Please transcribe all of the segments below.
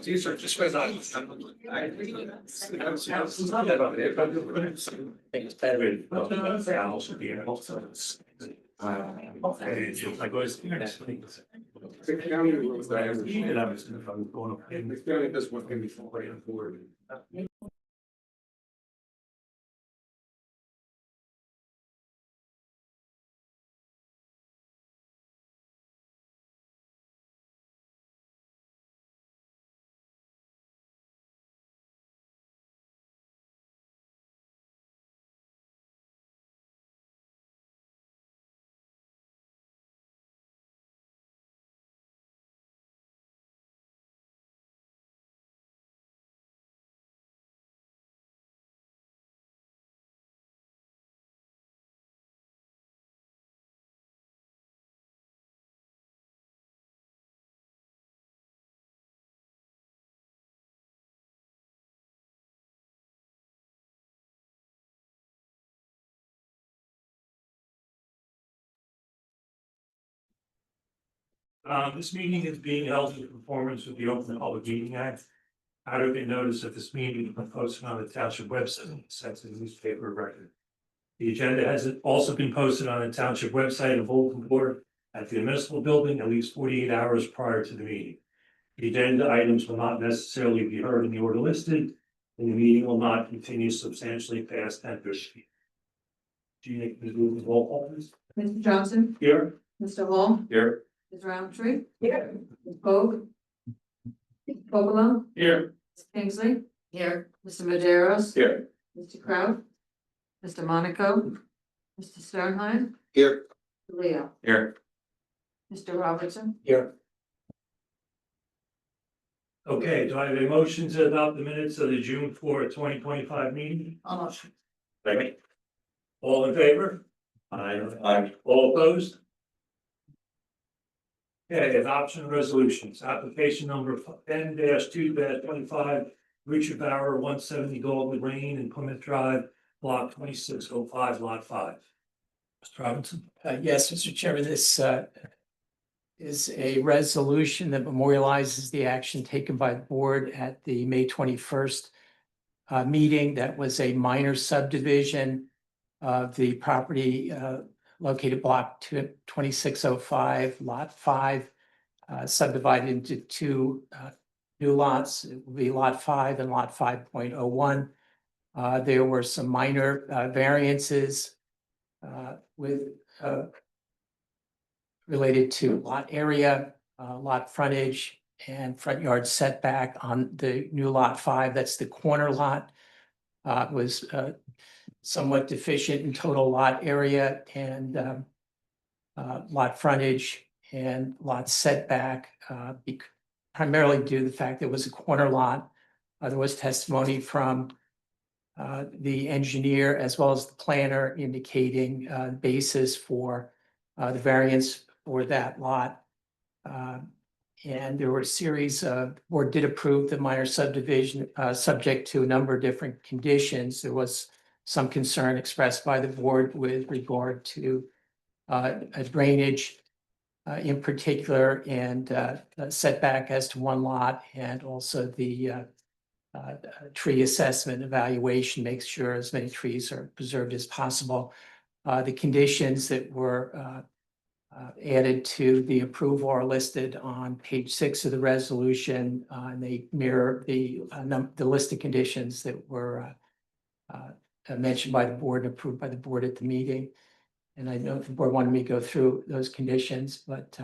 These are just as I think it's better. I go as. The county rules that I was going up. And the county does one thing before and forward. This meeting is being held in conformance with the Open Public Meeting Act. Out of it, notice that this meeting has been posted on the Township website, sets a newspaper record. The agenda has also been posted on the Township website and bulletin board at the municipal building at least 48 hours prior to the meeting. The agenda items will not necessarily be heard in the order listed, and the meeting will not continue substantially past 10:30. Gina, can you move the roll call, please? Mr. Johnson, Here. Mr. Hall, Here. Ms. Roundtree. Here. Ms. Pogue. Mr. Popolo, Here. Ms. Kingsley. Here. Mr. Maderos. Here. Mr. Kraut. Mr. Monaco. Mr. Sternheim. Here. Mr. Leo. Here. Mr. Robertson. Here. Okay, do I have a motion to adopt the minutes of the June 4th, 2025 meeting? I'll motion. Second. All in favor? Aye. All opposed? Okay, adoption of resolutions, application number 10-2-25, Richard Bauer, 170 Goldwood Lane in Plymouth Drive, block 2605, lot 5. Mr. Robinson? Yes, Mr. Chairman, this is a resolution that memorializes the action taken by the board at the May 21st meeting. That was a minor subdivision of the property located block 2605, lot 5, subdivided into two new lots. It will be lot 5 and lot 5.01. There were some minor variances with related to lot area, lot frontage, and front yard setback on the new lot 5. That's the corner lot. Was somewhat deficient in total lot area and lot frontage and lot setback, primarily due to the fact there was a corner lot. There was testimony from the engineer as well as the planner indicating basis for the variance for that lot. And there were a series of, or did approve the minor subdivision subject to a number of different conditions. There was some concern expressed by the board with regard to a drainage in particular and setback as to one lot, and also the tree assessment evaluation makes sure as many trees are preserved as possible. The conditions that were added to the approval are listed on page 6 of the resolution, and they mirror the list of conditions that were mentioned by the board and approved by the board at the meeting. And I know the board wanted me to go through those conditions, but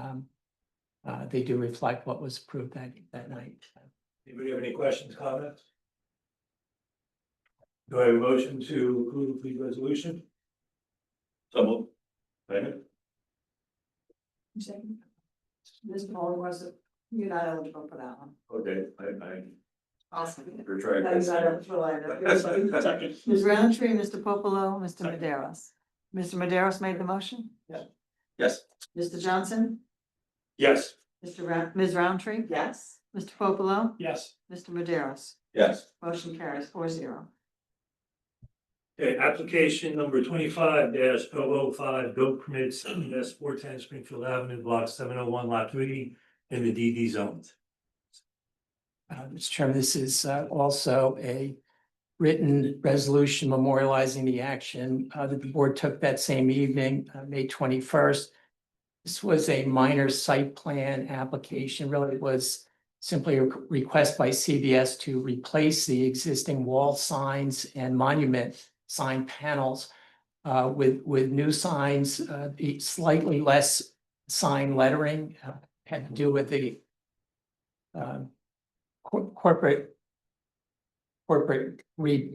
they do reflect what was approved that night. Anybody have any questions, comments? Do I have a motion to approve the resolution? So moved. Second. Mr. Hall wasn't, you're not eligible for that one. Okay, I. Awesome. We're trying. Ms. Roundtree, Mr. Popolo, Mr. Maderos. Mr. Maderos made the motion? Yes. Mr. Johnson? Yes. Ms. Roundtree? Yes. Mr. Popolo? Yes. Mr. Maderos? Yes. Motion carries 4-0. Okay, application number 25-005, build permit 7-410 Springfield Avenue, block 701, lot 3, in the DD zones. Mr. Chairman, this is also a written resolution memorializing the action that the board took that same evening, May 21st. This was a minor site plan application. Really, it was simply a request by CVS to replace the existing wall signs and monument sign panels with new signs, slightly less sign lettering, had to do with the corporate rebranding.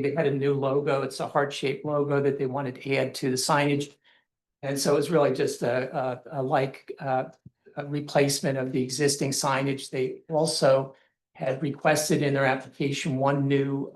They had a new logo. It's a heart-shaped logo that they wanted to add to the signage. And so it's really just a replacement of the existing signage. They also had requested in their application one new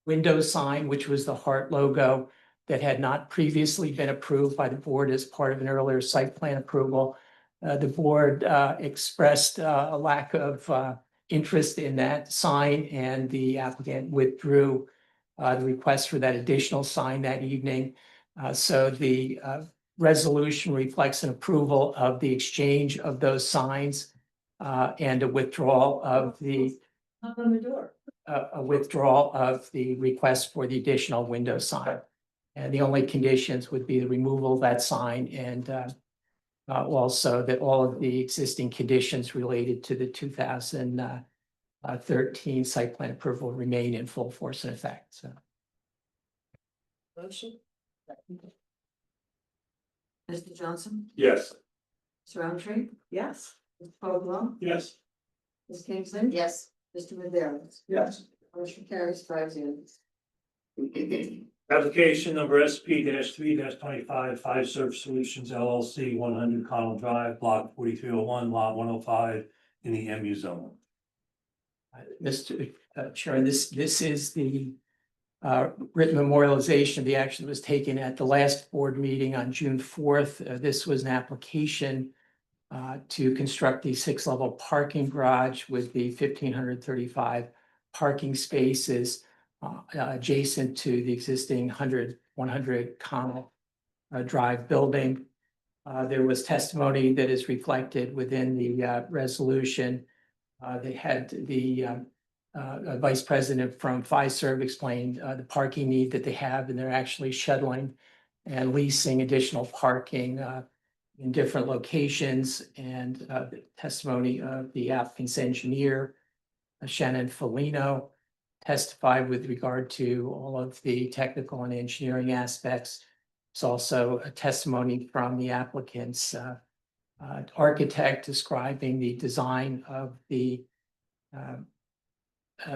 window sign, which was the heart logo that had not previously been approved by the board as part of an earlier site plan approval. The board expressed a lack of interest in that sign, and the applicant withdrew the request for that additional sign that evening. So the resolution reflects an approval of the exchange of those signs and a withdrawal of the Knock on the door. a withdrawal of the request for the additional window sign. And the only conditions would be the removal of that sign and also that all of the existing conditions related to the 2013 site plan approval remain in full force and effect. So. Motion. Mr. Johnson, Yes. Mr. Roundtree, Yes. Mr. Fogel, Yes. Ms. Kingston. Yes. Mr. Madera. Yes. Motion carries 5-0. Application number SP 3 25 Five Surf Solutions LLC, 100 Connell Drive, block 4301, lot 105 in the MU zone. Mr. Chair, this is the written memorialization of the action that was taken at the last board meeting on June 4th. This was an application to construct the 6-level parking garage with the 1,535 parking spaces adjacent to the existing 100 Connell Drive building. There was testimony that is reflected within the resolution. They had the vice president from Fiserv explained the parking need that they have, and they're actually shuttling and leasing additional parking in different locations. And the testimony of the applicant's engineer, Shannon Felino, testified with regard to all of the technical and engineering aspects. It's also a testimony from the applicant's architect describing the design of the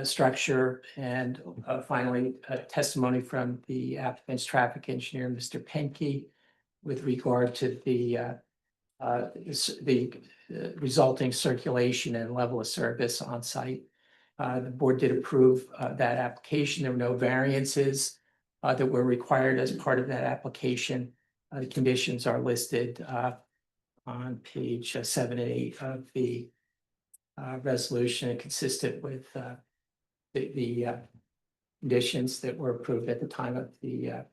structure, and finally a testimony from the applicant's traffic engineer, Mr. Penke, with regard to the resulting circulation and level of service on site. The board did approve that application. There were no variances that were required as part of that application. The conditions are listed on page 7 and 8 of the resolution, consistent with the conditions that were approved at the time of the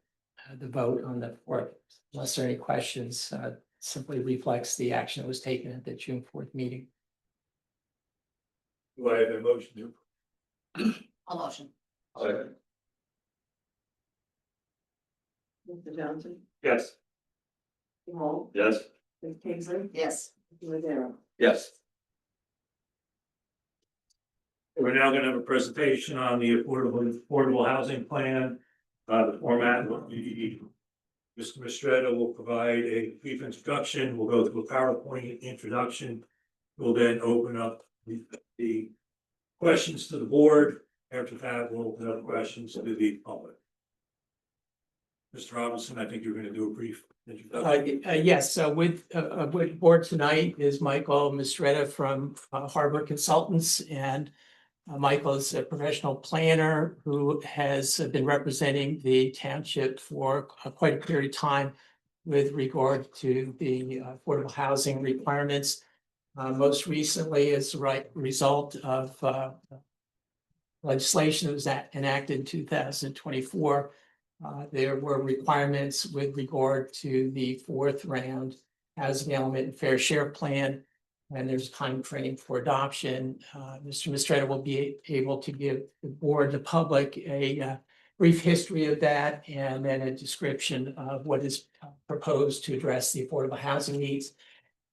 vote on the 4th. Unless there are any questions, simply reflects the action that was taken at the June 4th meeting. Do I have a motion to? I'll motion. Second. Mr. Johnson, Yes. Mr. Hall, Yes. Ms. Kingston, Yes. Mr. Madera. Yes. We're now going to have a presentation on the affordable housing plan. The format will be Mr. Mistretta will provide a brief introduction. We'll go through a PowerPoint introduction. We'll then open up the questions to the board. After that, we'll open up questions to the public. Mr. Robinson, I think you're going to do a brief introduction. Yes, so with board tonight is Michael Mistretta from Harbor Consultants, and Michael is a professional planner who has been representing the township for quite a period of time with regard to the affordable housing requirements. Most recently, as a result of legislation that was enacted in 2024, there were requirements with regard to the 4th round housing element and fair share plan. And there's a time frame for adoption. Mr. Mistretta will be able to give the board, the public, a brief history of that, and then a description of what is proposed to address the affordable housing needs.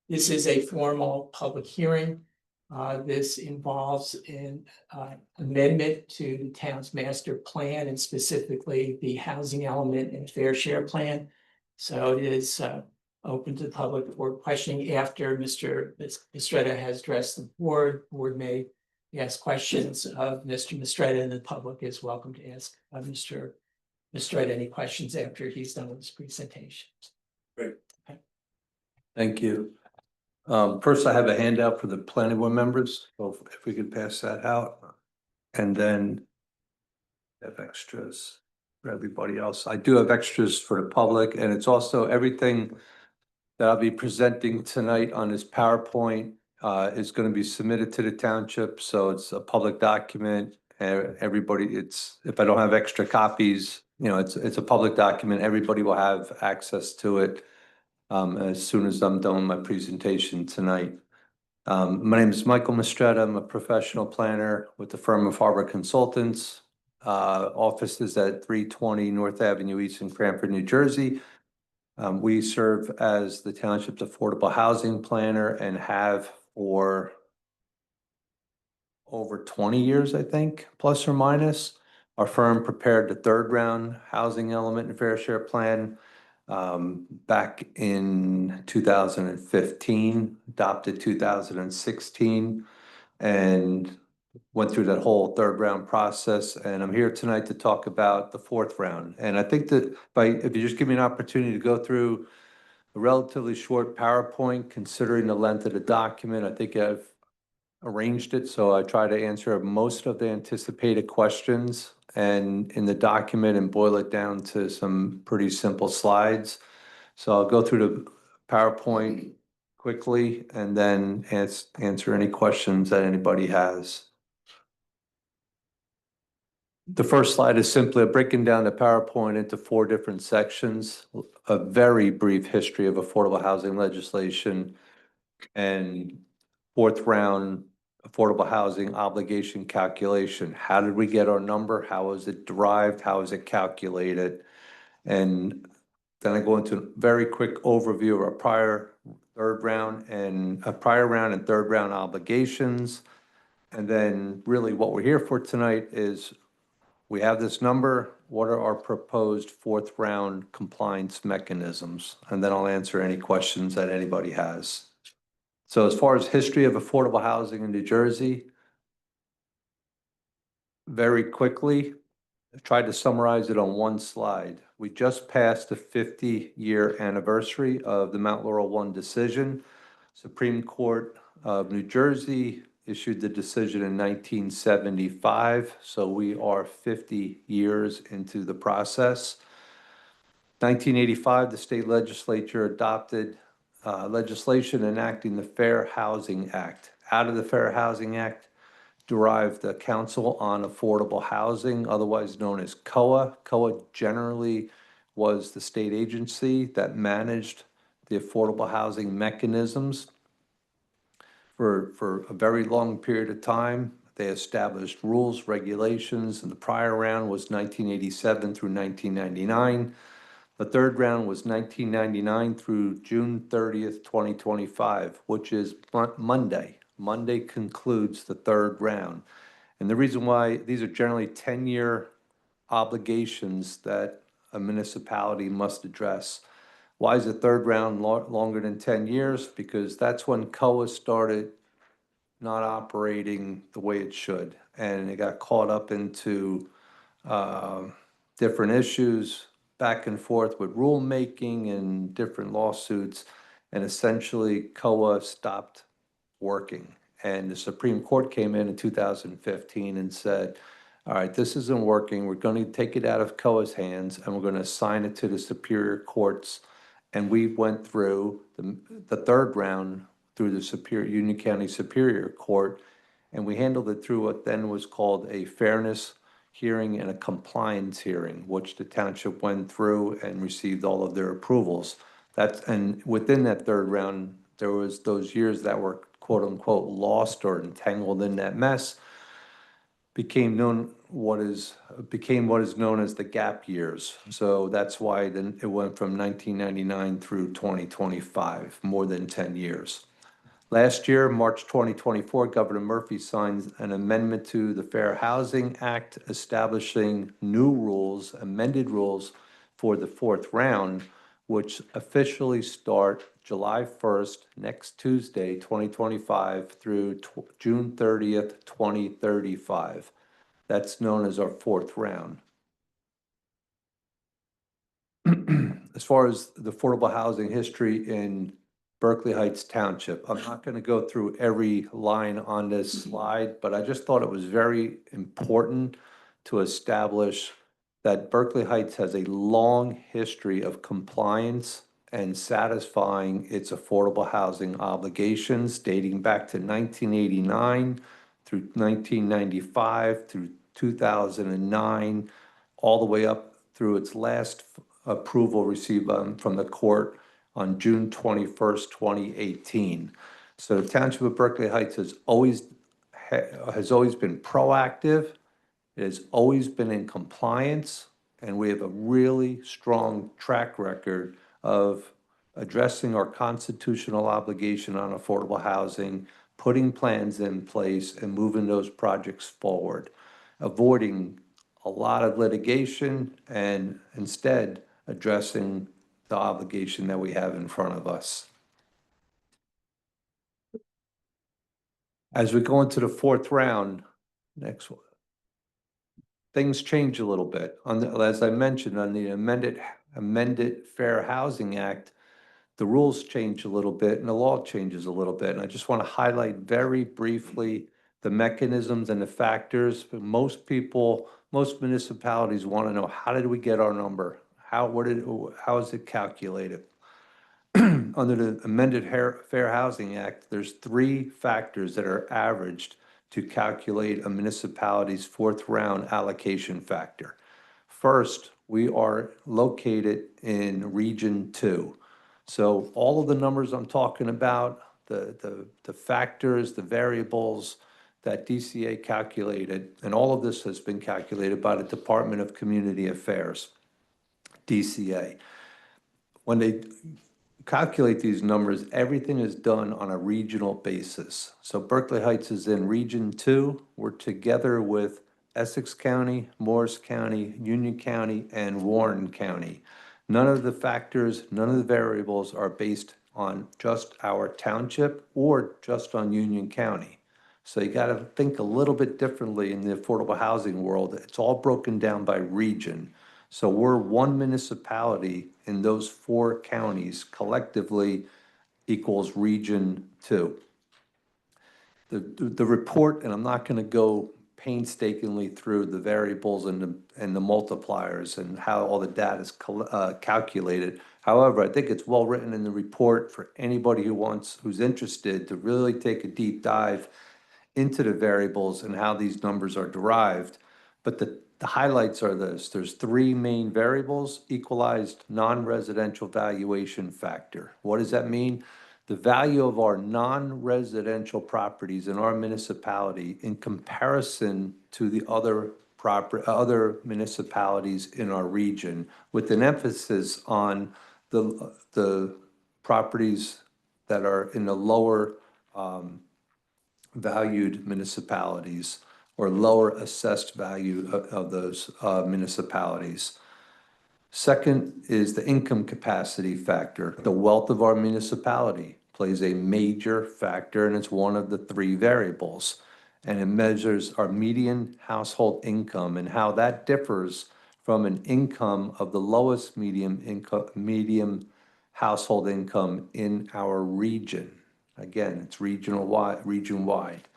This is a formal public hearing. This involves an amendment to the town's master plan and specifically the housing element and fair share plan. So it is open to the public for questioning after Mr. Mistretta has addressed the board. Board may ask questions of Mr. Mistretta, and the public is welcome to ask Mr. Mistretta any questions after he's done with his presentation. Great. Okay. Thank you. First, I have a handout for the planning board members, so if we could pass that out. And then have extras for everybody else. I do have extras for the public, and it's also everything that I'll be presenting tonight on this PowerPoint is going to be submitted to the township, so it's a public document. Everybody, if I don't have extra copies, it's a public document. Everybody will have access to it as soon as I'm done with my presentation tonight. My name is Michael Mistretta. I'm a professional planner with the firm of Harbor Consultants. Office is at 320 North Avenue East in Cranford, New Jersey. We serve as the township's affordable housing planner and have for over 20 years, I think, plus or minus. Our firm prepared the third round housing element and fair share plan back in 2015, adopted 2016, and went through that whole third round process. And I'm here tonight to talk about the fourth round. And I think that if you just give me an opportunity to go through a relatively short PowerPoint, considering the length of the document, I think I've arranged it so I try to answer most of the anticipated questions and in the document and boil it down to some pretty simple slides. So I'll go through the PowerPoint quickly and then answer any questions that anybody has. The first slide is simply breaking down the PowerPoint into 4 different sections, a very brief history of affordable housing legislation and fourth round affordable housing obligation calculation. How did we get our number? How was it derived? How is it calculated? And then I go into a very quick overview of our prior round and third round obligations. And then really what we're here for tonight is we have this number. What are our proposed fourth round compliance mechanisms? And then I'll answer any questions that anybody has. So as far as history of affordable housing in New Jersey, very quickly, I tried to summarize it on one slide. We just passed the 50-year anniversary of the Mount Laurel 1 decision. Supreme Court of New Jersey issued the decision in 1975, so we are 50 years into the process. 1985, the state legislature adopted legislation enacting the Fair Housing Act. Out of the Fair Housing Act derived the Council on Affordable Housing, otherwise known as COA. COA generally was the state agency that managed the affordable housing mechanisms for a very long period of time. They established rules, regulations, and the prior round was 1987 through 1999. The third round was 1999 through June 30th, 2025, which is Monday. Monday concludes the third round. And the reason why these are generally 10-year obligations that a municipality must address. Why is the third round longer than 10 years? Because that's when COA started not operating the way it should. And it got caught up into different issues, back and forth with rulemaking and different lawsuits. And essentially COA stopped working. And the Supreme Court came in 2015 and said, all right, this isn't working. We're going to take it out of COA's hands and we're going to assign it to the superior courts. And we went through the third round through the Union County Superior Court, and we handled it through what then was called a fairness hearing and a compliance hearing, which the township went through and received all of their approvals. And within that third round, there was those years that were quote unquote lost or entangled in that mess, became what is known as the gap years. So that's why then it went from 1999 through 2025, more than 10 years. Last year, March 2024, Governor Murphy signed an amendment to the Fair Housing Act establishing new rules, amended rules for the fourth round, which officially start July 1st, next Tuesday, 2025, through June 30th, 2035. That's known as our fourth round. As far as the affordable housing history in Berkeley Heights Township, I'm not going to go through every line on this slide, but I just thought it was very important to establish that Berkeley Heights has a long history of compliance and satisfying its affordable housing obligations dating back to 1989 through 1995 through 2009, all the way up through its last approval received from the court on June 21st, 2018. So the Township of Berkeley Heights has always been proactive. It has always been in compliance, and we have a really strong track record of addressing our constitutional obligation on affordable housing, putting plans in place, and moving those projects forward, avoiding a lot of litigation and instead addressing the obligation that we have in front of us. As we go into the fourth round, next one, things change a little bit. As I mentioned, on the amended Fair Housing Act, the rules change a little bit and the law changes a little bit. And I just want to highlight very briefly the mechanisms and the factors. Most municipalities want to know, how did we get our number? How is it calculated? Under the amended Fair Housing Act, there's 3 factors that are averaged to calculate a municipality's fourth round allocation factor. First, we are located in Region 2. So all of the numbers I'm talking about, the factors, the variables that DCA calculated, and all of this has been calculated by the Department of Community Affairs, DCA. When they calculate these numbers, everything is done on a regional basis. So Berkeley Heights is in Region 2. We're together with Essex County, Morris County, Union County, and Warren County. None of the factors, none of the variables are based on just our township or just on Union County. So you got to think a little bit differently in the affordable housing world. It's all broken down by region. So we're one municipality in those 4 counties collectively equals Region 2. The report, and I'm not going to go painstakingly through the variables and the multipliers and how all the data is calculated. However, I think it's well written in the report for anybody who's interested to really take a deep dive into the variables and how these numbers are derived. But the highlights are this: there's 3 main variables: equalized non-residential valuation factor. What does that mean? The value of our non-residential properties in our municipality in comparison to the other municipalities in our region, with an emphasis on the properties that are in the lower valued municipalities or lower assessed value of those municipalities. Second is the income capacity factor. The wealth of our municipality plays a major factor, and it's one of the 3 variables. And it measures our median household income and how that differs from an income of the lowest medium household income in our region. Again, it's region-wide.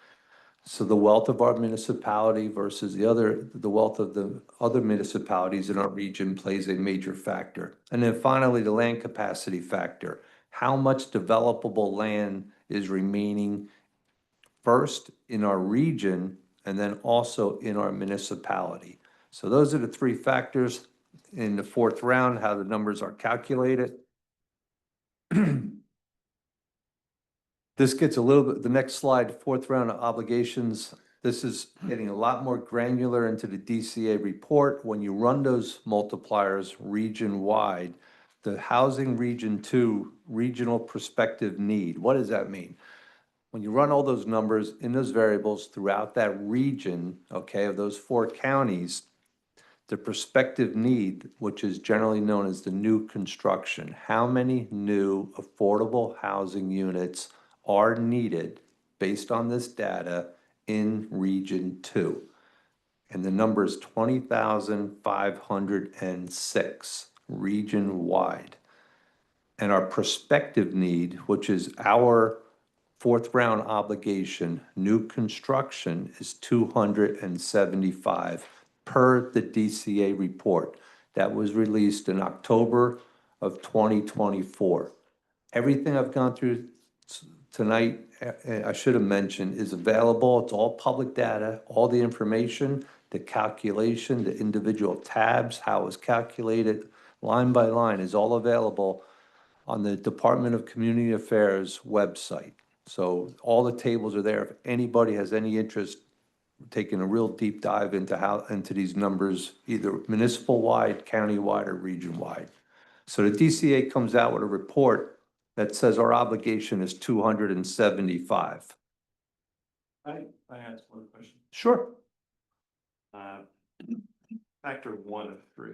So the wealth of our municipality versus the wealth of the other municipalities in our region plays a major factor. And then finally, the land capacity factor. How much developable land is remaining first in our region and then also in our municipality. So those are the 3 factors in the fourth round, how the numbers are calculated. This gets a little bit, the next slide, fourth round of obligations. This is getting a lot more granular into the DCA report. When you run those multipliers region-wide, the Housing Region 2 Regional Prospective Need, what does that mean? When you run all those numbers in those variables throughout that region, okay, of those 4 counties, the prospective need, which is generally known as the new construction, how many new affordable housing units are needed based on this data in Region 2? And the number is 20,506 region-wide. And our prospective need, which is our fourth round obligation, new construction, is 275 per the DCA report. That was released in October of 2024. Everything I've gone through tonight, I should have mentioned, is available. It's all public data, all the information, the calculation, the individual tabs, how it was calculated, line by line, is all available on the Department of Community Affairs website. So all the tables are there. If anybody has any interest, taking a real deep dive into these numbers, either municipal-wide, county-wide, or region-wide. So the DCA comes out with a report that says our obligation is 275. I ask one question. Sure. Factor 1 of 3.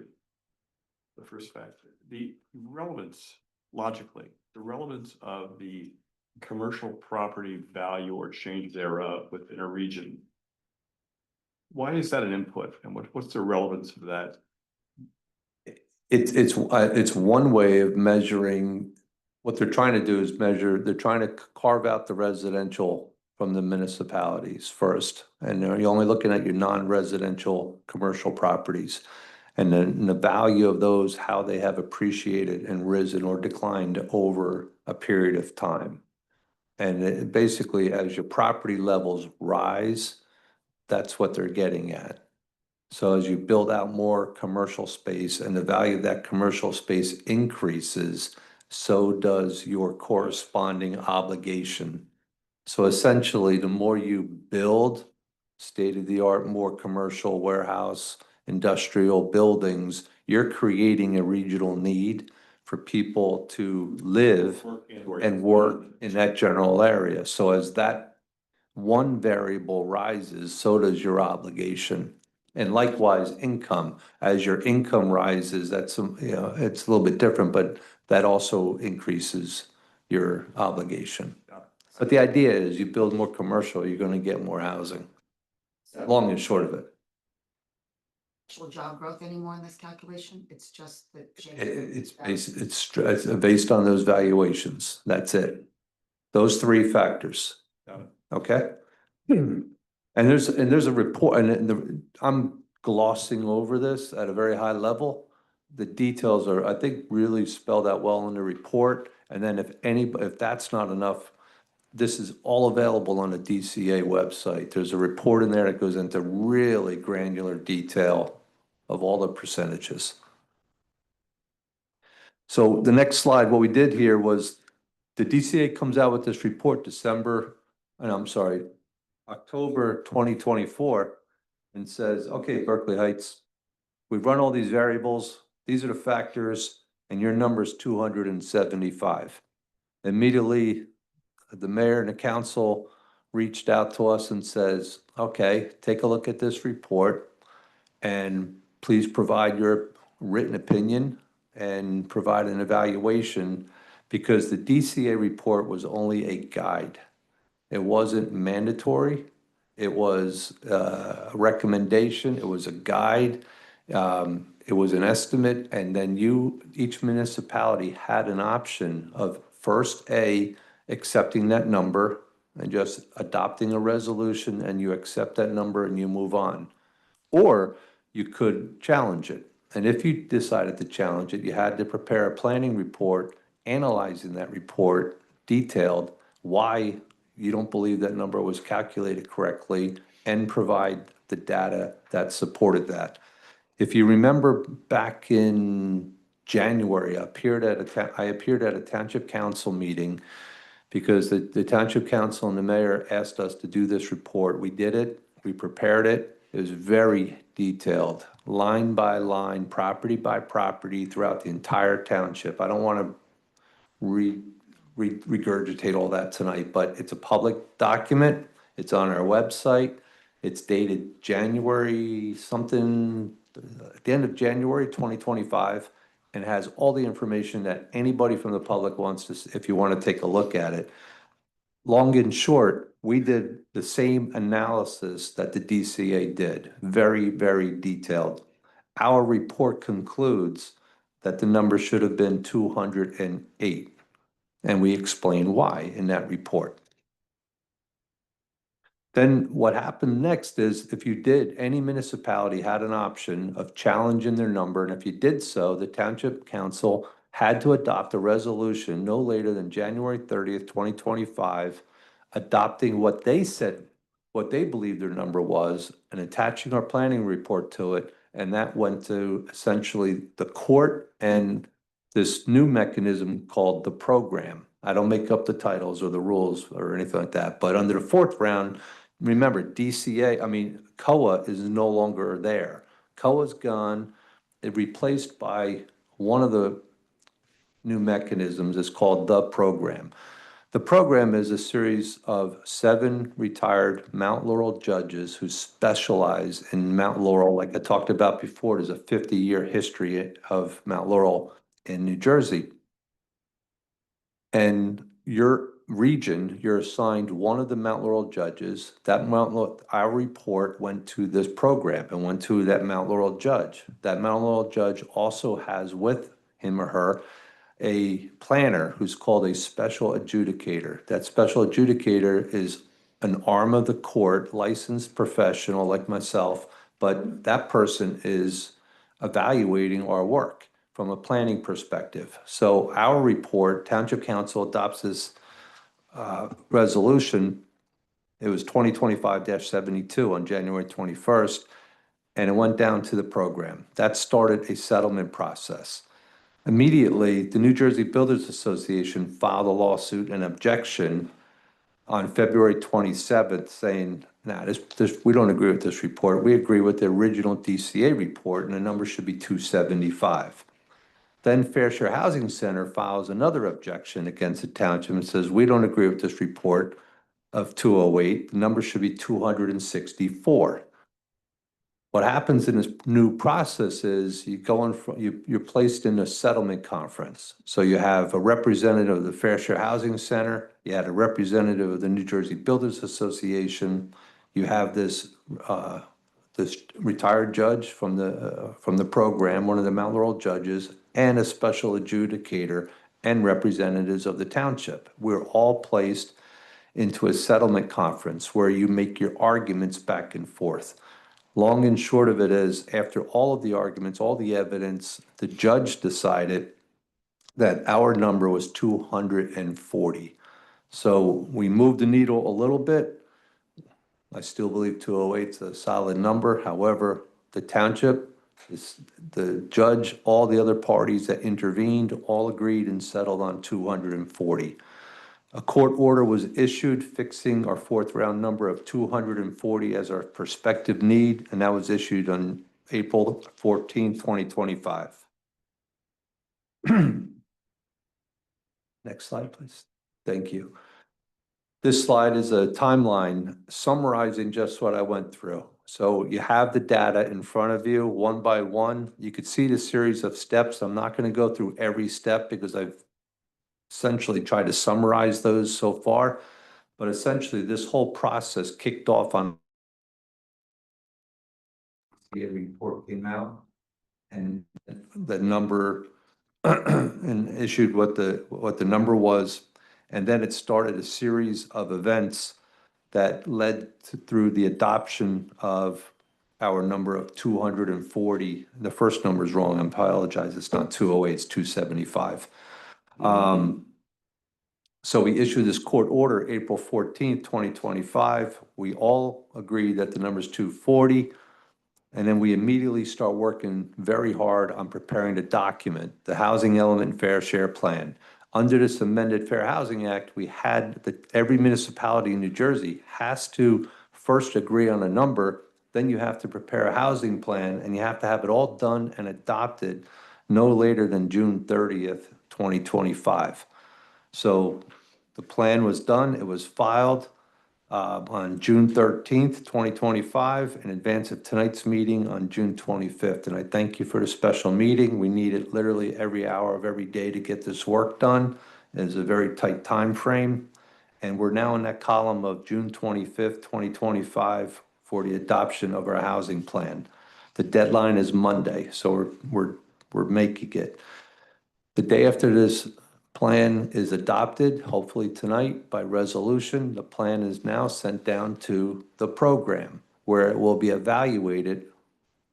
The first factor, the relevance, logically, the relevance of the commercial property value or change thereof within a region. Why is that an input, and what's the relevance of that? It's one way of measuring. What they're trying to do is measure, they're trying to carve out the residential from the municipalities first. And you're only looking at your non-residential commercial properties. And then the value of those, how they have appreciated and risen or declined over a period of time. And basically, as your property levels rise, that's what they're getting at. So as you build out more commercial space and the value of that commercial space increases, so does your corresponding obligation. So essentially, the more you build state-of-the-art, more commercial warehouse, industrial buildings, you're creating a regional need for people to live and work in that general area. So as that one variable rises, so does your obligation. And likewise, income. As your income rises, that's, it's a little bit different, but that also increases your obligation. But the idea is you build more commercial, you're going to get more housing. Long and short of it. Actual job growth anymore in this calculation? It's just the. It's based on those valuations. That's it. Those 3 factors. Got it. Okay? And there's a report, and I'm glossing over this at a very high level. The details are, I think, really spelled out well in the report. And then if that's not enough, this is all available on the DCA website. There's a report in there that goes into really granular detail of all the percentages. So the next slide, what we did here was the DCA comes out with this report October 2024, and says, okay, Berkeley Heights, we've run all these variables. These are the factors, and your number is 275. Immediately, the mayor and the council reached out to us and says, okay, take a look at this report and please provide your written opinion and provide an evaluation, because the DCA report was only a guide. It wasn't mandatory. It was a recommendation. It was a guide. It was an estimate. And then each municipality had an option of first, accepting that number and just adopting a resolution, and you accept that number and you move on. Or you could challenge it. And if you decided to challenge it, you had to prepare a planning report analyzing that report, detailed why you don't believe that number was calculated correctly, and provide the data that supported that. If you remember back in January, I appeared at a township council meeting because the township council and the mayor asked us to do this report. We did it, we prepared it. It was very detailed, line by line, property by property throughout the entire township. I don't want to regurgitate all that tonight, but it's a public document. It's on our website. It's dated January something, at the end of January 2025, and has all the information that anybody from the public wants to, if you want to take a look at it. Long and short, we did the same analysis that the DCA did, very, very detailed. Our report concludes that the number should have been 208, and we explain why in that report. Then what happened next is if you did, any municipality had an option of challenging their number, and if you did so, the township council had to adopt a resolution no later than January 30th, 2025, adopting what they said, what they believed their number was, and attaching our planning report to it, and that went to essentially the court and this new mechanism called the program. I don't make up the titles or the rules or anything like that, but under the fourth round, remember, COA is no longer there. COA's gone, it replaced by one of the new mechanisms is called the program. The program is a series of 7 retired Mount Laurel judges who specialize in Mount Laurel. Like I talked about before, there's a 50-year history of Mount Laurel in New Jersey. And your region, you're assigned one of the Mount Laurel judges. That our report went to this program and went to that Mount Laurel judge. That Mount Laurel judge also has with him or her a planner who's called a special adjudicator. That special adjudicator is an arm of the court, licensed professional like myself, but that person is evaluating our work from a planning perspective. So our report, Township Council adopts this resolution. It was 2025-72 on January 21st, and it went down to the program. That started a settlement process. Immediately, the New Jersey Builders Association filed a lawsuit and objection on February 27th saying, nah, we don't agree with this report. We agree with the original DCA report, and the number should be 275. Then Fair Share Housing Center files another objection against the township and says, we don't agree with this report of 208. The number should be 264. What happens in this new process is you're placed in a settlement conference. So you have a representative of the Fair Share Housing Center, you had a representative of the New Jersey Builders Association, you have this retired judge from the program, one of the Mount Laurel judges, and a special adjudicator and representatives of the township. We're all placed into a settlement conference where you make your arguments back and forth. Long and short of it is, after all of the arguments, all the evidence, the judge decided that our number was 240. So we moved the needle a little bit. I still believe 208 is a solid number. However, the township, the judge, all the other parties that intervened, all agreed and settled on 240. A court order was issued fixing our fourth round number of 240 as our prospective need, and that was issued on April 14, 2025. Next slide, please. Thank you. This slide is a timeline summarizing just what I went through. So you have the data in front of you, one by one. You could see the series of steps. I'm not going to go through every step because I've essentially tried to summarize those so far. But essentially, this whole process kicked off on the report came out, and the number and issued what the number was, and then it started a series of events that led through the adoption of our number of 240. The first number is wrong. I apologize. It's not 208. It's 275. So we issued this court order April 14th, 2025. We all agreed that the number is 240. And then we immediately start working very hard on preparing the document, the Housing Element Fair Share Plan. Under this amended Fair Housing Act, we had that every municipality in New Jersey has to first agree on a number, then you have to prepare a housing plan, and you have to have it all done and adopted no later than June 30th, 2025. So the plan was done, it was filed on June 13th, 2025, in advance of tonight's meeting on June 25th. And I thank you for the special meeting. We need it literally every hour of every day to get this work done. It's a very tight time frame. And we're now in that column of June 25th, 2025 for the adoption of our housing plan. The deadline is Monday, so we're making it. The day after this plan is adopted, hopefully tonight by resolution, the plan is now sent down to the program where it will be evaluated,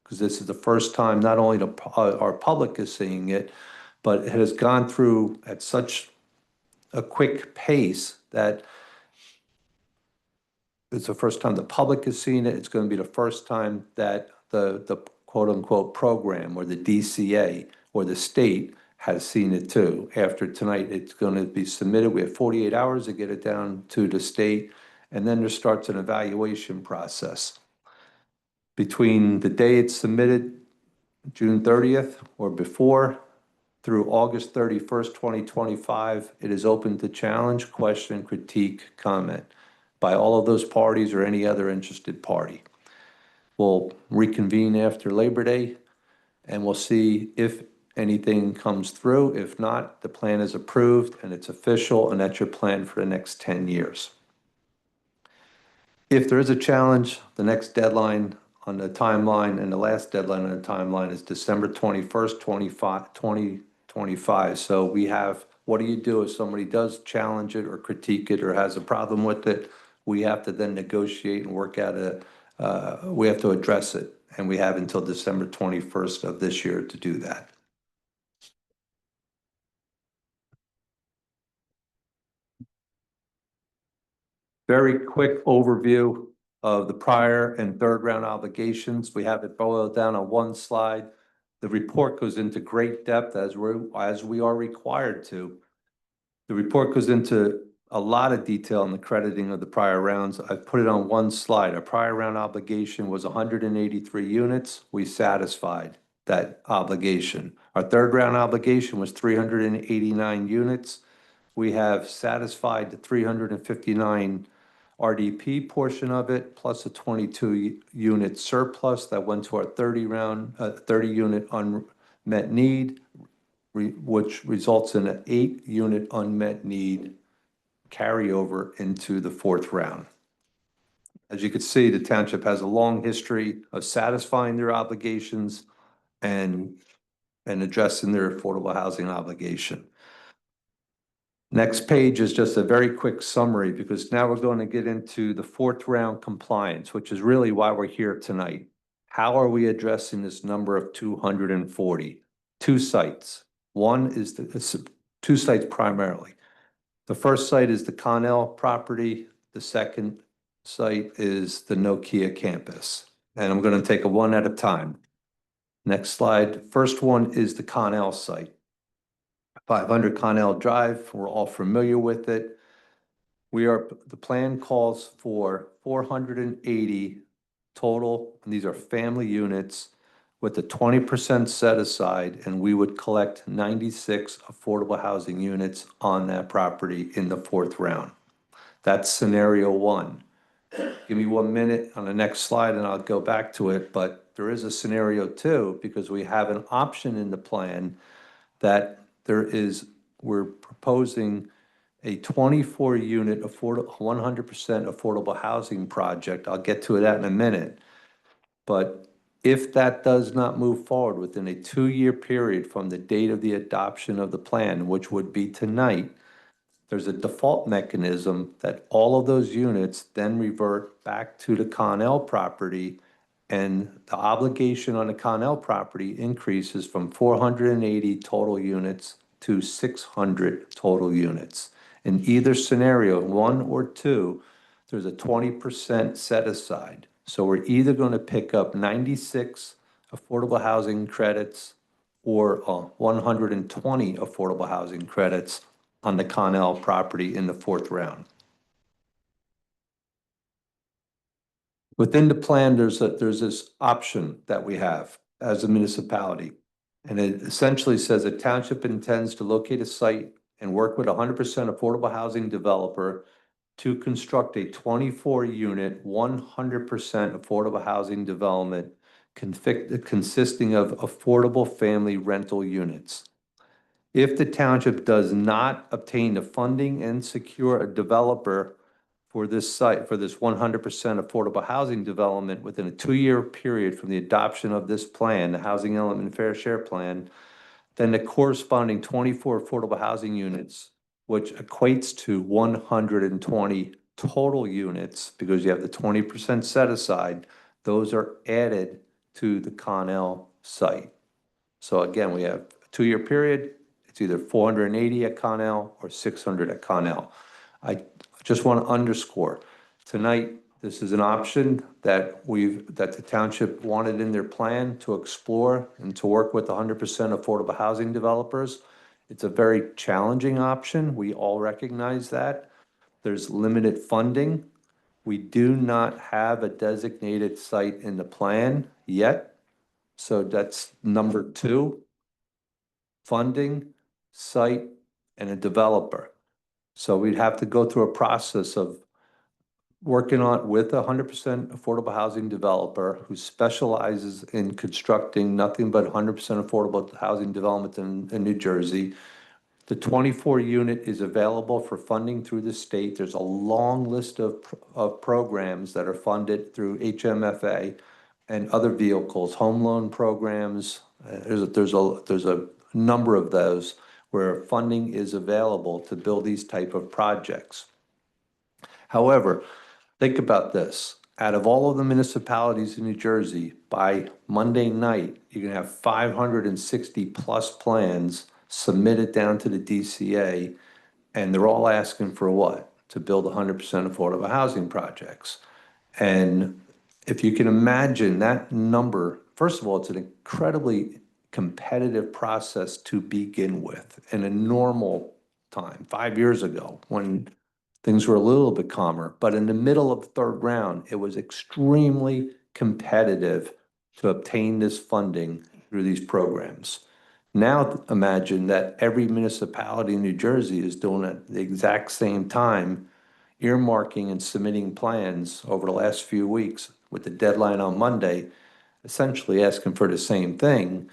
because this is the first time not only our public is seeing it, but it has gone through at such a quick pace that it's the first time the public has seen it. It's going to be the first time that the quote unquote program or the DCA or the state has seen it too. After tonight, it's going to be submitted. We have 48 hours to get it down to the state, and then there starts an evaluation process. Between the day it's submitted, June 30th or before, through August 31st, 2025, it is open to challenge, question, critique, comment by all of those parties or any other interested party. We'll reconvene after Labor Day, and we'll see if anything comes through. If not, the plan is approved and it's official, and that's your plan for the next 10 years. If there is a challenge, the next deadline on the timeline and the last deadline on the timeline is December 21st, 2025. So we have, what do you do if somebody does challenge it or critique it or has a problem with it? We have to then negotiate and work out we have to address it. And we have until December 21st of this year to do that. Very quick overview of the prior and third round obligations. We have it boiled down on one slide. The report goes into great depth as we are required to. The report goes into a lot of detail on the crediting of the prior rounds. I've put it on one slide. Our prior round obligation was 183 units. We satisfied that obligation. Our third round obligation was 389 units. We have satisfied the 359 RDP portion of it, plus a 22 unit surplus that went to our 30 unit unmet need, which results in an 8 unit unmet need carryover into the fourth round. As you can see, the township has a long history of satisfying their obligations and addressing their affordable housing obligation. Next page is just a very quick summary, because now we're going to get into the fourth round compliance, which is really why we're here tonight. How are we addressing this number of 240? Two sites. One is two sites primarily. The first site is the Connell property. The second site is the Nokia campus. And I'm going to take it one at a time. Next slide. First one is the Connell site. 500 Connell Drive. We're all familiar with it. The plan calls for 480 total, and these are family units with a 20% set aside, and we would collect 96 affordable housing units on that property in the fourth round. That's scenario one. Give me 1 minute on the next slide and I'll go back to it, but there is a scenario two, because we have an option in the plan that we're proposing a 24 unit 100% affordable housing project. I'll get to that in a minute. But if that does not move forward within a 2-year period from the date of the adoption of the plan, which would be tonight, there's a default mechanism that all of those units then revert back to the Connell property, and the obligation on the Connell property increases from 480 total units to 600 total units. In either scenario, one or two, there's a 20% set aside. So we're either going to pick up 96 affordable housing credits or 120 affordable housing credits on the Connell property in the fourth round. Within the plan, there's this option that we have as a municipality. And it essentially says a township intends to locate a site and work with 100% affordable housing developer to construct a 24-unit, 100% affordable housing development consisting of affordable family rental units. If the township does not obtain the funding and secure a developer for this site, for this 100% affordable housing development within a 2-year period from the adoption of this plan, the Housing Element Fair Share Plan, then the corresponding 24 affordable housing units, which equates to 120 total units, because you have the 20% set aside, those are added to the Connell site. So again, we have a 2-year period. It's either 480 at Connell or 600 at Connell. I just want to underscore, tonight, this is an option that the township wanted in their plan to explore and to work with 100% affordable housing developers. It's a very challenging option. We all recognize that. There's limited funding. We do not have a designated site in the plan yet. So that's number 2. Funding, site, and a developer. So we'd have to go through a process of working on with a 100% affordable housing developer who specializes in constructing nothing but 100% affordable housing development in New Jersey. The 24 unit is available for funding through the state. There's a long list of programs that are funded through HMFA and other vehicles, home loan programs. There's a number of those where funding is available to build these type of projects. However, think about this. Out of all of the municipalities in New Jersey, by Monday night, you're going to have 560 plus plans submitted down to the DCA, and they're all asking for what? To build 100% affordable housing projects. And if you can imagine that number, first of all, it's an incredibly competitive process to begin with. In a normal time, 5 years ago, when things were a little bit calmer, but in the middle of the third round, it was extremely competitive to obtain this funding through these programs. Now imagine that every municipality in New Jersey is doing it at the exact same time, earmarking and submitting plans over the last few weeks with the deadline on Monday, essentially asking for the same thing.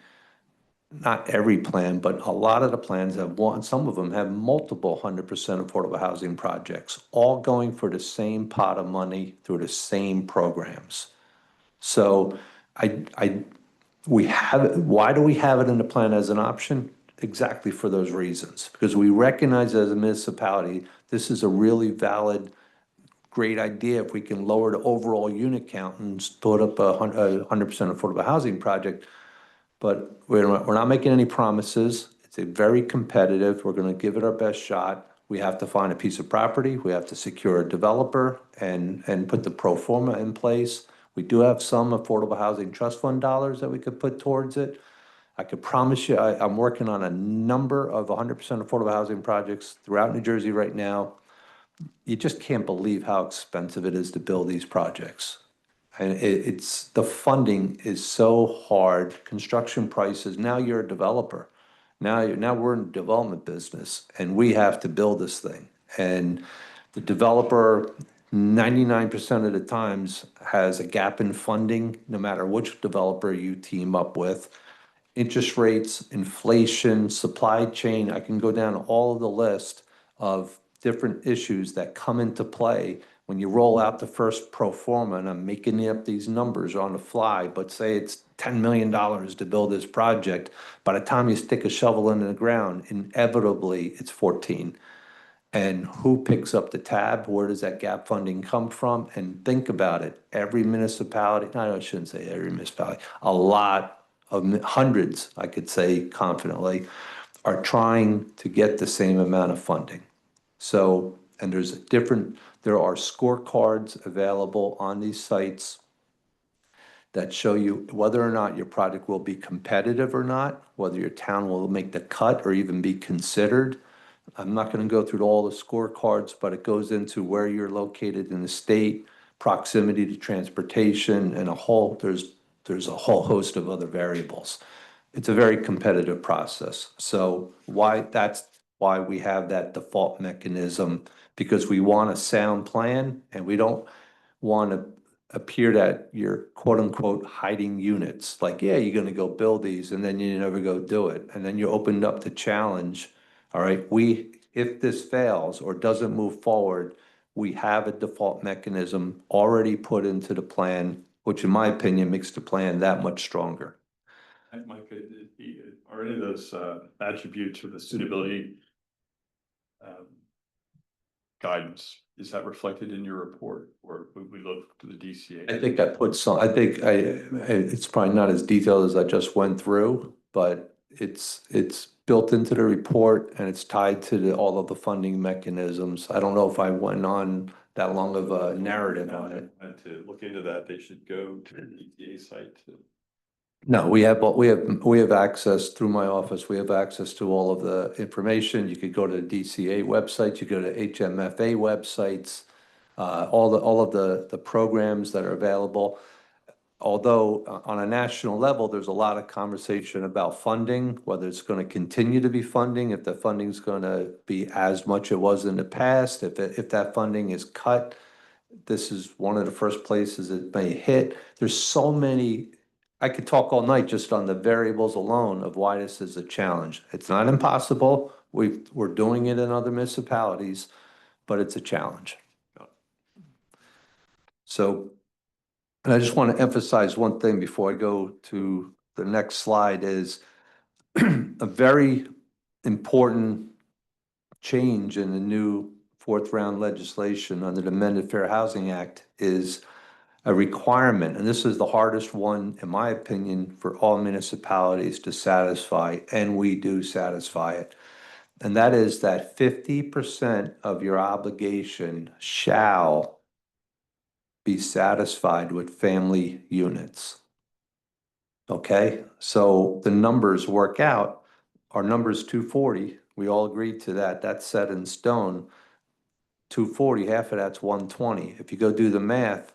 Not every plan, but a lot of the plans have one, some of them have multiple 100% affordable housing projects, all going for the same pot of money through the same programs. So why do we have it in the plan as an option? Exactly for those reasons, because we recognize as a municipality, this is a really valid, great idea if we can lower the overall unit count and put up a 100% affordable housing project. But we're not making any promises. It's a very competitive. We're going to give it our best shot. We have to find a piece of property. We have to secure a developer and put the pro forma in place. We do have some affordable housing trust fund dollars that we could put towards it. I could promise you, I'm working on a number of 100% affordable housing projects throughout New Jersey right now. You just can't believe how expensive it is to build these projects. And it's the funding is so hard. Construction prices. Now you're a developer. Now we're in the development business, and we have to build this thing. And the developer, 99% of the times, has a gap in funding, no matter which developer you team up with. Interest rates, inflation, supply chain. I can go down all of the list of different issues that come into play when you roll out the first pro forma, and I'm making up these numbers on the fly, but say it's $10 million to build this project. By the time you stick a shovel into the ground, inevitably it's 14. And who picks up the tab? Where does that gap funding come from? And think about it. Every municipality, no, I shouldn't say every municipality, a lot of hundreds, I could say confidently, are trying to get the same amount of funding. So, and there are scorecards available on these sites that show you whether or not your project will be competitive or not, whether your town will make the cut or even be considered. I'm not going to go through all the scorecards, but it goes into where you're located in the state, proximity to transportation, and there's a whole host of other variables. It's a very competitive process. So that's why we have that default mechanism, because we want a sound plan and we don't want to appear that you're quote unquote hiding units. Like, yeah, you're gonna go build these and then you never go do it. And then you opened up the challenge. All right, if this fails or doesn't move forward, we have a default mechanism already put into the plan, which in my opinion makes the plan that much stronger. Mike, are any of those attributes or the suitability guidance, is that reflected in your report, or would we look to the DCA? I think it's probably not as detailed as I just went through, but it's built into the report and it's tied to all of the funding mechanisms. I don't know if I went on that long of a narrative on it. And to look into that, they should go to the DCA site to. No, we have access through my office. We have access to all of the information. You could go to the DCA website, you go to HMFA websites, all of the programs that are available. Although on a national level, there's a lot of conversation about funding, whether it's going to continue to be funding, if the funding's going to be as much it was in the past, if that funding is cut, this is one of the first places it may hit. There's so many. I could talk all night just on the variables alone of why this is a challenge. It's not impossible. We're doing it in other municipalities, but it's a challenge. So, and I just want to emphasize one thing before I go to the next slide is a very important change in the new fourth round legislation under the amended Fair Housing Act is a requirement, and this is the hardest one, in my opinion, for all municipalities to satisfy, and we do satisfy it. And that is that 50% of your obligation shall be satisfied with family units. Okay, so the numbers work out. Our number's 240. We all agreed to that. That's set in stone. 240, half of that's 120. If you go do the math,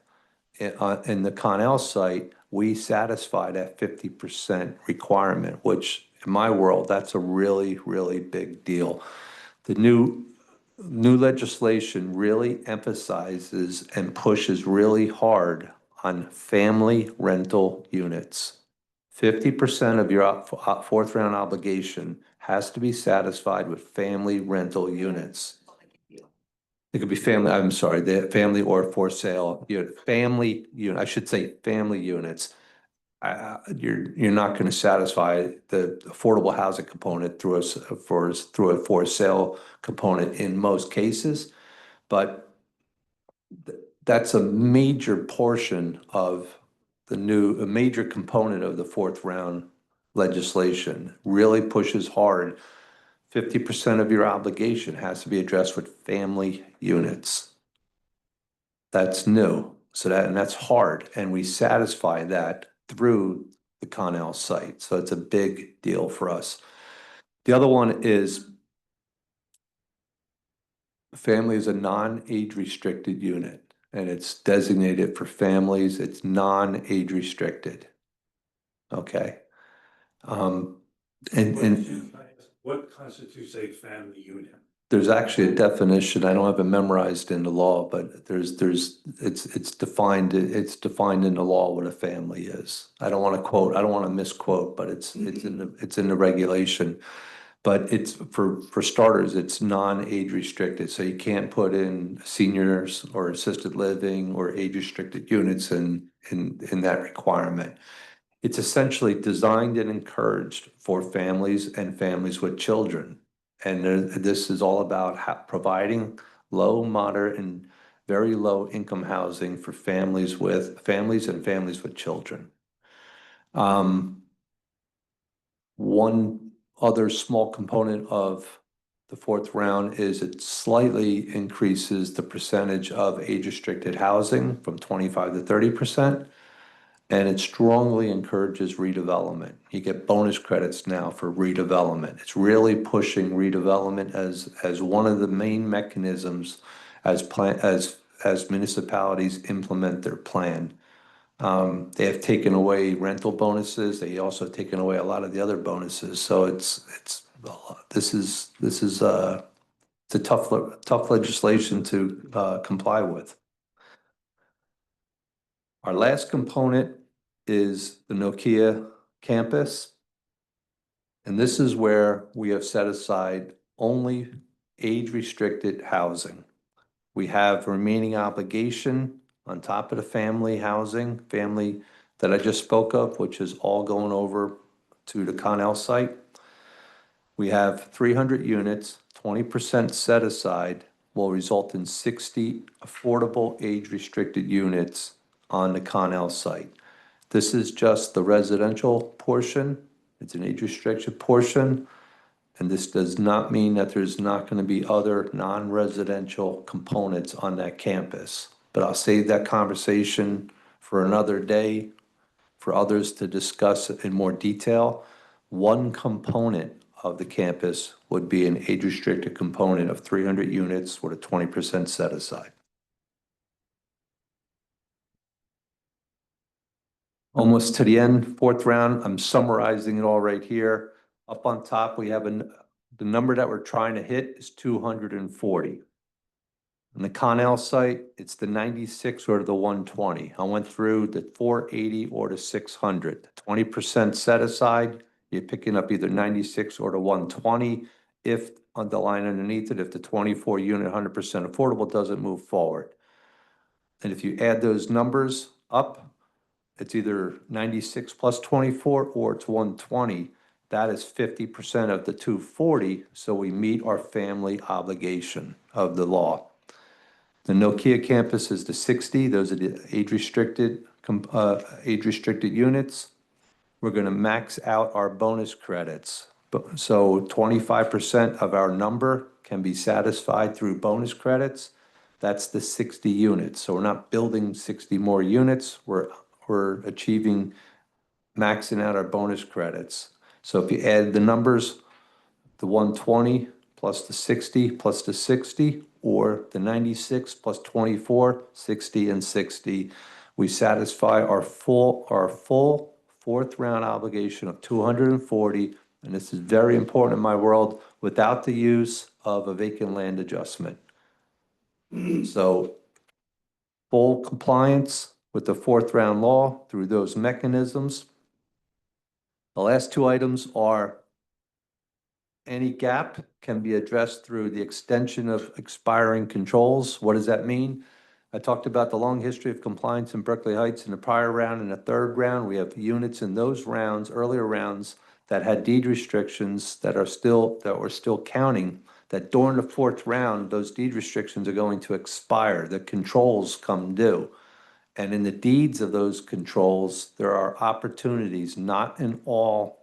in the Connell site, we satisfy that 50% requirement, which in my world, that's a really, really big deal. The new legislation really emphasizes and pushes really hard on family rental units. 50% of your fourth round obligation has to be satisfied with family rental units. It could be family, I'm sorry, the family or for sale, family unit, I should say family units. You're not going to satisfy the affordable housing component through a for sale component in most cases, but that's a major portion of a major component of the fourth round legislation. Really pushes hard. 50% of your obligation has to be addressed with family units. That's new. And that's hard. And we satisfy that through the Connell site. So it's a big deal for us. The other one is family is a non-age restricted unit, and it's designated for families. It's non-age restricted. Okay. What constitutes a family unit? There's actually a definition. I don't have it memorized in the law, but it's defined in the law what a family is. I don't want to misquote, but it's in the regulation. But it's for starters, it's non-age restricted. So you can't put in seniors or assisted living or age restricted units in that requirement. It's essentially designed and encouraged for families and families with children. And this is all about providing low, moderate, and very low income housing for families and families with children. One other small component of the fourth round is it slightly increases the percentage of age restricted housing from 25 to 30%. And it strongly encourages redevelopment. You get bonus credits now for redevelopment. It's really pushing redevelopment as one of the main mechanisms as municipalities implement their plan. They have taken away rental bonuses. They also taken away a lot of the other bonuses. So this is it's a tough legislation to comply with. Our last component is the Nokia campus. And this is where we have set aside only age-restricted housing. We have remaining obligation on top of the family that I just spoke of, which is all going over to the Connell site. We have 300 units, 20% set aside will result in 60 affordable age-restricted units on the Connell site. This is just the residential portion. It's an age restriction portion. And this does not mean that there's not going to be other non-residential components on that campus. But I'll save that conversation for another day for others to discuss in more detail. One component of the campus would be an age-restricted component of 300 units with a 20% set aside. Almost to the end, fourth round, I'm summarizing it all right here. Up on top, we have the number that we're trying to hit is 240. On the Connell site, it's the 96 or the 120. I went through the 480 or the 600. 20% set aside, you're picking up either 96 or the 120. If on the line underneath it, if the 24 unit 100% affordable doesn't move forward. And if you add those numbers up, it's either 96 plus 24 or it's 120. That is 50% of the 240. So we meet our family obligation of the law. The Nokia campus is the 60. Those are the age-restricted units. We're going to max out our bonus credits. So 25% of our number can be satisfied through bonus credits. That's the 60 units. So we're not building 60 more units. We're achieving maxing out our bonus credits. So if you add the numbers, the 120 plus the 60 plus the 60, or the 96 plus 24, 60 and 60, we satisfy our full fourth round obligation of 240. And this is very important in my world, without the use of a vacant land adjustment. So full compliance with the fourth round law through those mechanisms. The last two items are any gap can be addressed through the extension of expiring controls. What does that mean? I talked about the long history of compliance in Berkeley Heights in the prior round and the third round. We have units in those rounds, earlier rounds, that had deed restrictions that were still counting, that during the fourth round, those deed restrictions are going to expire. The controls come due. And in the deeds of those controls, there are opportunities, not in all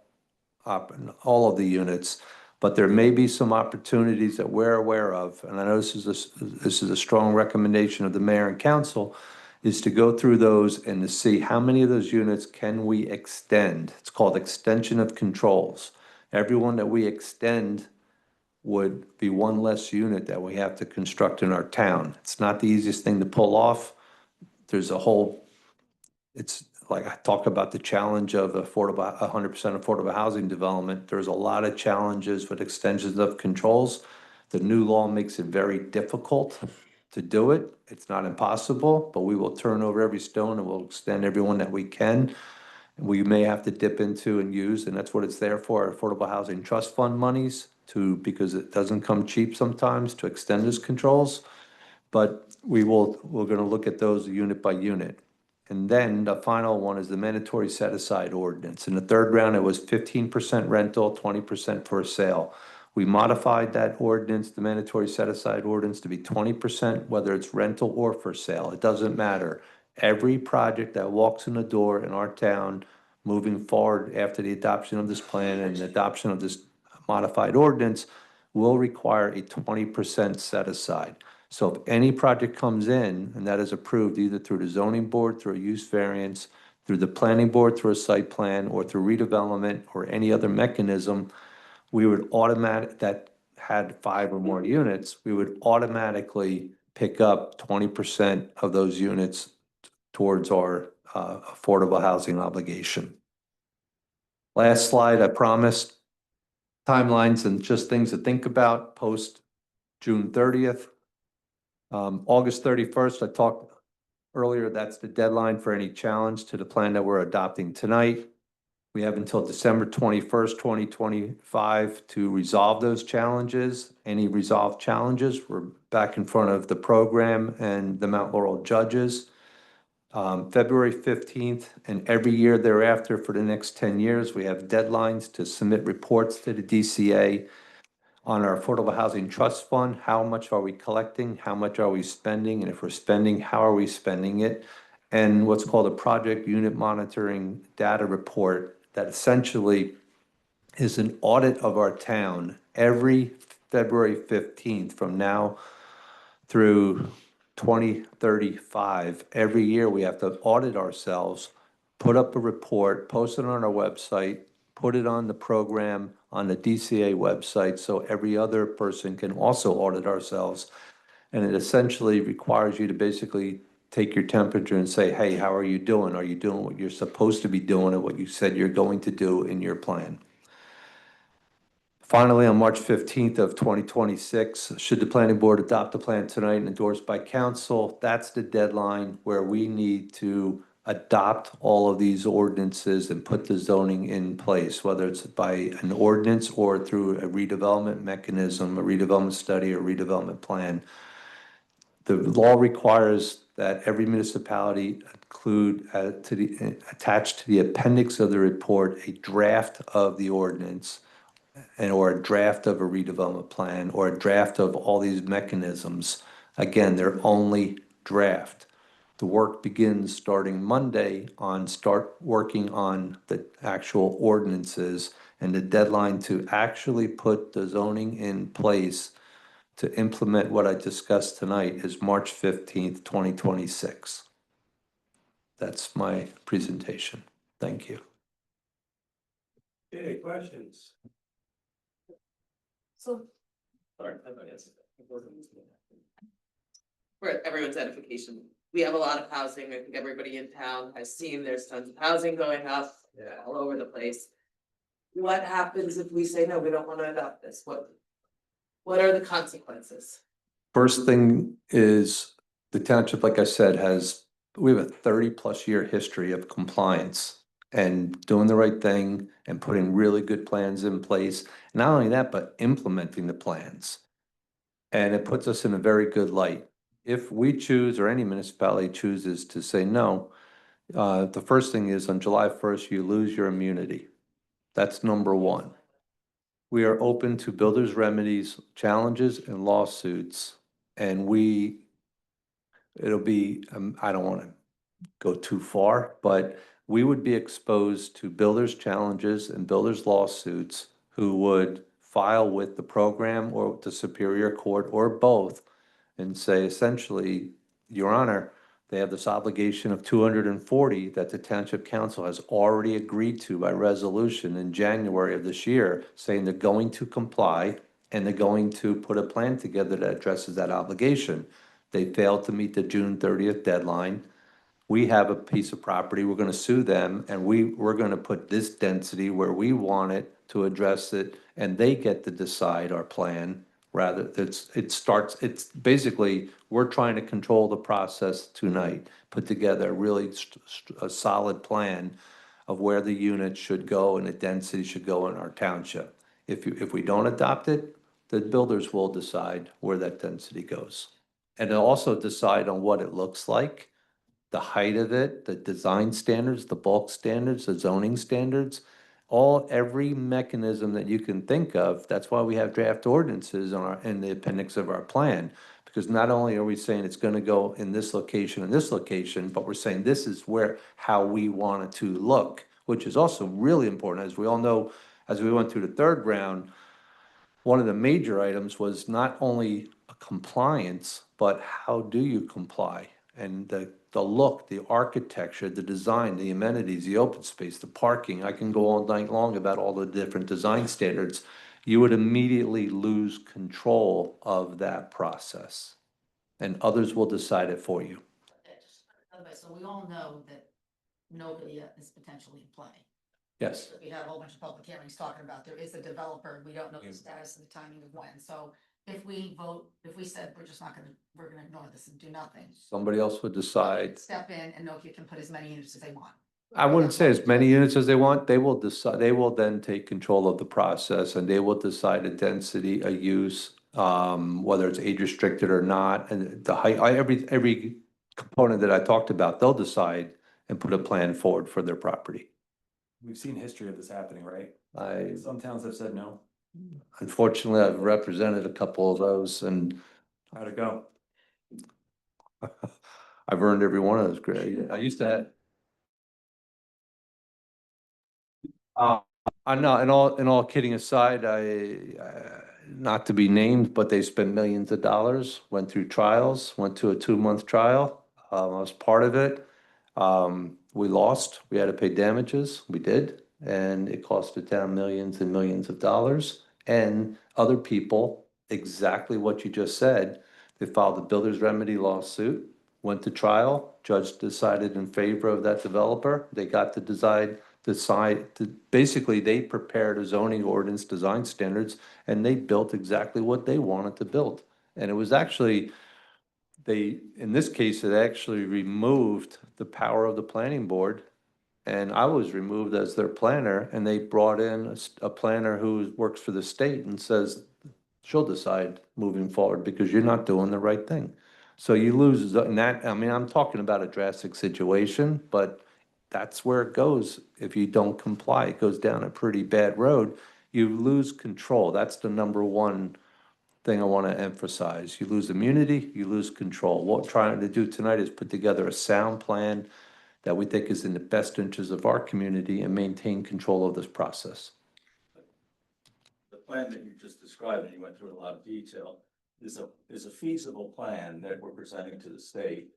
of the units, but there may be some opportunities that we're aware of. And I know this is a strong recommendation of the mayor and council, is to go through those and to see how many of those units can we extend. It's called extension of controls. Everyone that we extend would be one less unit that we have to construct in our town. It's not the easiest thing to pull off. There's it's like I talk about the challenge of 100% affordable housing development. There's a lot of challenges with extensions of controls. The new law makes it very difficult to do it. It's not impossible, but we will turn over every stone and we'll extend everyone that we can. We may have to dip into and use, and that's what it's there for, affordable housing trust fund monies, because it doesn't come cheap sometimes to extend those controls. But we're going to look at those unit by unit. And then the final one is the mandatory set aside ordinance. In the third round, it was 15% rental, 20% for sale. We modified that ordinance, the mandatory set aside ordinance, to be 20%, whether it's rental or for sale. It doesn't matter. Every project that walks in the door in our town moving forward after the adoption of this plan and the adoption of this modified ordinance will require a 20% set aside. So if any project comes in and that is approved either through the zoning board, through a use variance, through the planning board, through a site plan, or through redevelopment or any other mechanism, we would that had 5 or more units, we would automatically pick up 20% of those units towards our affordable housing obligation. Last slide, I promised. Timelines and just things to think about post June 30th. August 31st, I talked earlier, that's the deadline for any challenge to the plan that we're adopting tonight. We have until December 21st, 2025 to resolve those challenges. Any resolved challenges, we're back in front of the program and the Mount Laurel judges. February 15th and every year thereafter for the next 10 years, we have deadlines to submit reports to the DCA on our Affordable Housing Trust Fund. How much are we collecting? How much are we spending? And if we're spending, how are we spending it? And what's called a project unit monitoring data report that essentially is an audit of our town every February 15th from now through 2035. Every year we have to audit ourselves, put up a report, post it on our website, put it on the program on the DCA website so every other person can also audit ourselves. And it essentially requires you to basically take your temperature and say, hey, how are you doing? Are you doing what you're supposed to be doing and what you said you're going to do in your plan? Finally, on March 15th of 2026, should the planning board adopt the plan tonight and endorsed by council, that's the deadline where we need to adopt all of these ordinances and put the zoning in place, whether it's by an ordinance or through a redevelopment mechanism, a redevelopment study, or redevelopment plan. The law requires that every municipality include attached to the appendix of the report a draft of the ordinance or a draft of a redevelopment plan or a draft of all these mechanisms. Again, they're only draft. The work begins starting Monday start working on the actual ordinances, and the deadline to actually put the zoning in place to implement what I discussed tonight is March 15th, 2026. That's my presentation. Thank you. Any questions? So, for everyone's edification, we have a lot of housing. I think everybody in town has seen there's tons of housing going up all over the place. What happens if we say, no, we don't want to adopt this? What are the consequences? First thing is the township, like I said, we have a 30+ year history of compliance and doing the right thing and putting really good plans in place. Not only that, but implementing the plans. And it puts us in a very good light. If we choose, or any municipality chooses to say no, the first thing is on July 1st, you lose your immunity. That's number one. We are open to builders' remedies, challenges, and lawsuits. And it'll be, I don't want to go too far, but we would be exposed to builders' challenges and builders' lawsuits who would file with the program or with the Superior Court or both and say, essentially, Your Honor, they have this obligation of 240 that the Township Council has already agreed to by resolution in January of this year, saying they're going to comply and they're going to put a plan together that addresses that obligation. They failed to meet the June 30th deadline. We have a piece of property, we're gonna sue them, and we're gonna put this density where we want it to address it, and they get to decide our plan. Rather, it's basically, we're trying to control the process tonight, put together a really a solid plan of where the units should go and the density should go in our township. If we don't adopt it, the builders will decide where that density goes. And they'll also decide on what it looks like, the height of it, the design standards, the bulk standards, the zoning standards, every mechanism that you can think of. That's why we have draft ordinances in the appendix of our plan. Because not only are we saying it's gonna go in this location and this location, but we're saying this is how we want it to look, which is also really important. As we all know, as we went through the third round, one of the major items was not only a compliance, but how do you comply? And the look, the architecture, the design, the amenities, the open space, the parking, I can go all night long about all the different design standards. You would immediately lose control of that process. And others will decide it for you. Okay, so we all know that nobody is potentially in play. Yes. We had a whole bunch of public hearings talking about there is a developer, we don't know the status and the timing of when, so if we vote, if we said we're just not gonna, we're gonna ignore this and do nothing. Somebody else would decide. Step in and Nokia can put as many units as they want. I wouldn't say as many units as they want. They will decide, they will then take control of the process and they will decide a density, a use, whether it's age restricted or not, and the height, every component that I talked about, they'll decide and put a plan forward for their property. We've seen history of this happening, right? I, Some towns have said no. unfortunately, I've represented a couple of those and How'd it go? I've earned every one of those, Greg. I used to have. I'm not, in all kidding aside, not to be named, but they spent millions of dollars, went through trials, went to a 2-month trial. I was part of it. We lost, we had to pay damages, we did, and it cost the town millions and millions of dollars. And other people, exactly what you just said, they filed a builder's remedy lawsuit, went to trial, judge decided in favor of that developer, they got to basically they prepared a zoning ordinance design standards and they built exactly what they wanted to build. And it was actually, in this case, it actually removed the power of the planning board. And I was removed as their planner and they brought in a planner who works for the state and says, she'll decide moving forward because you're not doing the right thing. So you lose, and that, I mean, I'm talking about a drastic situation, but that's where it goes. If you don't comply, it goes down a pretty bad road. You lose control. That's the number one thing I want to emphasize. You lose immunity, you lose control. What we're trying to do tonight is put together a sound plan that we think is in the best interest of our community and maintain control of this process. The plan that you just described, and you went through in a lot of detail, is a feasible plan that we're presenting to the state.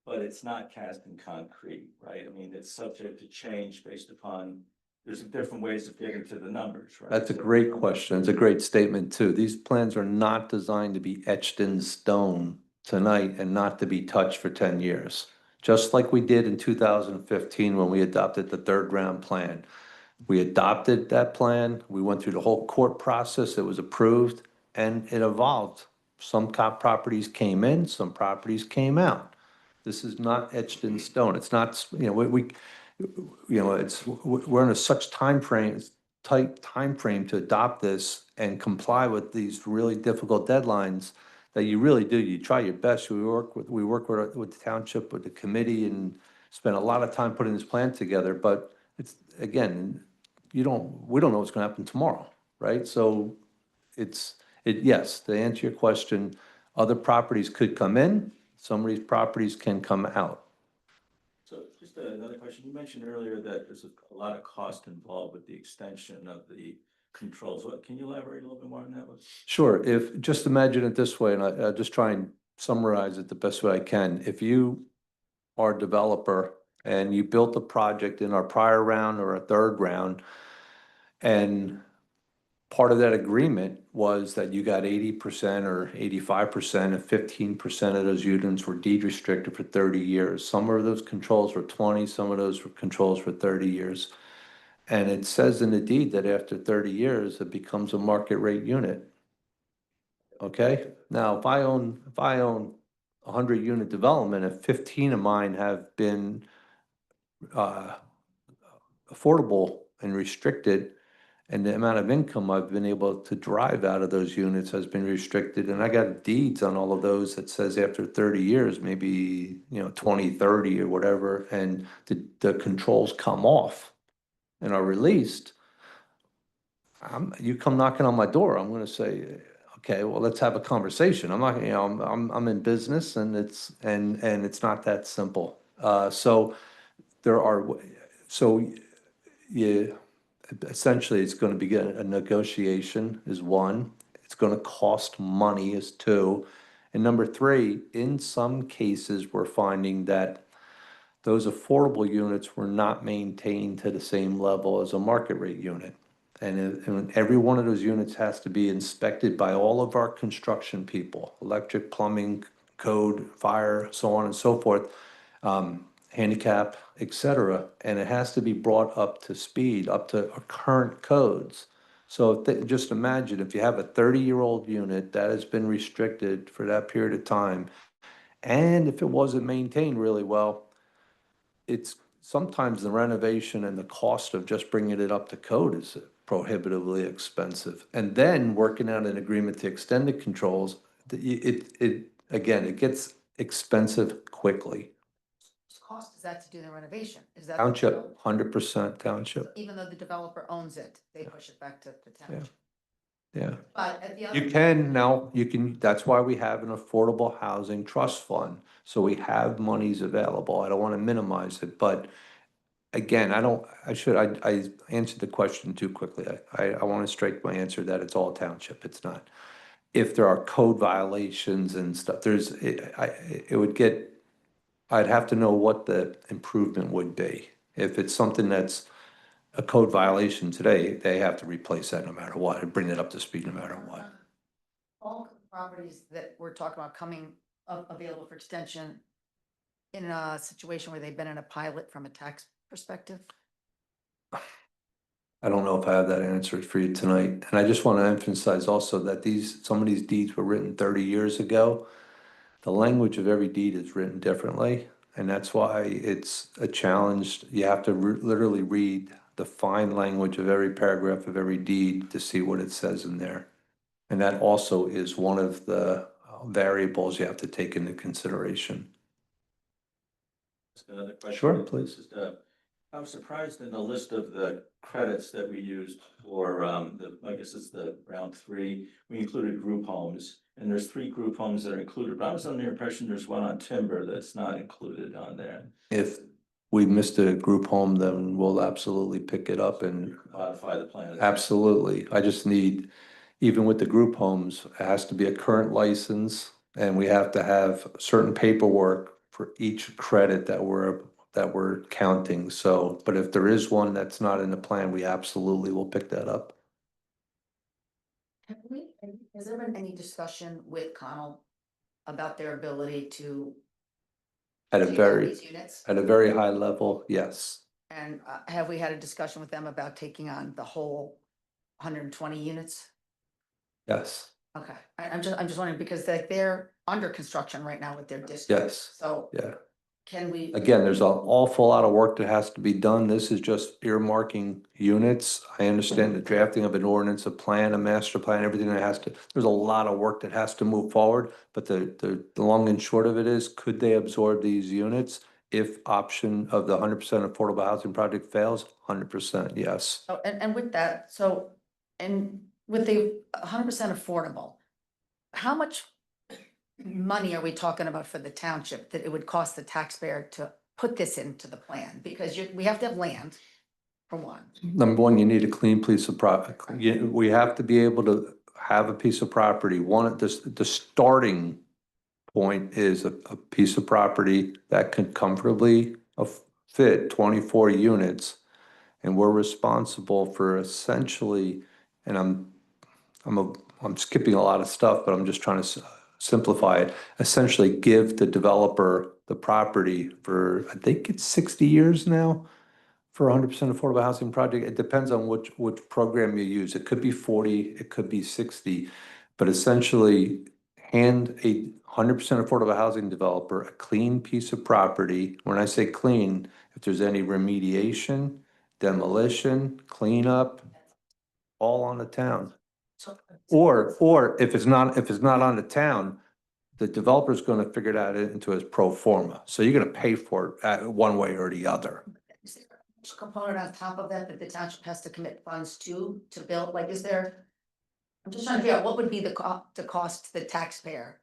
But it's not cast in concrete, right? I mean, it's subject to change based upon, there's different ways of getting to the numbers, right? That's a great question. It's a great statement too. These plans are not designed to be etched in stone tonight and not to be touched for 10 years. Just like we did in 2015 when we adopted the third round plan. We adopted that plan. We went through the whole court process. It was approved and it evolved. Some properties came in, some properties came out. This is not etched in stone. It's not, we're in a such tight time frame to adopt this and comply with these really difficult deadlines that you really do. You try your best. We work with the township, with the committee, and spend a lot of time putting this plan together. But it's, again, we don't know what's going to happen tomorrow, right? So yes, to answer your question, other properties could come in. Some of these properties can come out. So just another question. You mentioned earlier that there's a lot of cost involved with the extension of the controls. Can you elaborate a little bit more on that? Sure. Just imagine it this way, and I'll just try and summarize it the best way I can. If you are a developer and you built a project in our prior round or a third round, and part of that agreement was that you got 80% or 85%, and 15% of those units were deed restricted for 30 years. Some of those controls were 20, some of those were controls for 30 years. And it says in the deed that after 30 years, it becomes a market rate unit. Okay, now if I own a 100-unit development, and 15 of mine have been affordable and restricted, and the amount of income I've been able to drive out of those units has been restricted. And I got deeds on all of those that says after 30 years, maybe, 2030 or whatever, and the controls come off and are released. You come knocking on my door, I'm going to say, okay, well, let's have a conversation. I'm not, I'm in business, and it's not that simple. Essentially, it's going to be a negotiation is one. It's going to cost money is two. And number three, in some cases, we're finding that those affordable units were not maintained to the same level as a market rate unit. And every one of those units has to be inspected by all of our construction people, electric, plumbing, code, fire, so on and so forth, handicap, et cetera. And it has to be brought up to speed, up to our current codes. So just imagine if you have a 30-year-old unit that has been restricted for that period of time, and if it wasn't maintained really well, it's sometimes the renovation and the cost of just bringing it up to code is prohibitively expensive. And then working out an agreement to extend the controls, again, it gets expensive quickly. Whose cost is that to do the renovation? Is that? Township, 100% township, Even though the developer owns it, they push it back to the township. yeah. But at the other. You can now, that's why we have an affordable housing trust fund. So we have monies available. I don't want to minimize it, but again, I answered the question too quickly. I want to strike my answer that it's all township. It's not. If there are code violations and stuff, I'd have to know what the improvement would be. If it's something that's a code violation today, they have to replace that no matter what, and bring it up to speed no matter what. All properties that we're talking about coming available for extension in a situation where they've been in a pilot from a tax perspective? I don't know if I have that answer for you tonight. And I just want to emphasize also that some of these deeds were written 30 years ago. The language of every deed is written differently. And that's why it's a challenge. You have to literally read the fine language of every paragraph of every deed to see what it says in there. And that also is one of the variables you have to take into consideration. Another question. Sure, please. I was surprised in the list of the credits that we used for, I guess it's the round 3, we included group homes, and there's 3 group homes that are included, but I was under the impression there's one on timber that's not included on there. If we missed a group home, then we'll absolutely pick it up and Modify the plan. absolutely. I just need, even with the group homes, it has to be a current license, and we have to have certain paperwork for each credit that we're counting. So, but if there is one that's not in the plan, we absolutely will pick that up. Has there been any discussion with Connell about their ability to At a take on very, these units? at a very high level, yes. And have we had a discussion with them about taking on the whole 120 units? Yes, Okay, I'm just wondering because they're under construction right now with their district. yes, So yeah. can we? Again, there's an awful lot of work that has to be done. This is just earmarking units. I understand the drafting of an ordinance, a plan, a master plan, everything there's a lot of work that has to move forward. But the long and short of it is, could they absorb these units if option of the 100% affordable housing project fails? 100%, yes. Oh, and with that, so, and with the 100% affordable, how much money are we talking about for the township that it would cost the taxpayer to put this into the plan? Because we have to have land, for one. Number one, you need a clean piece of property. We have to be able to have a piece of property. The starting point is a piece of property that can comfortably fit 24 units. And we're responsible for essentially, and I'm skipping a lot of stuff, but I'm just trying to simplify it. Essentially give the developer the property for, I think it's 60 years now for 100% affordable housing project. It depends on which program you use. It could be 40, it could be 60, but essentially hand a 100% affordable housing developer a clean piece of property. When I say clean, if there's any remediation, demolition, cleanup, all on the town. Or if it's not on the town, the developer's gonna figure it out into his pro forma. So you're gonna pay for it one way or the other. Is there a component on top of that the township has to commit funds to build? Like, is there? I'm just trying to figure out what would be the cost to the taxpayer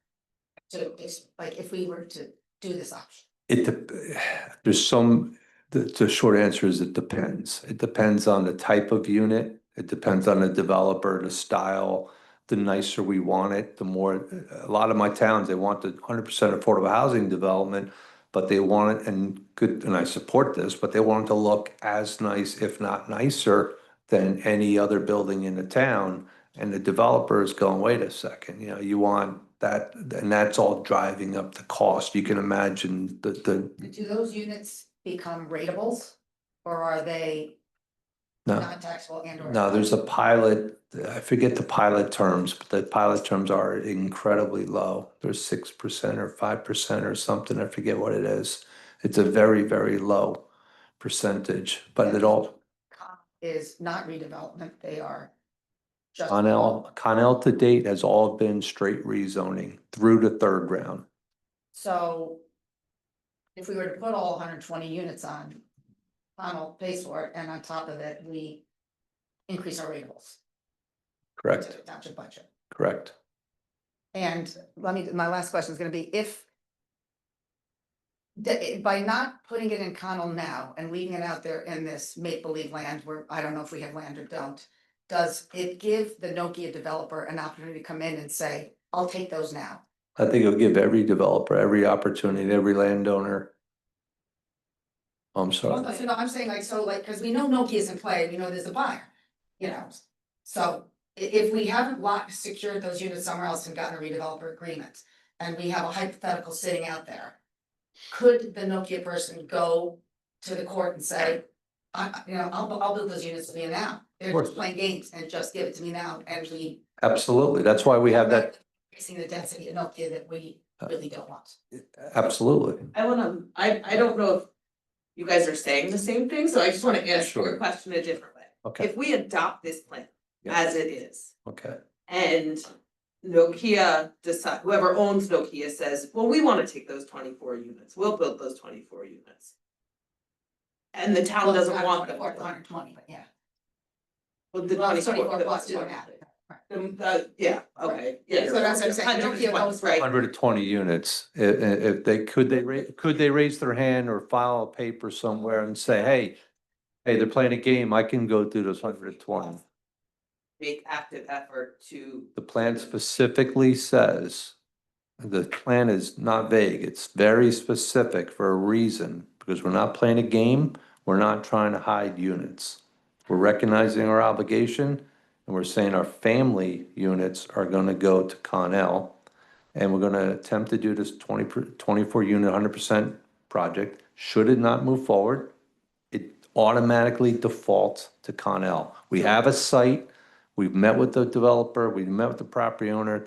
to, like, if we were to do this option? The short answer is it depends. It depends on the type of unit. It depends on the developer, the style, the nicer we want it, the more, a lot of my towns, they want the 100% affordable housing development, but they want it, and good, and I support this, but they want it to look as nice, if not nicer, than any other building in the town. And the developer is going, wait a second, you want that, and that's all driving up the cost. You can imagine the Do those units become rateables? Or are they no. non-taxable and or? No, there's a pilot, I forget the pilot terms, but the pilot terms are incredibly low. There's 6% or 5% or something, I forget what it is. It's a very, very low percentage, but it all, Is not redevelopment, they are just. Connell to date has all been straight rezoning through the third round. So if we were to put all 120 units on, Connell pays for it, and on top of it, we increase our rateables. To Correct, the township budget. correct. And my last question is gonna be, if by not putting it in Connell now and leaving it out there in this make-believe land where I don't know if we have land or don't, does it give the Nokia developer an opportunity to come in and say, I'll take those now? I think it'll give every developer, every opportunity, every landowner. I'm sorry. Well, no, I'm saying like, so like, cause we know Nokia's in play, we know there's a buyer, So if we haven't secured those units somewhere else and gotten a redeveloper agreement, and we have a hypothetical sitting out there, could the Nokia person go to the court and say, I'll build those units for you now. They're course. just playing games and just give it to me now, and we. Absolutely, that's why we have that, Increasing the density of Nokia that we really don't want. absolutely. I don't know if you guys are saying the same thing, so I just wanna ask Sure. your question a different way. Okay, If we adopt this plan Yeah. as it is, okay. and Nokia whoever owns Nokia says, well, we wanna take those 24 units, we'll build those 24 units. And the town doesn't want them. 120, but yeah. Well, the Well, it's 24 24 plus 2.5. Yeah, okay, yeah. So that's what I'm saying, Nokia owns, Right, 120 units, if they, could they raise their hand or file a paper somewhere and say, hey, they're playing a game, I can go through those 120. make active effort to. The plan specifically says, the plan is not vague, it's very specific for a reason, because we're not playing a game, we're not trying to hide units. We're recognizing our obligation, and we're saying our family units are gonna go to Connell, and we're gonna attempt to do this 24 unit, 100% project. Should it not move forward, it automatically defaults to Connell. We have a site, we've met with the developer, we've met with the property owner,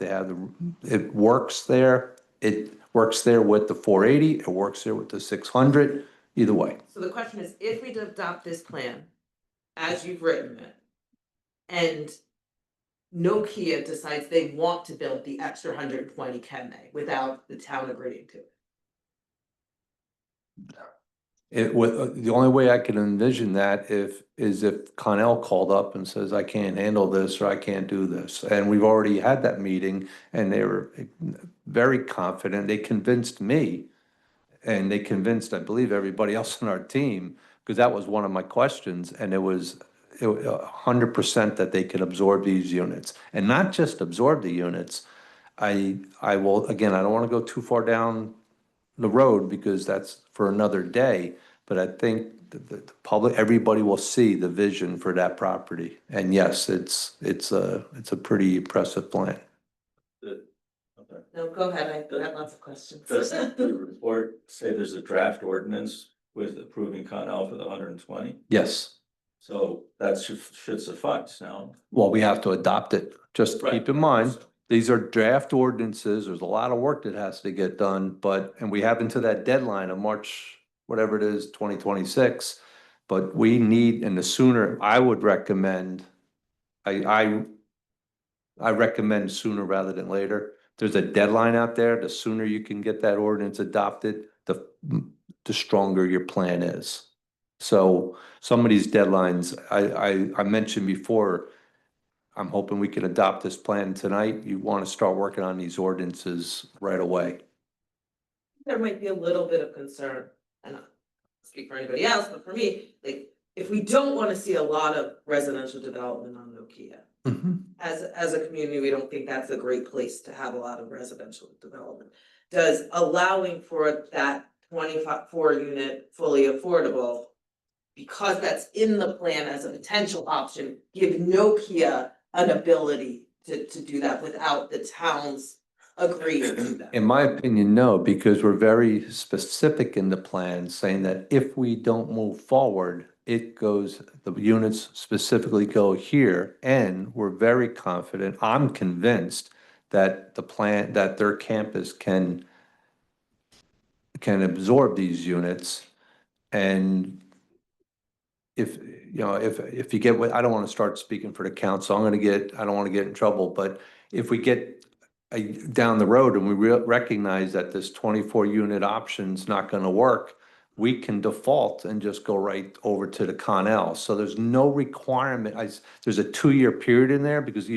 it works there. It works there with the 480, it works there with the 600, either way. So the question is, if we adopt this plan, as you've written it, and Nokia decides they want to build the extra 120, can they, without the town agreeing to it? The only way I can envision that is if Connell called up and says, I can't handle this, or I can't do this. And we've already had that meeting, and they were very confident, they convinced me, and they convinced, I believe, everybody else on our team, because that was one of my questions, and it was 100% that they can absorb these units, and not just absorb the units. I will, again, I don't want to go too far down the road because that's for another day, but I think the public, everybody will see the vision for that property. And yes, it's a pretty impressive plan. Okay. No, go ahead, I have lots of questions. Does the report say there's a draft ordinance with approving Connell for the 120? Yes. So that should suffice now. Well, we have to adopt it. Just Right. keep in mind, these are draft ordinances. There's a lot of work that has to get done, and we have into that deadline of March, whatever it is, 2026. But we need, and the sooner, I would recommend, I recommend sooner rather than later. There's a deadline out there. The sooner you can get that ordinance adopted, the stronger your plan is. So some of these deadlines, I mentioned before, I'm hoping we can adopt this plan tonight. You want to start working on these ordinances right away. There might be a little bit of concern, and I don't speak for anybody else, but for me, like, if we don't wanna see a lot of residential development on Nokia. Mhm. As a community, we don't think that's a great place to have a lot of residential development. Does allowing for that 24 unit fully affordable, because that's in the plan as a potential option, give Nokia an ability to do that without the town's agreeing to that? In my opinion, no, because we're very specific in the plan saying that if we don't move forward, it goes, the units specifically go here, and we're very confident, I'm convinced that the plan, that their campus can absorb these units. And if, you know, if you get what, I don't want to start speaking for the council, I don't want to get in trouble, but if we get down the road and we recognize that this 24 unit option's not going to work, we can default and just go right over to the Connell. So there's no requirement, there's a 2-year period in there because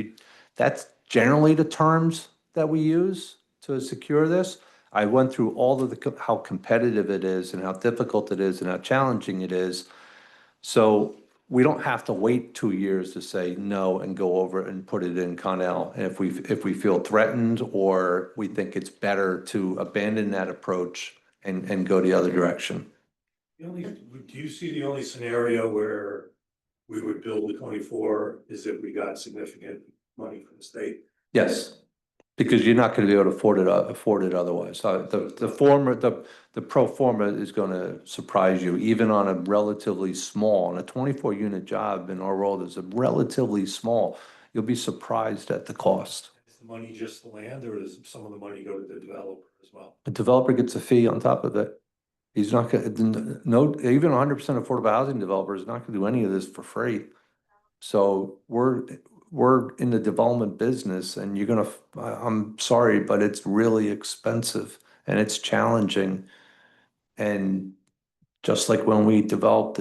that's generally the terms that we use to secure this. I went through all of how competitive it is and how difficult it is and how challenging it is. So we don't have to wait 2 years to say no and go over and put it in Connell. And if we feel threatened or we think it's better to abandon that approach and go the other direction. Do you see the only scenario where we would build the 24 is if we got significant money from the state? Yes, because you're not going to be able to afford it otherwise. The pro forma is going to surprise you, even on a relatively small, and a 24 unit job in our world is a relatively small. You'll be surprised at the cost. Is the money just the land, or does some of the money go to the developer as well? The developer gets a fee on top of it. He's not gonna, no, even 100% affordable housing developer is not gonna do any of this for free. So we're in the development business, and you're gonna, I'm sorry, but it's really expensive and it's challenging. And just like when we redeveloped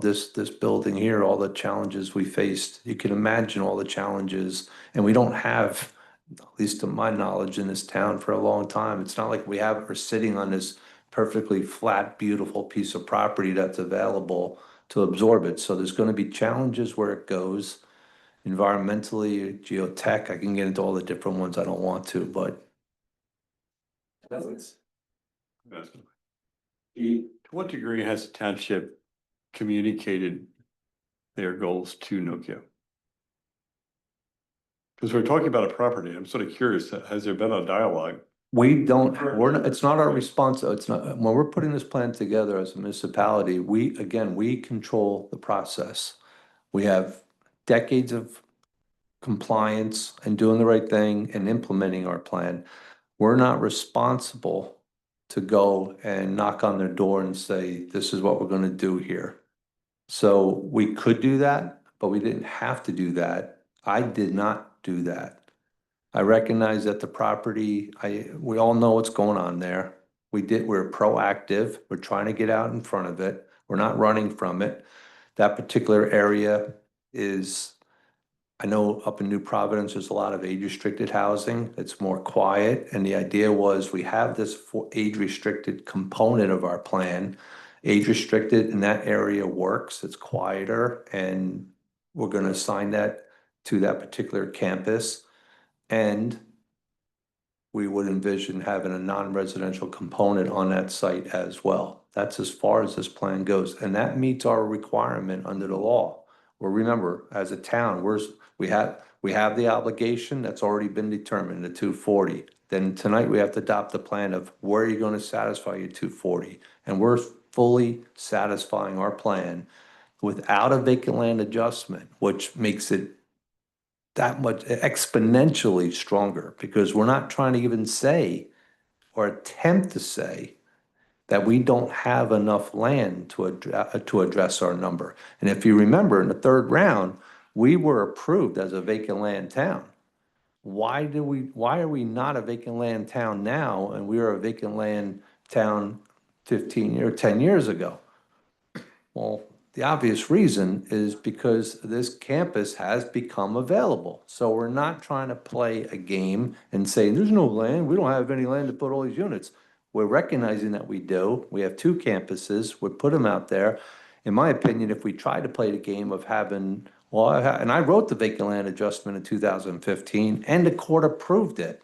this building here, all the challenges we faced, you can imagine all the challenges. And we don't have, at least to my knowledge, in this town for a long time. It's not like we're sitting on this perfectly flat, beautiful piece of property that's available to absorb it. So there's gonna be challenges where it goes. Environmentally, geotech, I can get into all the different ones, I don't want to, but To what degree has the township communicated their goals to Nokia? Because we're talking about a property, I'm sort of curious, has there been a dialogue? it's not our response, it's not, when we're putting this plan together as a municipality, we control the process. We have decades of compliance and doing the right thing and implementing our plan. We're not responsible to go and knock on their door and say, this is what we're gonna do here. So we could do that, but we didn't have to do that. I did not do that. I recognize that the property, we all know what's going on there. We're proactive, we're trying to get out in front of it, we're not running from it. That particular area is, I know up in New Providence, there's a lot of age-restricted housing. It's more quiet, and the idea was we have this age-restricted component of our plan. Age-restricted in that area works, it's quieter, and we're gonna assign that to that particular campus. And we would envision having a non-residential component on that site as well. That's as far as this plan goes, and that meets our requirement under the law. Well, remember, as a town, we have the obligation that's already been determined, the 240. Then tonight we have to adopt the plan of where you're going to satisfy your 240. And we're fully satisfying our plan without a vacant land adjustment, which makes it that much exponentially stronger, because we're not trying to even say or attempt to say that we don't have enough land to address our number. And if you remember, in the third round, we were approved as a vacant land town. Why are we not a vacant land town now, and we were a vacant land town 10 years ago? Well, the obvious reason is because this campus has become available. So we're not trying to play a game and say, there's no land, we don't have any land to put all these units. We're recognizing that we do. We have 2 campuses, we put them out there. in my opinion, if we try to play the game of having, well, and I wrote the vacant land adjustment in 2015 and the court approved it.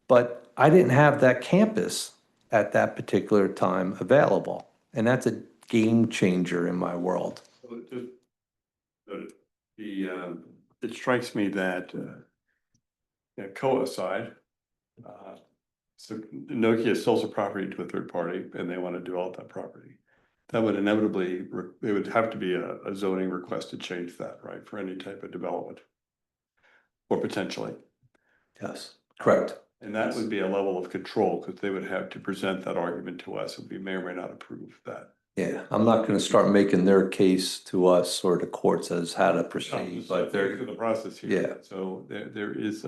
But I didn't have that campus at that particular time available. And that's a game changer in my world. So just noted, it strikes me that, yeah, COA aside, so Nokia sells a property to a third party and they want to develop that property. That would inevitably, it would have to be a zoning request to change that, right, for any type of development. Or potentially. Yes, correct. And that would be a level of control, because they would have to present that argument to us, and we may or may not approve that. Yeah, I'm not gonna start making their case to us or the courts as how to proceed, but Through they're, the process here. Yeah. So there is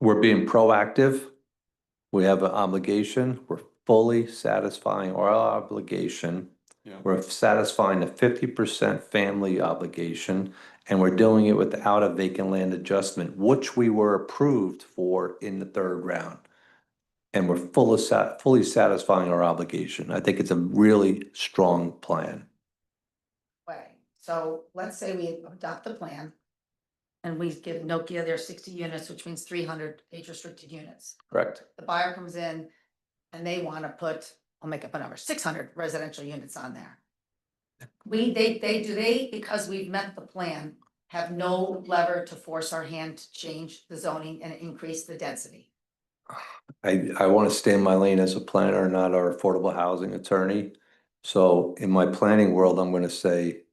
we're being proactive. We have an obligation. We're fully satisfying our obligation. Yeah. We're satisfying the 50% family obligation, and we're doing it without a vacant land adjustment, which we were approved for in the third round. And we're fully satisfying our obligation. I think it's a really strong plan. Way. So let's say we adopt the plan. And we give Nokia their 60 units, which means 300 age restricted units. Correct. The buyer comes in and they want to put, I'll make up a number, 600 residential units on there. They, because we've met the plan, have no lever to force our hand to change the zoning and increase the density. I want to stay in my lane as a planner, not our affordable housing attorney. So in my planning world, I'm going to say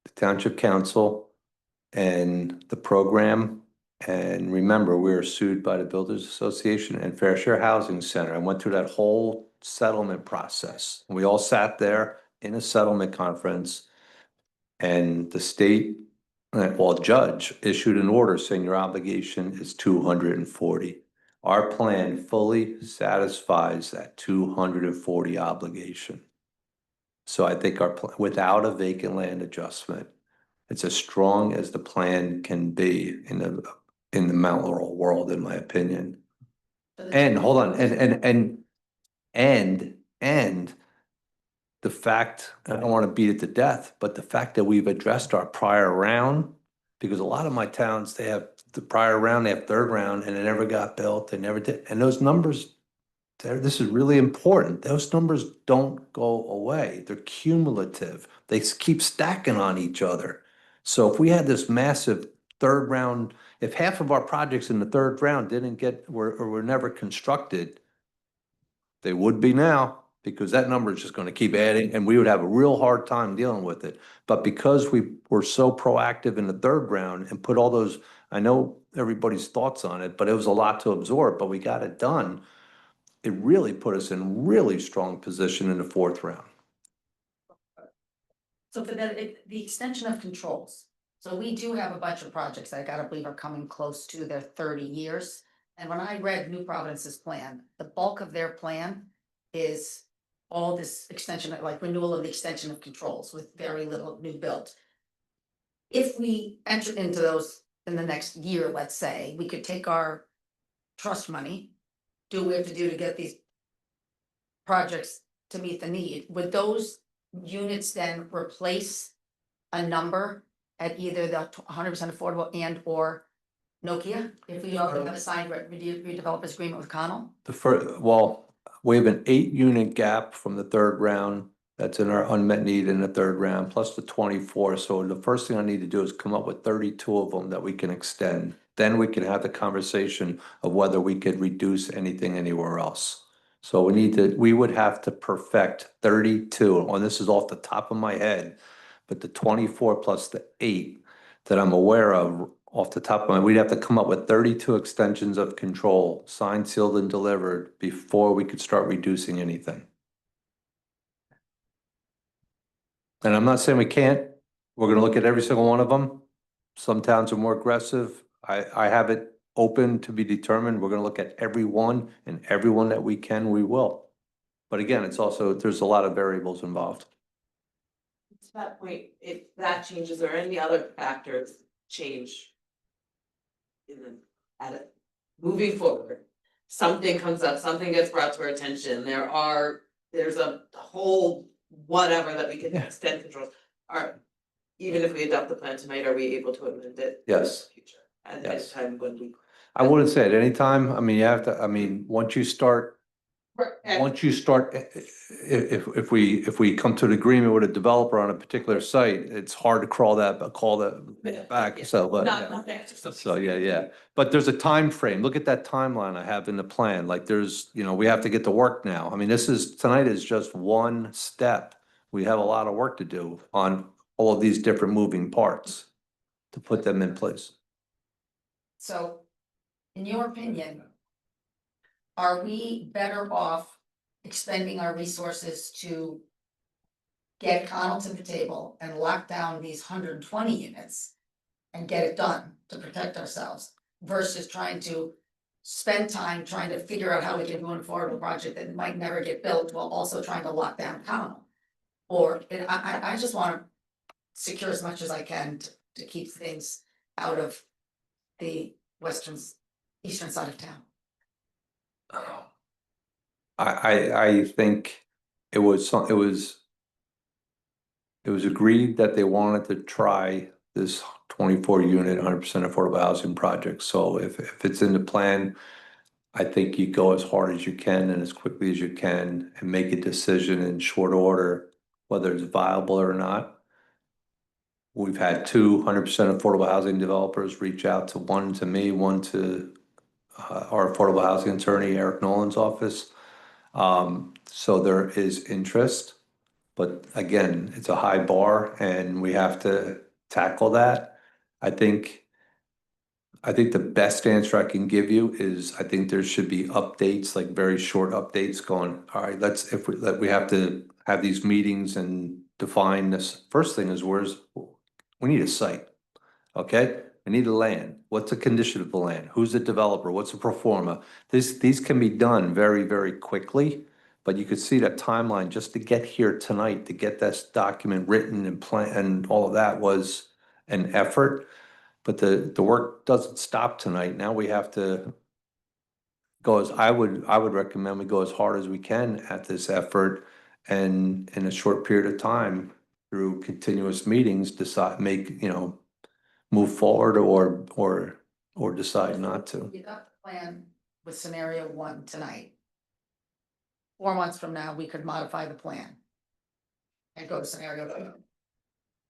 the township council and the program. And remember, we were sued by the Builders Association and Fair Share Housing Center. I went through that whole settlement process. We all sat there in a settlement conference, and the state, well, judge issued an order saying your obligation is 240. Our plan fully satisfies that 240 obligation. So I think without a vacant land adjustment, it's as strong as the plan can be in the Mount Laurel world, in my opinion. And hold on, and the fact, I don't want to beat it to death, but the fact that we've addressed our prior round, because a lot of my towns, they have the prior round, they have third round, and it never got built, they never did, and those numbers, this is really important, those numbers don't go away, they're cumulative, they keep stacking on each other. So if we had this massive third round, if half of our projects in the third round were never constructed, they would be now, because that number is just going to keep adding and we would have a real hard time dealing with it. But because we were so proactive in the third round and put all those, I know everybody's thoughts on it, but it was a lot to absorb, but we got it done. It really put us in really strong position in the fourth round. So for that, the extension of controls. So we do have a bunch of projects that I gotta believe are coming close to their 30 years. And when I read New Providence's plan, the bulk of their plan is all this extension, like renewal of the extension of controls with very little new build. If we enter into those in the next year, let's say, we could take our trust money, do what we have to do to get these projects to meet the need. Would those units then replace a number at either the 100% affordable and or Nokia? If we don't have a signed redevelopers agreement with Connell? We have an 8-unit gap from the third round. That's in our unmet need in the third round, plus the 24. So the first thing I need to do is come up with 32 of them that we can extend. Then we can have the conversation of whether we could reduce anything anywhere else. So we would have to perfect 32. And this is off the top of my head, but the 24 plus the 8 that I'm aware of off the top of my head, we'd have to come up with 32 extensions of control, signed, sealed, and delivered before we could start reducing anything. And I'm not saying we can't. We're gonna look at every single one of them. Some towns are more aggressive. I have it open to be determined. We're gonna look at every one, and every one that we can, we will. But again, it's also, there's a lot of variables involved. To that point, if that changes or any other factors change. Moving forward, something comes up, something gets brought to our attention, there's a whole whatever that we can Yeah. extend controls, are, even if we adopt the plan tonight, are we able to amend it? Yes. In the future? And Yes. time when we. I wouldn't say at any time. I mean, you have to, I mean, once you start, if we come to an agreement with a developer on a particular site, it's hard to call that back, so, but. Not, yeah. not next. So, yeah, but there's a time frame. Look at that timeline I have in the plan, like there's, we have to get to work now. I mean, tonight is just one step. We have a lot of work to do on all of these different moving parts to put them in place. So, in your opinion, are we better off expending our resources to get Connell to the table and lock down these 120 units and get it done to protect ourselves versus trying to spend time trying to figure out how we can do an affordable project that might never get built while also trying to lock down Connell? Or, and I just want to secure as much as I can to keep things out of the eastern side of town. I think it was agreed that they wanted to try this 24 unit, 100% affordable housing project. So if it's in the plan, I think you go as hard as you can and as quickly as you can and make a decision in short order, whether it's viable or not. We've had 200% affordable housing developers reach out to, one to me, one to our affordable housing attorney, Eric Nolan's office. So there is interest, but again, it's a high bar and we have to tackle that. I think the best answer I can give you is I think there should be updates, like very short updates going, all right, we have to have these meetings and define this. First thing is we need a site. Okay, we need a land. What's the condition of the land? Who's the developer? What's the pro forma? These can be done very, very quickly, but you could see that timeline just to get here tonight, to get this document written and plan and all of that was an effort. But the work doesn't stop tonight. Now we have to I would recommend we go as hard as we can at this effort and in a short period of time through continuous meetings, move forward or decide not to. We got the plan with scenario 1 tonight. 4 months from now, we could modify the plan and go to scenario 2.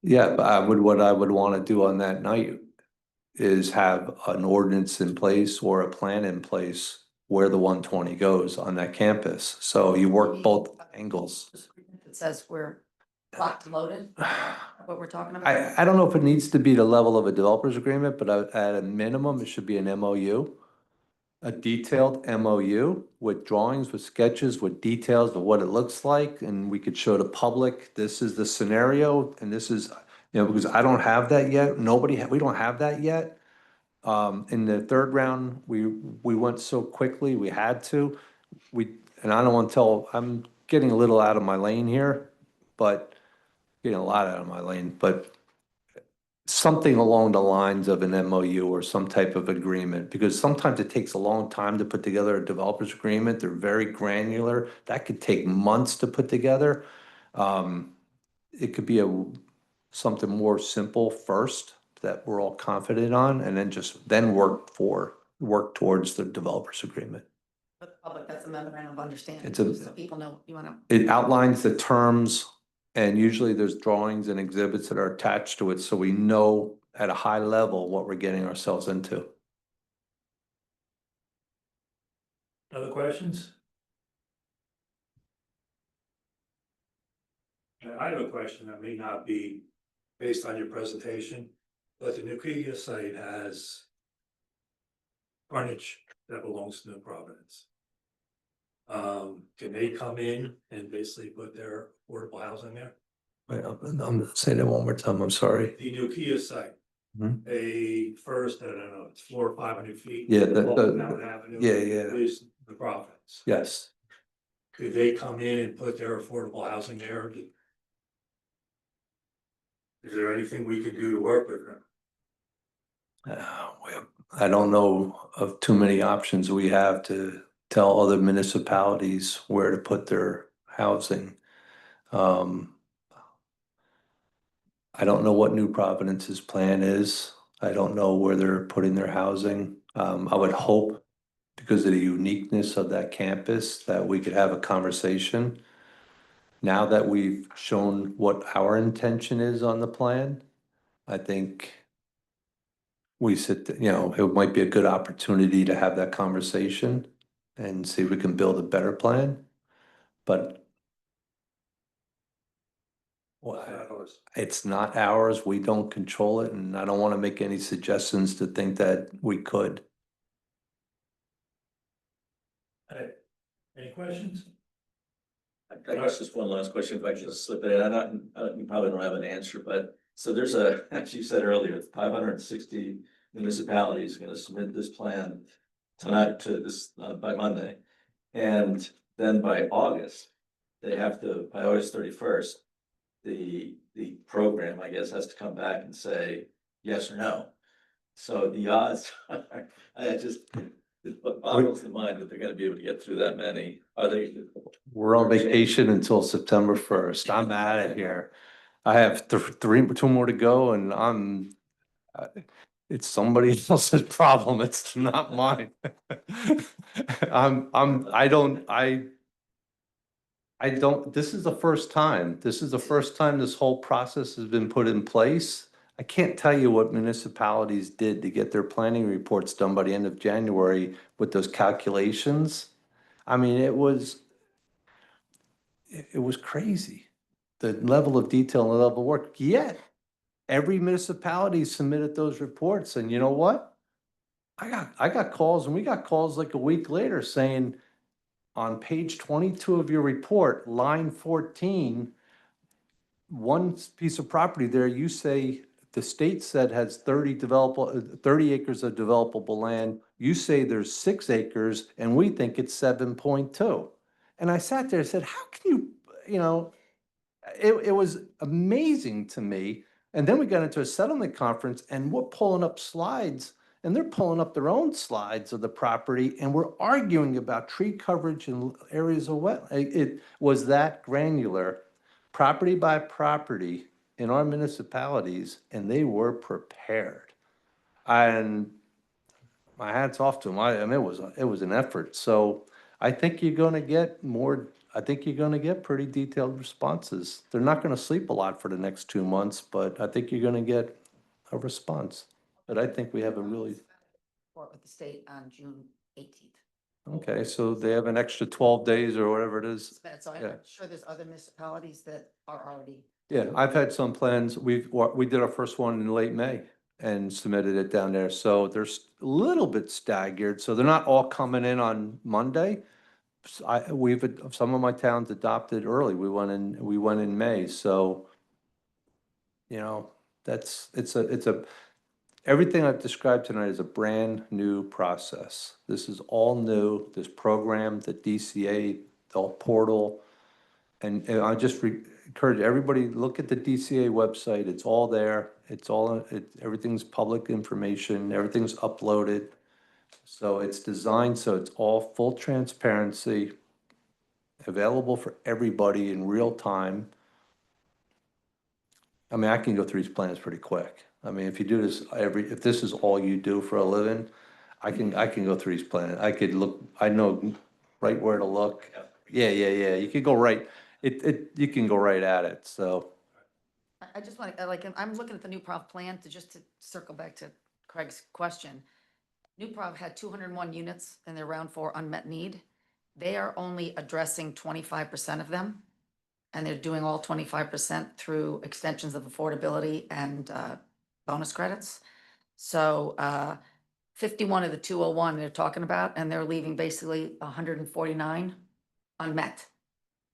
Yeah, but what I would want to do on that night is have an ordinance in place or a plan in place where the 120 goes on that campus. So you work both angles. It says we're locked and loaded, what we're talking about. I don't know if it needs to be the level of a developer's agreement, but at a minimum, it should be an MOU. A detailed MOU with drawings, with sketches, with details of what it looks like, and we could show the public, this is the scenario, and this is, because I don't have that yet, we don't have that yet. In the third round, we went so quickly, we had to, and I don't want to I'm getting a little out of my lane here, but getting a lot out of my lane, but something along the lines of an MOU or some type of agreement, because sometimes it takes a long time to put together a developer's agreement. They're very granular. That could take months to put together. It could be something more simple first that we're all confident on, and then work towards the developer's agreement. For the public, that's a memorandum of understanding, So people know you want to. It outlines the terms, and usually there's drawings and exhibits that are attached to it, so we know at a high level what we're getting ourselves into. Other questions? I have a question that may not be based on your presentation, but the Nukia site has frontage that belongs to New Providence. Can they come in and basically put their affordable housing there? Wait, I'm saying that one more time, I'm sorry. The Nukia site, Mhm. I don't know, it's 400 or 500 feet. Yeah, Walking down Avenue yeah. is the Providence. Yes. Could they come in and put their affordable housing there? Is there anything we could do to work with them? I don't know of too many options we have to tell other municipalities where to put their housing. Um. I don't know what New Providence's plan is. I don't know where they're putting their housing. I would hope because of the uniqueness of that campus that we could have a conversation. Now that we've shown what our intention is on the plan, I think it might be a good opportunity to have that conversation and see if we can build a better plan. But it's not ours. We don't control it, and I don't want to make any suggestions to think that we could. Any questions? I guess just one last question, if I could just slip it in, you probably don't have an answer, but, so there's as you said earlier, 560 municipalities are gonna submit this plan tonight to this, by Monday. And then by August, they have to, by August 31st, the program, I guess, has to come back and say yes or no. So the odds, it boggles the mind that they're gonna be able to get through that many. Are they? We're on vacation until September 1st. I'm out of here. I have two more to go, and it's somebody else's problem. It's not mine. I don't, this is the first time. This is the first time this whole process has been put in place. I can't tell you what municipalities did to get their planning reports done by the end of January with those calculations. I mean, it was crazy. The level of detail and the level of work, yet every municipality submitted those reports, and you know what? I got calls, and we got calls like a week later saying, on page 22 of your report, line 14, one piece of property there, you say the state said has 30 acres of developable land. You say there's 6 acres, and we think it's 7.2. And I sat there and said, how can it was amazing to me. And then we got into a settlement conference, and we're pulling up slides, and they're pulling up their own slides of the property, and we're arguing about tree coverage and areas of wet. It was that granular, property by property in our municipalities, and they were prepared. And my hat's off to them. I mean, it was an effort. So I think you're gonna get pretty detailed responses. They're not gonna sleep a lot for the next 2 months, but I think you're gonna get a response. But I think we have a really, Report with the state on June 18th. okay, so they have an extra 12 days or whatever it is. So Yeah. I'm sure there's other municipalities that are already. Yeah, I've had some plans. We did our first one in late May and submitted it down there. So they're a little bit staggered. So they're not all coming in on Monday. Some of my towns adopted early. We went in May. So, everything I've described tonight is a brand new process. This is all new, this program, the DCA, the portal. And I just encourage everybody, look at the DCA website. It's all there. Everything's public information. Everything's uploaded. So it's designed so it's all full transparency, available for everybody in real time. I mean, I can go through these plans pretty quick. I mean, if you do this if this is all you do for a living, I can go through these plans. I know right where to look. Yeah. You can go right, you can go right at it, so. I just want to, I'm looking at the New Prov plan to circle back to Craig's question. New Prov had 201 units in their round 4 unmet need. They are only addressing 25% of them. And they're doing all 25% through extensions of affordability and bonus credits. So 51 of the 201 they're talking about, and they're leaving basically 149 unmet.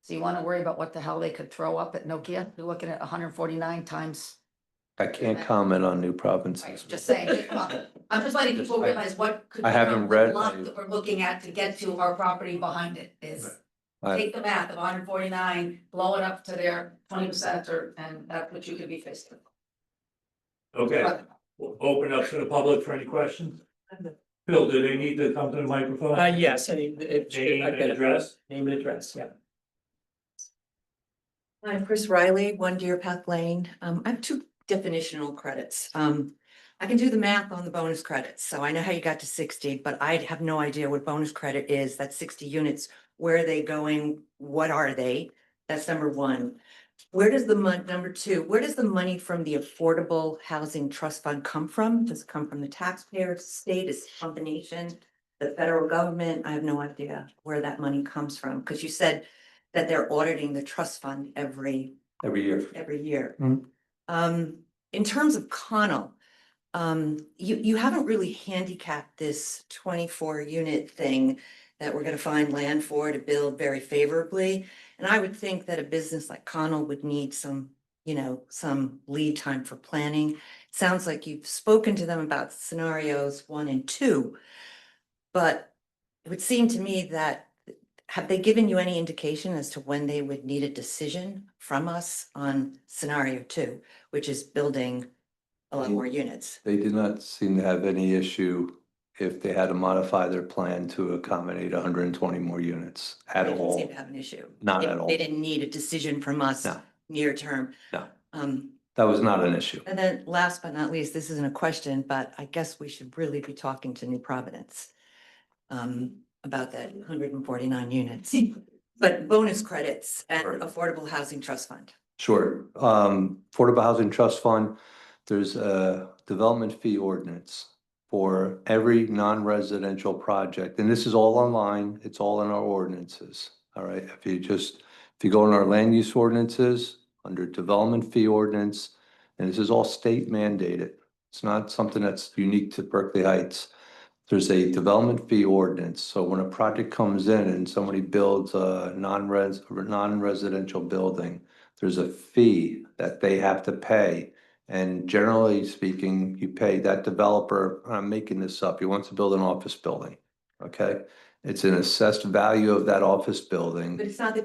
So you want to worry about what the hell they could throw up at Nokia? You're looking at 149 times. I can't comment on new provinces. Just saying, I'm just letting people realize what could. I haven't the read block any- that we're looking at to get to our property behind it is. Take the math of 149, blow it up to their 20%, and that's what you could be facing. Okay, we'll open up to the public for any questions. Phil, do they need to come to the microphone? Yes, Name and address? Name and address, yeah. I'm Chris Riley, One Deer Path Lane. I have two definitional credits. I can do the math on the bonus credits, so I know how you got to 60, but I have no idea what bonus credit is. That's 60 units. Where are they going? What are they? That's number one. Where does the number two, where does the money from the Affordable Housing Trust Fund come from? Does it come from the taxpayer, state, is it a combination? The federal government? I have no idea where that money comes from, because you said that they're auditing the trust fund every year. Mhm. In terms of Connell, you haven't really handicapped this 24 unit thing that we're gonna find land for to build very favorably. And I would think that a business like Connell would need some, some lead time for planning. Sounds like you've spoken to them about scenarios 1 and 2. But it would seem to me that, have they given you any indication as to when they would need a decision from us on scenario 2, which is building a lot more units? They did not seem to have any issue if they had to modify their plan to accommodate 120 more units at They didn't all. seem to have an issue. Not They- at all. They didn't need a decision from us No. near term. No. Um, That was not an issue. and then last but not least, this isn't a question, but I guess we should really be talking to New Providence about that 149 units, but bonus credits and Right. Affordable Housing Trust Fund. Sure. Affordable Housing Trust Fund, there's a development fee ordinance for every non-residential project, and this is all online, it's all in our ordinances. All right, if you go in our land use ordinances, under development fee ordinance, and this is all state mandated. It's not something that's unique to Berkeley Heights. There's a development fee ordinance, so when a project comes in and somebody builds a non-residential building, there's a fee that they have to pay. And generally speaking, you pay that developer, I'm making this up, he wants to build an office building, okay? It's an assessed value of that office But building. it's not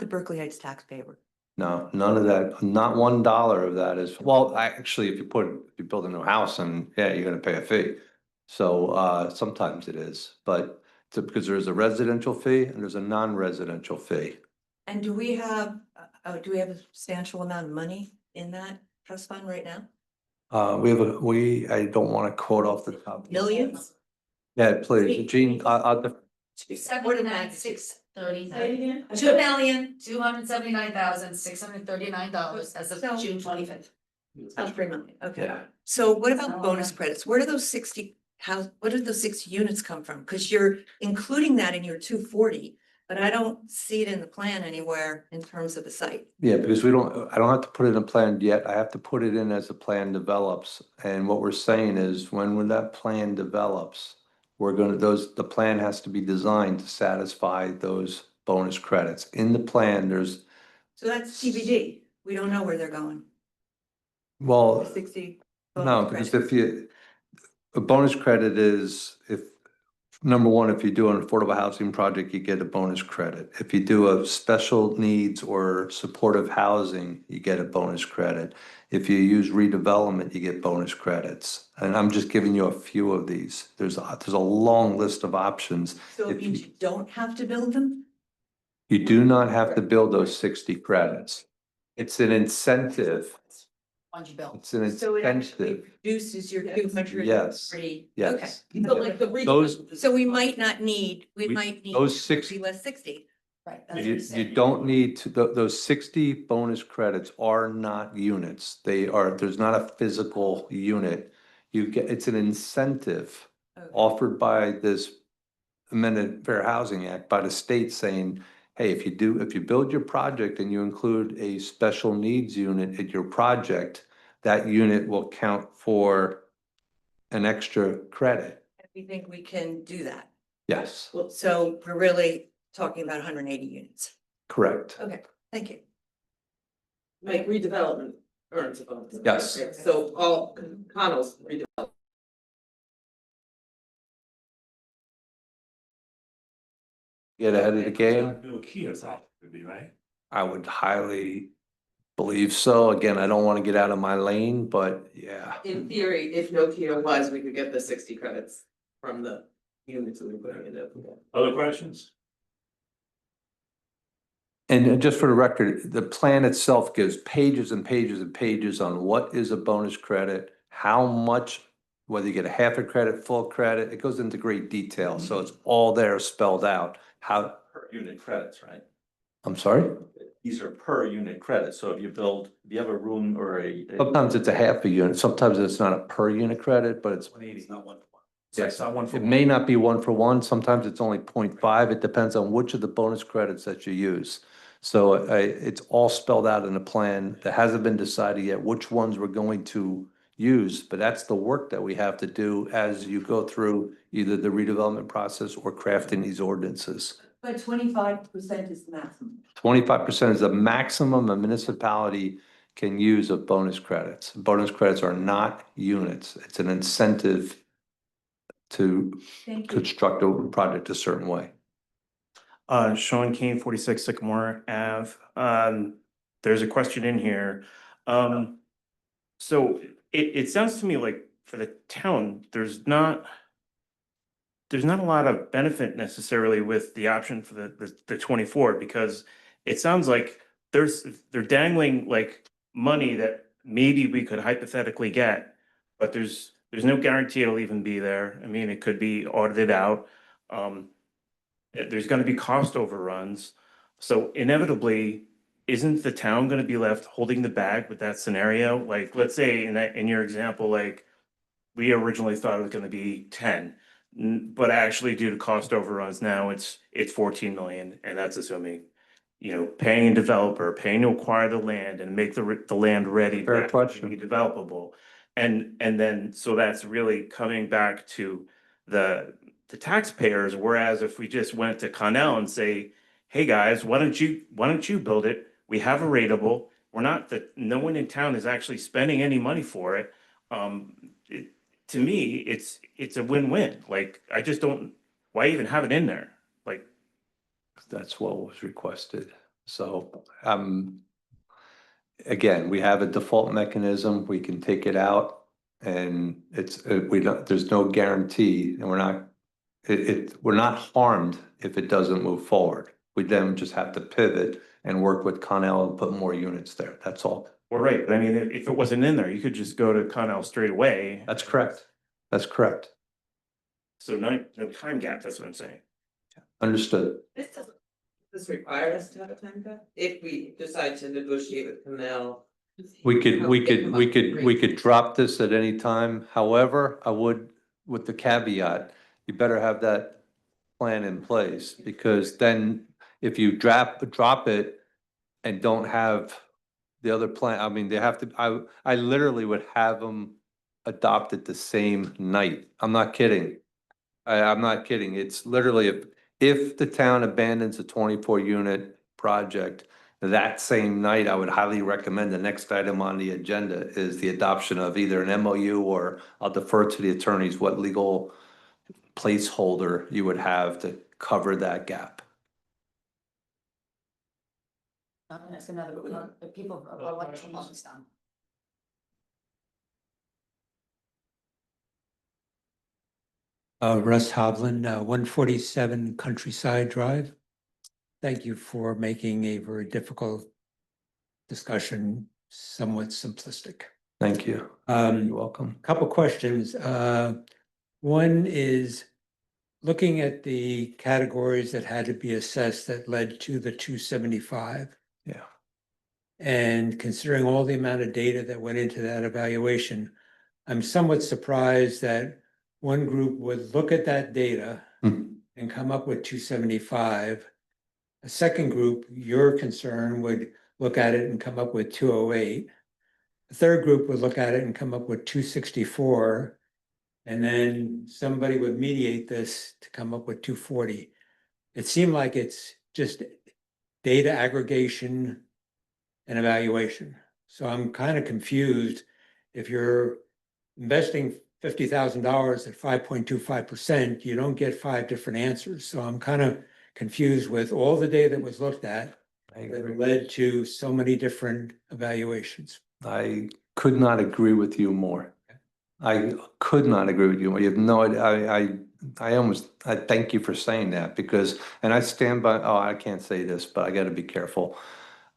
the Berkeley Heights taxpayer. No, none of that, not $1 of that is, well, actually, if you build a new house and, yeah, you're gonna pay a fee. So, sometimes it is, but it's because there's a residential fee and there's a non-residential fee. And do we have a substantial amount of money in that trust fund right now? I don't want to quote off the top. Millions? Yeah, please, Gene, I'll 279,630. 2,279,639 as of So- June 25th. About 3 million, okay. Yeah. So what about bonus credits? Where do those 60, what did those 60 units come from? Because you're including that in your 240, but I don't see it in the plan anywhere in terms of the site. Yeah, because I don't have to put it in a plan yet. I have to put it in as the plan develops. And what we're saying is when that plan develops, the plan has to be designed to satisfy those bonus credits. In the plan, there's, So that's TBD. We don't know where they're going. well, 60. no, bonus because credits. a bonus credit is number one, if you do an affordable housing project, you get a bonus credit. If you do a special needs or supportive housing, you get a bonus credit. If you use redevelopment, you get bonus credits. And I'm just giving you a few of these. There's a long list of options. So it if means you don't have to build them? You do not have to build those 60 credits. It's an incentive. Once you build. It's an So it actually incentive. reduces your 240. Yes, yes. Okay. So like the Those, So we might not need, We- those 60 less 60. Right. that's what You, I'm saying. you don't need to, those 60 bonus credits are not units. There's not a physical unit. It's an incentive Okay. offered by this amended Fair Housing Act by the state saying, hey, if you build your project and you include a special needs unit in your project, that unit will count for an extra credit. We think we can do that. Yes, So we're really talking about 180 units. correct. Okay, thank you. Like redevelopment earns a bonus. Yes. Okay, so all Connell's redevelopment. Get ahead of the game. Bill Keogh's office would be, right? I would highly believe so. Again, I don't want to get out of my lane, but yeah. In theory, if Nokia was, we could get the 60 credits from the units that we're putting in it. Other questions? And just for the record, the plan itself gives pages and pages and pages on what is a bonus credit, how much, whether you get a half a credit, full credit, it goes into great detail, so it's all there spelled out, how, Per unit credits, right? I'm sorry? These are per unit credits, so if you have a room or Sometimes it's a half a unit, sometimes it's not a per unit credit, but it's, It's not one for one. Yes, not one for it one. may not be 1-for-1, sometimes it's only 0.5. It depends on which of the bonus credits that you use. So it's all spelled out in the plan. That hasn't been decided yet which ones we're going to use, but that's the work that we have to do as you go through either the redevelopment process or crafting these ordinances. But 25% is the maximum. 25% is the maximum a municipality can use of bonus credits. Bonus credits are not units. It's an incentive to Thank you. construct a project a certain way. Sean Kane, 46 Sycamore Ave. There's a question in here. So it sounds to me like for the town, there's not a lot of benefit necessarily with the option for the 24, because it sounds like they're dangling like money that maybe we could hypothetically get, but there's no guarantee it'll even be there. I mean, it could be audited out. There's gonna be cost overruns. So inevitably, isn't the town gonna be left holding the bag with that scenario? Like, let's say in your example, like, we originally thought it was gonna be 10, but actually due to cost overruns, now it's 14 million, and that's assuming, paying a developer, paying to acquire the land and make the land ready. Fair to actually question. be developable. And then, so that's really coming back to the taxpayers, whereas if we just went to Connell and say, hey, guys, why don't you build it? We have a rateable, no one in town is actually spending any money for it. To me, it's a win-win. Like, I just don't, why even have it in there? Like, That's what was requested. So, again, we have a default mechanism. We can take it out. And there's no guarantee and we're not harmed if it doesn't move forward. We then just have to pivot and work with Connell and put more units there. That's all. well, right, but I mean, if it wasn't in there, you could just go to Connell straight away. That's correct. That's correct. So no time gap, that's what I'm saying. Understood. This require us to have a time gap? If we decide to negotiate with Canal. We could drop this at any time. However, I would, with the caveat, you better have that plan in place, because then if you drop it and don't have the other plan, I mean, they have to, I literally would have them adopt it the same night. I'm not kidding. I'm not kidding. It's literally if the town abandons a 24 unit project, that same night, I would highly recommend the next item on the agenda is the adoption of either an MOU, or I'll defer to the attorneys what legal placeholder you would have to cover that gap. That's another, people are like, it's done. Russ Hovland, 147 Countryside Drive. Thank you for making a very difficult discussion somewhat simplistic. Thank you. You're You're welcome. Couple questions. One is looking at the categories that had to be assessed that led to the 275. Yeah. And considering all the amount of data that went into that evaluation, I'm somewhat surprised that one group would look at that data and come up with 275. A second group, your concern, would look at it and come up with 208. The third group would look at it and come up with 264. And then somebody would mediate this to come up with 240. It seemed like it's just data aggregation and evaluation. So I'm kind of confused. If you're investing $50,000 at 5.25%, you don't get 5 different answers. So I'm kind of confused with all the data that was looked at that led to so many different evaluations. I could not agree with you more. I could not agree with you more. You have no idea. I thank you for saying that because, and I stand by, oh, I can't say this, but I gotta be careful.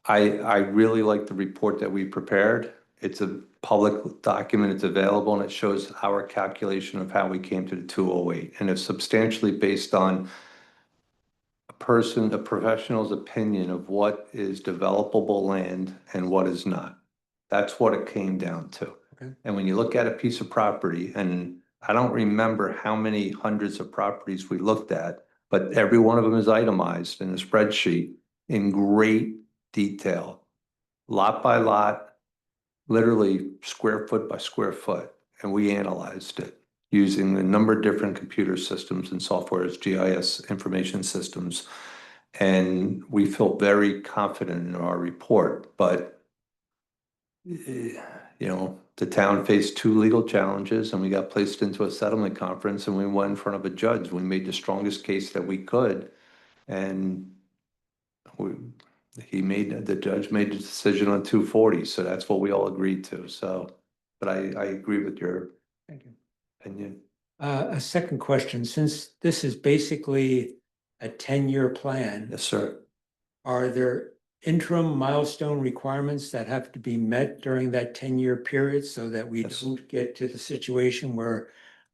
I really like the report that we prepared. It's a public document, it's available, and it shows our calculation of how we came to the 208. And it's substantially based on a professional's opinion of what is developable land and what is not. That's what it came down to. Okay. And when you look at a piece of property, and I don't remember how many hundreds of properties we looked at, but every one of them is itemized in a spreadsheet in great detail, lot by lot, literally square foot by square foot. And we analyzed it using a number of different computer systems and softwares, GIS information systems. And we feel very confident in our report, but the town faced two legal challenges and we got placed into a settlement conference and we went in front of a judge. We made the strongest case that we could. And the judge made the decision on 240. So that's what we all agreed to. So, but I agree with your Thank you. opinion. A second question, since this is basically a 10-year plan, Yes, sir. are there interim milestone requirements that have to be met during that 10-year period so that we Yes. don't get to the situation where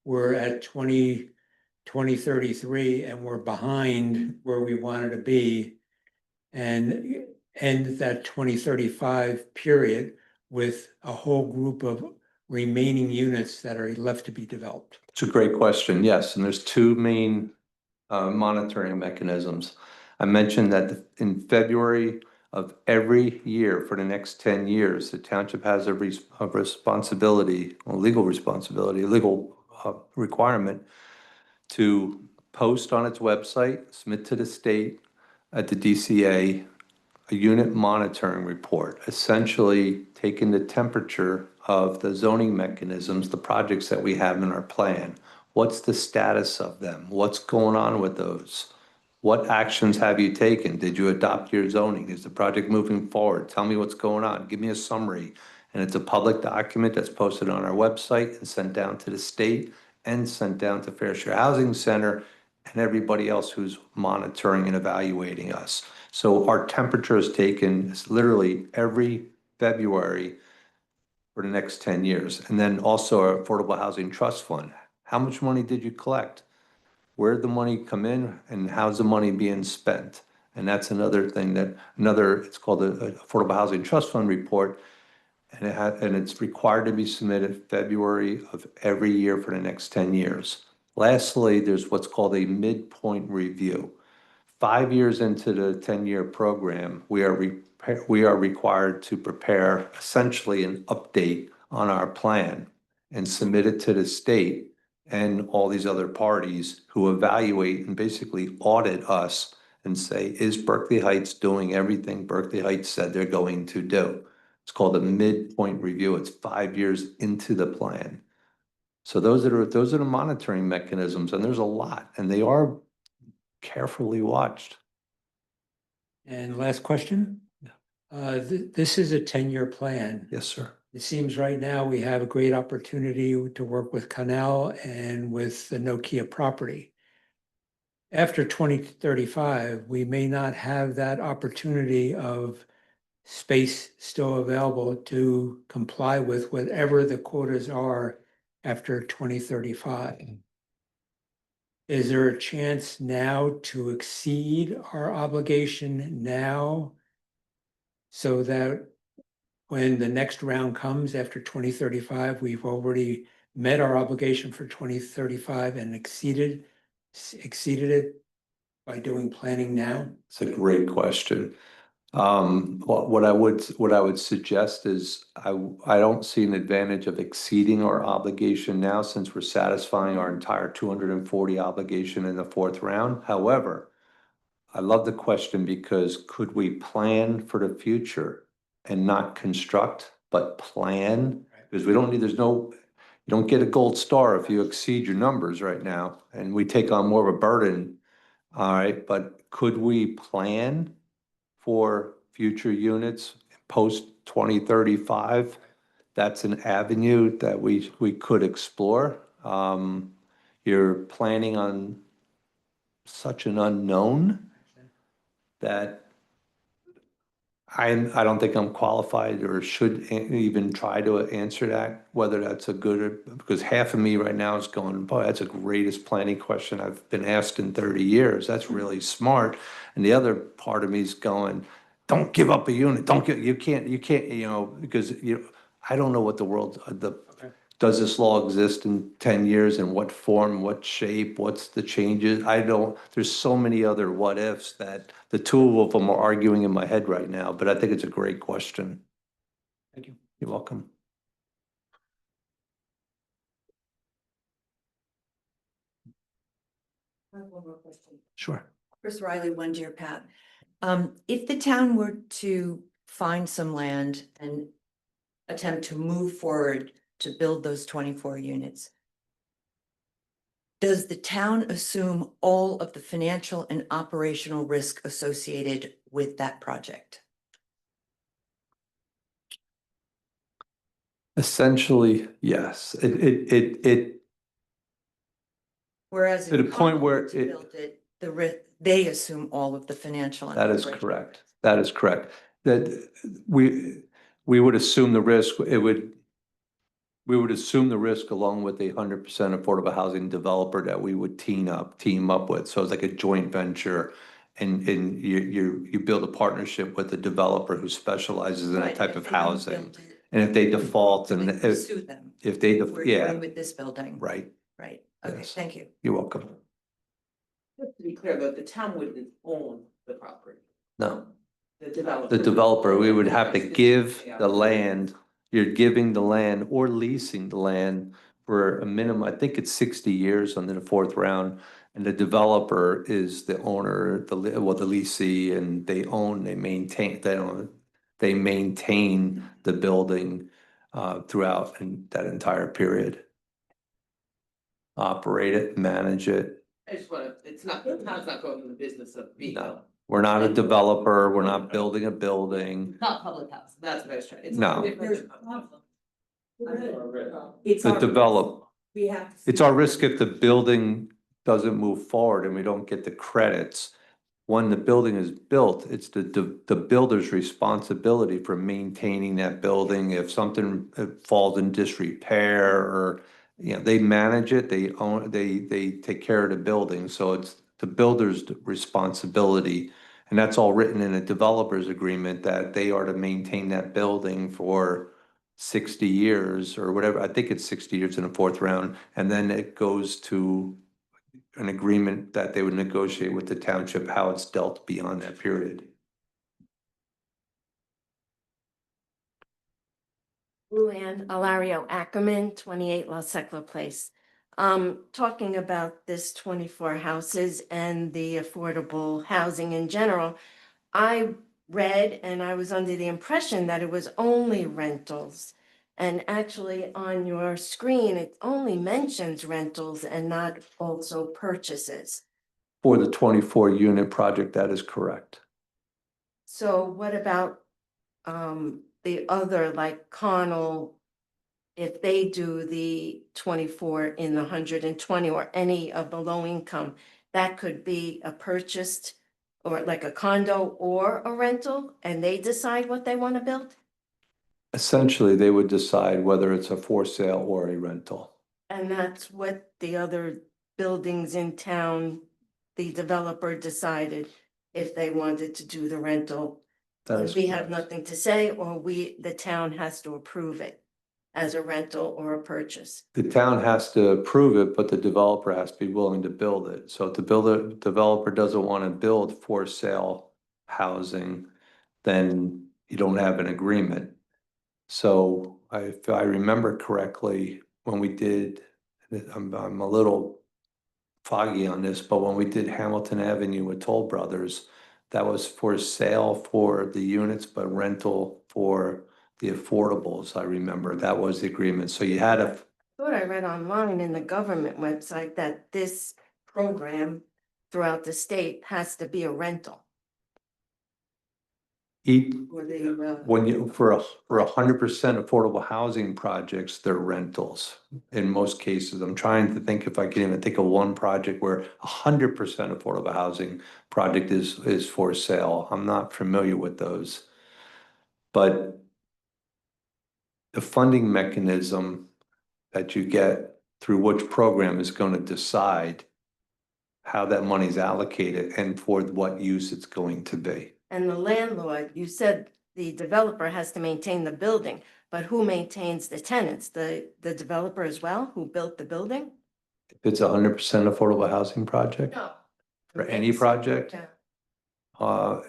we're at 2033 and we're behind where we wanted to be and end that 2035 period with a whole group of remaining units that are left to be developed? It's a great question. Yes, and there's two main monitoring mechanisms. I mentioned that in February of every year for the next 10 years, the township has a responsibility, a legal responsibility, a legal requirement to post on its website, submit to the state at the DCA, a unit monitoring report, essentially taking the temperature of the zoning mechanisms, the projects that we have in our plan. What's the status of them? What's going on with those? What actions have you taken? Did you adopt your zoning? Is the project moving forward? Tell me what's going on. Give me a summary. And it's a public document that's posted on our website and sent down to the state and sent down to Fair Share Housing Center and everybody else who's monitoring and evaluating us. So our temperature is taken literally every February for the next 10 years. And then also our Affordable Housing Trust Fund. How much money did you collect? Where'd the money come in and how's the money being spent? And that's another thing it's called the Affordable Housing Trust Fund report. And it's required to be submitted February of every year for the next 10 years. Lastly, there's what's called a midpoint review. 5 years into the 10-year program, we are required to prepare essentially an update on our plan and submit it to the state and all these other parties who evaluate and basically audit us and say, is Berkeley Heights doing everything Berkeley Heights said they're going to do? It's called a midpoint review. It's 5 years into the plan. So those are the monitoring mechanisms, and there's a lot, and they are carefully watched. And last question. This is a 10-year plan. Yes, sir. It seems right now we have a great opportunity to work with Connell and with the Nokia property. After 2035, we may not have that opportunity of space still available to comply with whatever the quotas are after 2035. Is there a chance now to exceed our obligation now so that when the next round comes after 2035, we've already met our obligation for 2035 and exceeded it by doing planning now? It's a great question. What I would suggest is I don't see an advantage of exceeding our obligation now since we're satisfying our entire 240 obligation in the fourth round. However, I love the question because could we plan for the future and not construct, but plan? Because you don't get a gold star if you exceed your numbers right now, and we take on more of a burden. All right, but could we plan for future units post 2035? That's an avenue that we could explore. you're planning on such an unknown that I don't think I'm qualified or should even try to answer that, whether that's a good, or because half of me right now is going, boy, that's the greatest planning question I've been asked in 30 years. That's really smart. And the other part of me is going, don't give up a unit. Don't get, you can't, because I don't know what the world, does this law exist in 10 years? In what form, what shape, what's the changes? There's so many other what ifs that the two of them are arguing in my head right now, but I think it's a great question. Thank you. You're welcome. I have one more question. Sure. Chris Riley, One Deer Path. If the town were to find some land and attempt to move forward to build those 24 units, does the town assume all of the financial and operational risk associated with that project? Essentially, yes. It Whereas To the if point Connell where were to build it, they assume all of the financial. And That is operational correct. risk. That is correct. That we would assume the risk, we would assume the risk along with a 100% affordable housing developer that we would team up with. So it's like a joint venture. And you build a partnership with a developer who specializes in that Right, type if of they don't housing. build it, And if they default then and we pursue them. if they, We're yeah, doing with this building. right. Right. Okay, Yes. thank you. You're welcome. Just to be clear, though, the town wouldn't own the property, No. the developer. The developer, we would have to This- give yeah. the land, you're giving the land or leasing the land for a minimum, I think it's 60 years under the fourth round. And the developer is the owner, the leasee, and they maintain the building throughout that entire period. Operate it, manage it. I just wanna, the town's not going in the business of being. No, we're not a developer, we're not building a building. Not public house, that's what I was trying, it's No. different. It's The our develop, We have. it's our risk if the building doesn't move forward and we don't get the credits. When the building is built, it's the builder's responsibility for maintaining that building. If something falls in disrepair or, they manage it, they own, they take care of the building. So it's the builder's responsibility. And that's all written in a developer's agreement that they are to maintain that building for 60 years or whatever. I think it's 60 years in the fourth round. And then it goes to an agreement that they would negotiate with the township, how it's dealt beyond that period. Luann Alario Ackerman, 28 La Secla Place. Talking about this 24 houses and the affordable housing in general, I read and I was under the impression that it was only rentals. And actually on your screen, it only mentions rentals and not also purchases. For the 24 unit project, that is correct. So what about the other, like Connell, if they do the 24 in the 120 or any of the low income, that could be a purchased or like a condo or a rental, and they decide what they want to build? Essentially, they would decide whether it's a for sale or a rental. And that's what the other buildings in town, the developer decided if they wanted to do the rental. That is We have correct. nothing to say, or the town has to approve it as a rental or a purchase. The town has to approve it, but the developer has to be willing to build it. So if the developer doesn't want to build for sale housing, then you don't have an agreement. So if I remember correctly, when we did, I'm a little foggy on this, but when we did Hamilton Avenue with Toll Brothers, that was for sale for the units, but rental for the affordables. I remember that was the agreement. So you had a, Thought I read online in the government website that this program throughout the state has to be a rental. Each, Or the, when you, for 100% affordable housing projects, they're rentals. In most cases, I'm trying to think if I can even think of one project where 100% affordable housing project is for sale. I'm not familiar with those. But the funding mechanism that you get through which program is going to decide how that money is allocated and for what use it's going to be. And the landlord, you said the developer has to maintain the building, but who maintains the tenants? The developer as well, who built the building? If it's 100% affordable housing project, No. or any project, Yeah. uh,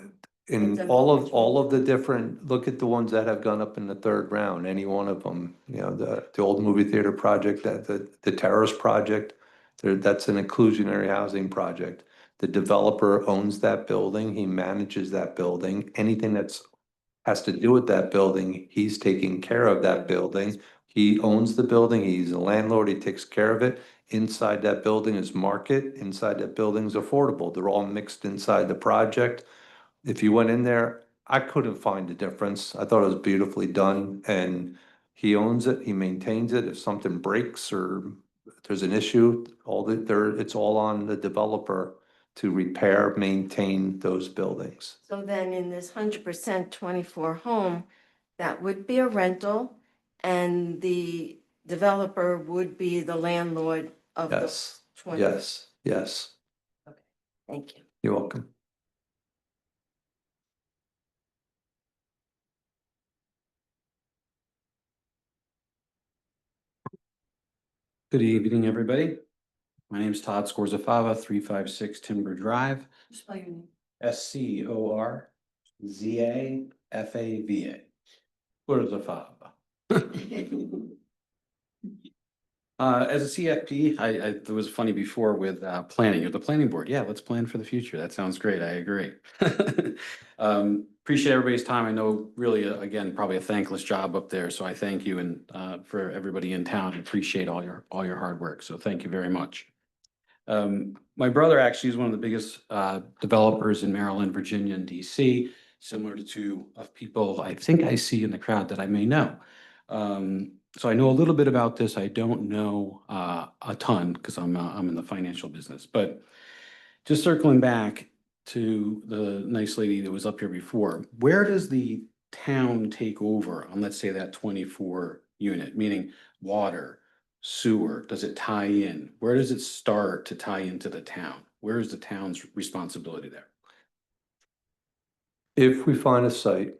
in Depends on which all of the different, look at the ones that have gone up in the third round, any one of them, you know, the old movie theater project, that the Terrace project, that's an inclusionary housing project. The developer owns that building, he manages that building, anything that's has to do with that building, he's taking care of that building. He owns the building, he's a landlord, he takes care of it. Inside that building is market, inside that building is affordable. They're all mixed inside the project. If you went in there, I couldn't find the difference. I thought it was beautifully done and he owns it, he maintains it. If something breaks or there's an issue, it's all on the developer to repair, maintain those buildings. So then in this 100% 24 home, that would be a rental and the developer would be the landlord of the Yes, 20. yes, Thank you. you're welcome. Good evening, everybody. My name is Todd Scorzafava, 356 Timber Drive, spell your name. Scorzafava. Scorzafava. As a CFP, it was funny before with planning, or the planning board. Yeah, let's plan for the future. That sounds great. I agree. Appreciate everybody's time. I know really, again, probably a thankless job up there. So I thank you and for everybody in town. Appreciate all your hard work. So thank you very much. My brother actually is one of the biggest developers in Maryland, Virginia, and DC, similar to people I think I see in the crowd that I may know. So I know a little bit about this. I don't know a ton because I'm in the financial business. But just circling back to the nice lady that was up here before, where does the town take over on, let's say, that 24 unit, meaning water, sewer? Does it tie in? Where does it start to tie into the town? Where is the town's responsibility there? If we find a site,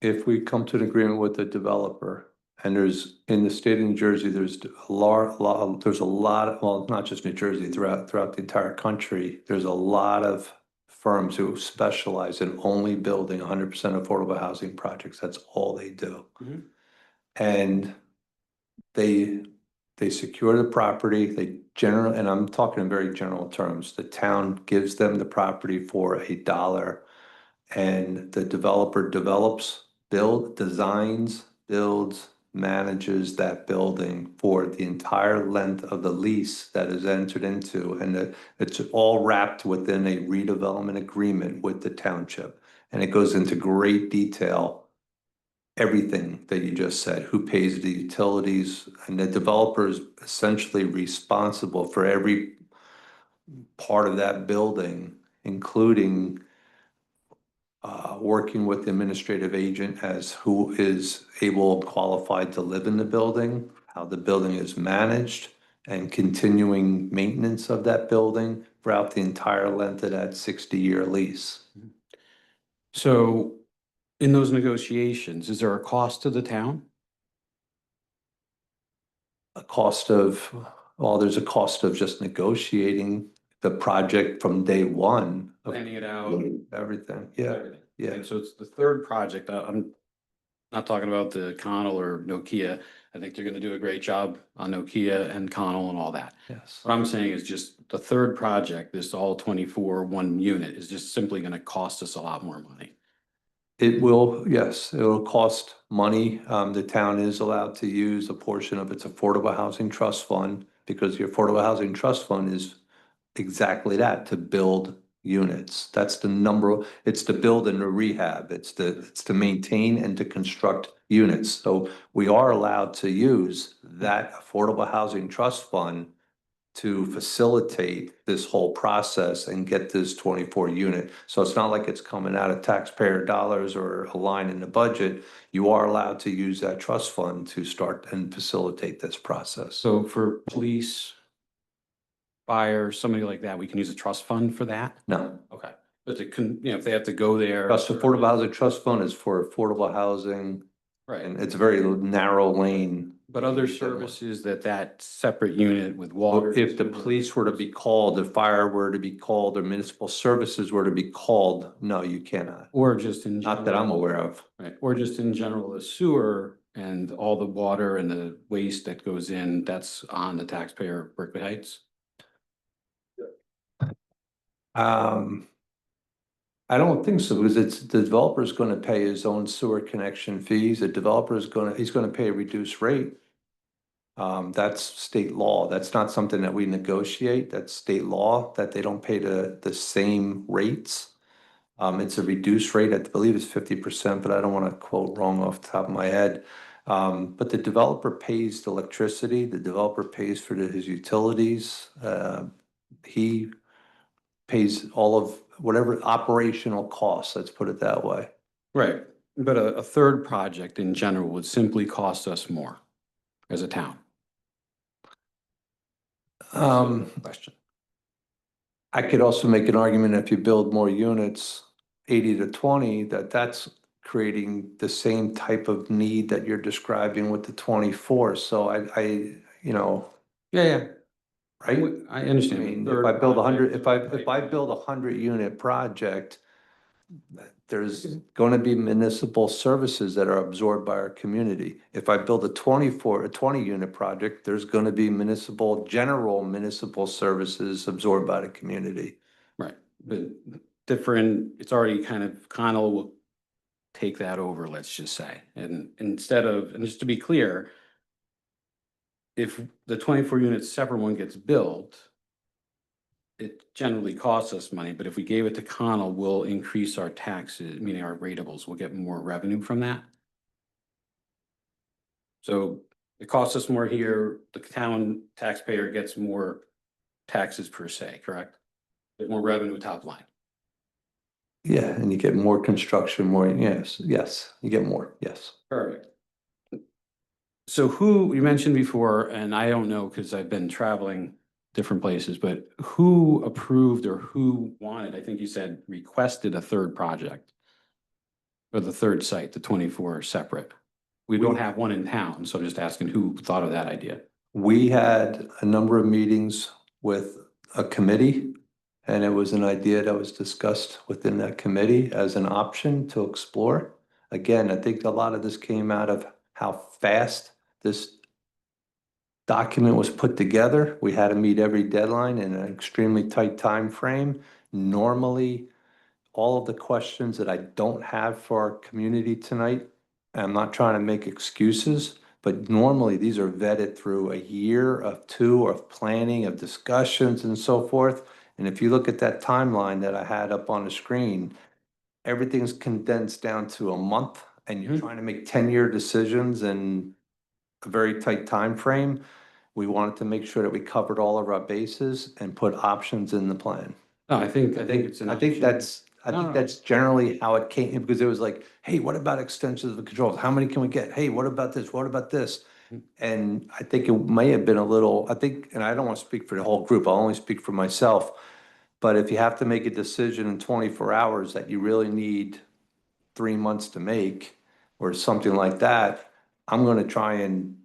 if we come to an agreement with the developer, and there's, in the state of New Jersey, there's a lot, well, not just New Jersey, throughout the entire country, there's a lot of firms who specialize in only building 100% affordable housing projects. That's all they do. Mhm. And they secure the property, and I'm talking in very general terms, the town gives them the property for $1 and the developer designs, builds, manages that building for the entire length of the lease that is entered into. And it's all wrapped within a redevelopment agreement with the township. And it goes into great detail, everything that you just said, who pays the utilities, and the developer is essentially responsible for every part of that building, including working with the administrative agent as who is able and qualified to live in the building, how the building is managed, and continuing maintenance of that building throughout the entire length of that 60-year lease. So in those negotiations, is there a cost to the town? There's a cost of just negotiating the project from day one. Planning it out. Everything, yeah. Everything. Yeah. And so it's the third project. I'm not talking about the Connell or Nokia. I think they're gonna do a great job on Nokia and Connell and all that. Yes. What I'm saying is just the third project, this all 24, one unit, is just simply gonna cost us a lot more money. It will, yes, it will cost money. The town is allowed to use a portion of its Affordable Housing Trust Fund because the Affordable Housing Trust Fund is exactly that, to build units. That's the number, it's to build and to rehab, it's to maintain and to construct units. So we are allowed to use that Affordable Housing Trust Fund to facilitate this whole process and get this 24 unit. So it's not like it's coming out of taxpayer dollars or a line in the budget. You are allowed to use that trust fund to start and facilitate this process. So for police, fire, somebody like that, we can use a trust fund for that? No, Okay. But they can, you know, if they have to go there. Affordable Housing Trust Fund is for affordable housing, Right. and it's a very narrow lane. But other services that separate unit with water. If the police were to be called, the fire were to be called, or municipal services were to be called, no, you cannot. Or just in. Not that I'm aware of. Right, or just in general, the sewer and all the water and the waste that goes in, that's on the taxpayer of Berkeley Heights? I don't think so, because it's, the developer's gonna pay his own sewer connection fees, the developer's he's gonna pay a reduced rate. That's state law, that's not something that we negotiate, that's state law, that they don't pay the same rates. It's a reduced rate, I believe it's 50%, but I don't wanna quote wrong off the top of my head. But the developer pays the electricity, the developer pays for his utilities, he pays all of whatever operational costs, let's put it that way. Right, but a third project in general would simply cost us more as a town. Question. I could also make an argument if you build more units, 80 to 20, that's creating the same type of need that you're describing with the 24. So I you know, Yeah, right? I I understand. mean, Third if I build project, 100, if I build a 100-unit project, there's going to be municipal services that are absorbed by our community. If I build a 20-unit project, there's going to be general municipal services absorbed by the community. Right, but different, it's already kind of, Connell will take that over, let's just say. And instead of, and just to be clear, if the 24 unit separate one gets built, it generally costs us money, but if we gave it to Connell, we'll increase our taxes, meaning our ratables, we'll get more revenue from that. So it costs us more here, the town taxpayer gets more taxes per se, correct? Get more revenue top line. Yeah, and you get more construction, more, yes, you get more, yes. Perfect. So who, you mentioned before, and I don't know because I've been traveling different places, but who approved or who wanted, I think you said requested a third project? Or the third site, the 24 separate? We don't have one in town, so I'm just asking who thought of that idea? We had a number of meetings with a committee, and it was an idea that was discussed within that committee as an option to explore. Again, I think a lot of this came out of how fast this document was put together. We had to meet every deadline in an extremely tight time frame. Normally, all of the questions that I don't have for our community tonight, I'm not trying to make excuses, but normally these are vetted through a year of two of planning, of discussions and so forth. And if you look at that timeline that I had up on the screen, everything's condensed down to a month, and you're trying to make 10-year decisions in a very tight time frame. We wanted to make sure that we covered all of our bases and put options in the plan. No, I think it's an I think option. that's, No. generally how it came, because it was like, hey, what about extensions of the controls? How many can we get? Hey, what about this? What about this? And I think it may have been a little, I think, and I don't want to speak for the whole group, I'll only speak for myself. But if you have to make a decision in 24 hours that you really need 3 months to make, or something like that, I'm going to try and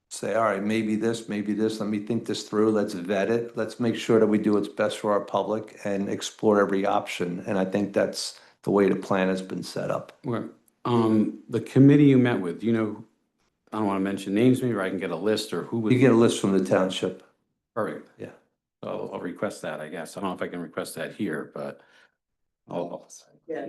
say, all right, maybe this, let me think this through, let's vet it, let's make sure that we do what's best for our public and explore every option. And I think that's the way the plan has been set up. Well, the committee you met with, you know, I don't want to mention names, maybe I can get a list or who was. You get a list from the township. Perfect. Yeah. I'll request that, I guess. I don't know if I can request that here, but I'll. Yeah.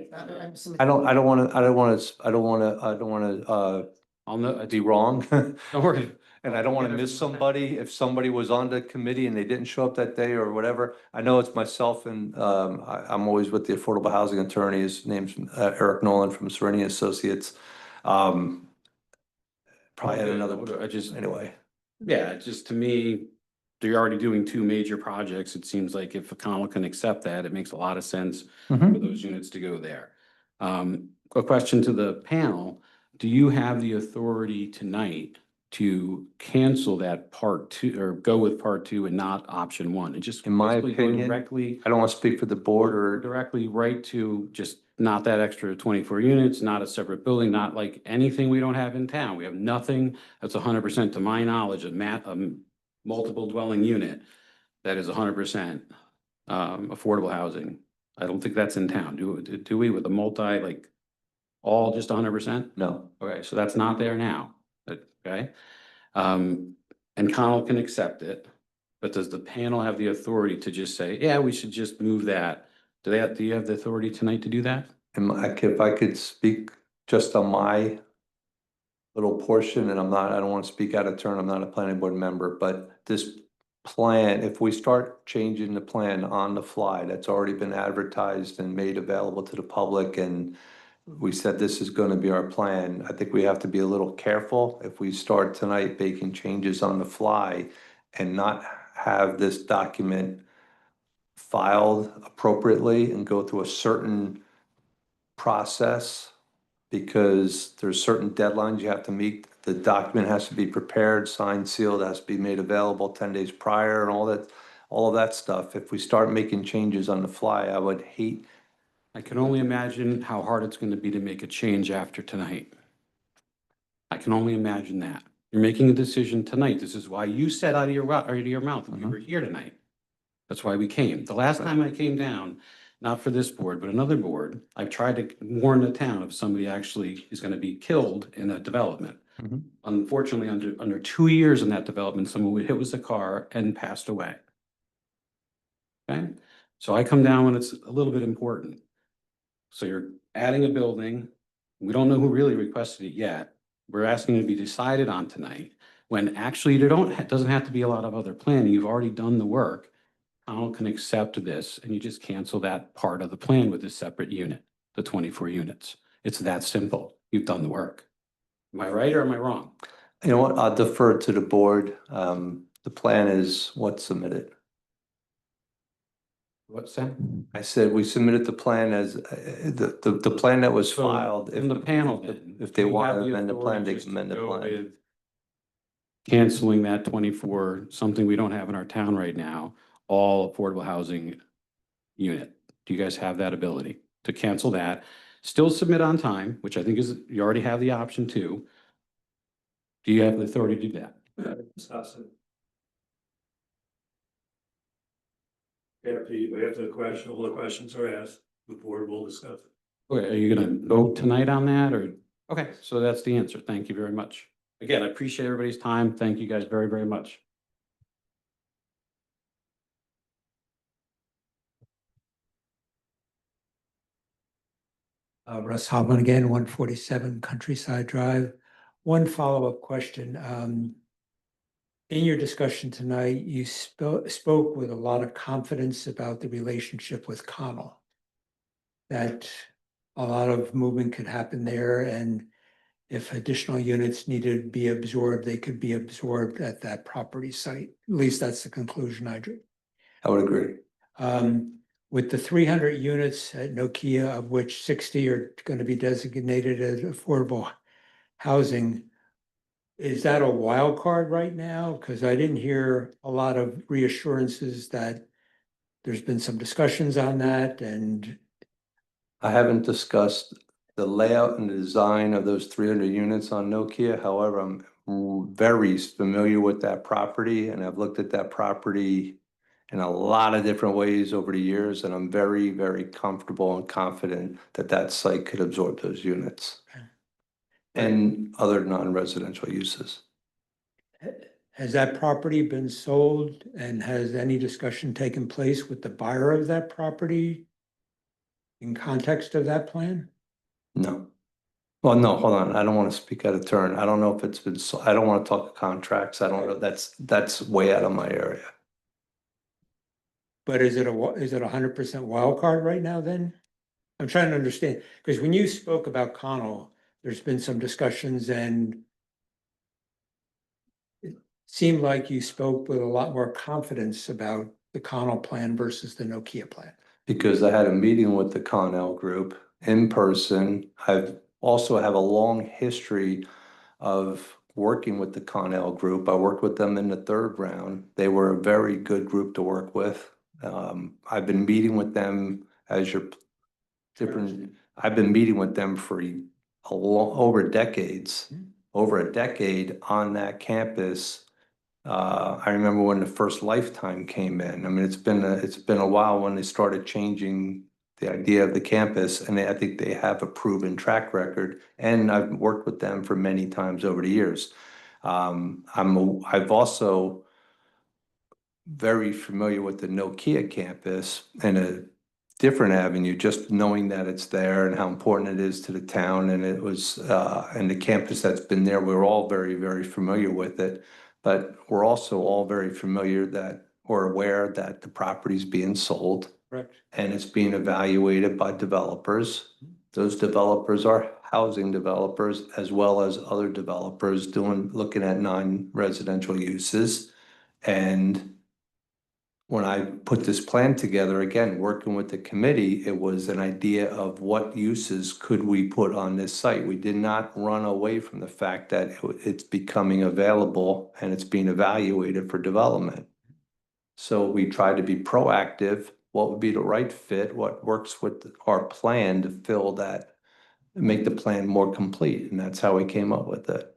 I don't want to I'll know, I'd be wrong. don't worry. And I don't want to miss somebody. If somebody was on the committee and they didn't show up that day or whatever, I know it's myself and I'm always with the affordable housing attorney. His name's Eric Nolan from Serenity Associates. Probably had another, I just, anyway. yeah, just to me, they're already doing two major projects. It seems like if Connell can accept that, it makes a lot of sense for those units to go there. A question to the panel, do you have the authority tonight to cancel that part two or go with part two and not option one? And just In my basically go opinion, directly, I don't want to speak for the board or directly right to just not that extra 24 units, not a separate building, not like anything we don't have in town. We have nothing that's 100% to my knowledge of multiple dwelling unit that is 100% affordable housing. I don't think that's in town. Do we with a multi, like all just 100%? no. Okay, so that's not there now. Okay. And Connell can accept it, but does the panel have the authority to just say, yeah, we should just move that? Do you have the authority tonight to do that? And if I could speak just on my little portion, and I don't want to speak out of turn, I'm not a planning board member, but this plan, if we start changing the plan on the fly, that's already been advertised and made available to the public, and we said this is going to be our plan, I think we have to be a little careful if we start tonight making changes on the fly and not have this document filed appropriately and go through a certain process, because there's certain deadlines you have to meet. The document has to be prepared, signed, sealed, has to be made available 10 days prior and all of that stuff. If we start making changes on the fly, I would hate. I can only imagine how hard it's going to be to make a change after tonight. I can only imagine that. You're making a decision tonight. This is why you said out of your mouth that you were here tonight. That's why we came. The last time I came down, not for this board, but another board, I tried to warn the town if somebody actually is going to be killed in that development. Unfortunately, under 2 years in that development, someone was hit with a car and passed away. Okay, so I come down when it's a little bit important. So you're adding a building. We don't know who really requested it yet. We're asking it to be decided on tonight, when actually there doesn't have to be a lot of other planning. You've already done the work. Connell can accept this and you just cancel that part of the plan with a separate unit, the 24 units. It's that simple. You've done the work. Am I right or am I wrong? You know what, I'll defer to the board. The plan is what's submitted. What's that? I said we submitted the plan as the plan that was So, filed. in the panel then, If they do you want have to the amend the plan, authority they just can to amend the go plan. with canceling that 24, something we don't have in our town right now, all affordable housing unit. Do you guys have that ability to cancel that? Still submit on time, which I think is, you already have the option to. Do you have the authority to do that? Discuss it. After the question, all the questions are asked, the board will discuss it. Okay, are you gonna vote tonight on that or? Okay, so that's the answer. Thank you very much. Again, I appreciate everybody's time. Thank you guys very, very much. Russ Hoffman again, 147 Countryside Drive. One follow-up question. In your discussion tonight, you spoke with a lot of confidence about the relationship with Connell. That a lot of movement could happen there, and if additional units needed to be absorbed, they could be absorbed at that property site. At least that's the conclusion I drew. I would agree. With the 300 units at Nokia, of which 60 are going to be designated as affordable housing, is that a wild card right now? Because I didn't hear a lot of reassurances that there's been some discussions on that, and I haven't discussed the layout and the design of those 300 units on Nokia. However, I'm very familiar with that property, and I've looked at that property in a lot of different ways over the years, and I'm very, very comfortable and confident that that site could absorb those units and other non-residential uses. has that property been sold, and has any discussion taken place with the buyer of that property in context of that plan? No. Well, no, hold on. I don't want to speak out of turn. I don't know if it's been, I don't want to talk contracts. I don't know. That's way out of my area. But is it is it 100% wild card right now then? I'm trying to understand, because when you spoke about Connell, there's been some discussions and it seemed like you spoke with a lot more confidence about the Connell plan versus the Nokia plan. Because I had a meeting with the Connell Group in person. I've also have a long history of working with the Connell Group. I worked with them in the third round. They were a very good group to work with. I've been meeting with them as your different, I've been meeting with them for over decades, over a decade on that campus. I remember when the first Lifetime came in. I mean, it's been a while when they started changing the idea of the campus, and I think they have a proven track record. And I've worked with them for many times over the years. I've also very familiar with the Nokia campus in a different avenue, just knowing that it's there and how important it is to the town. And it was, and the campus that's been there, we're all very, very familiar with it. But we're also all very familiar that, or aware that the property's being sold. Correct. And it's being evaluated by developers. Those developers are housing developers as well as other developers looking at non-residential uses. And when I put this plan together, again, working with the committee, it was an idea of what uses could we put on this site. We did not run away from the fact that it's becoming available and it's being evaluated for development. So we tried to be proactive. What would be the right fit? What works with our plan to fill that, make the plan more complete? And that's how we came up with it.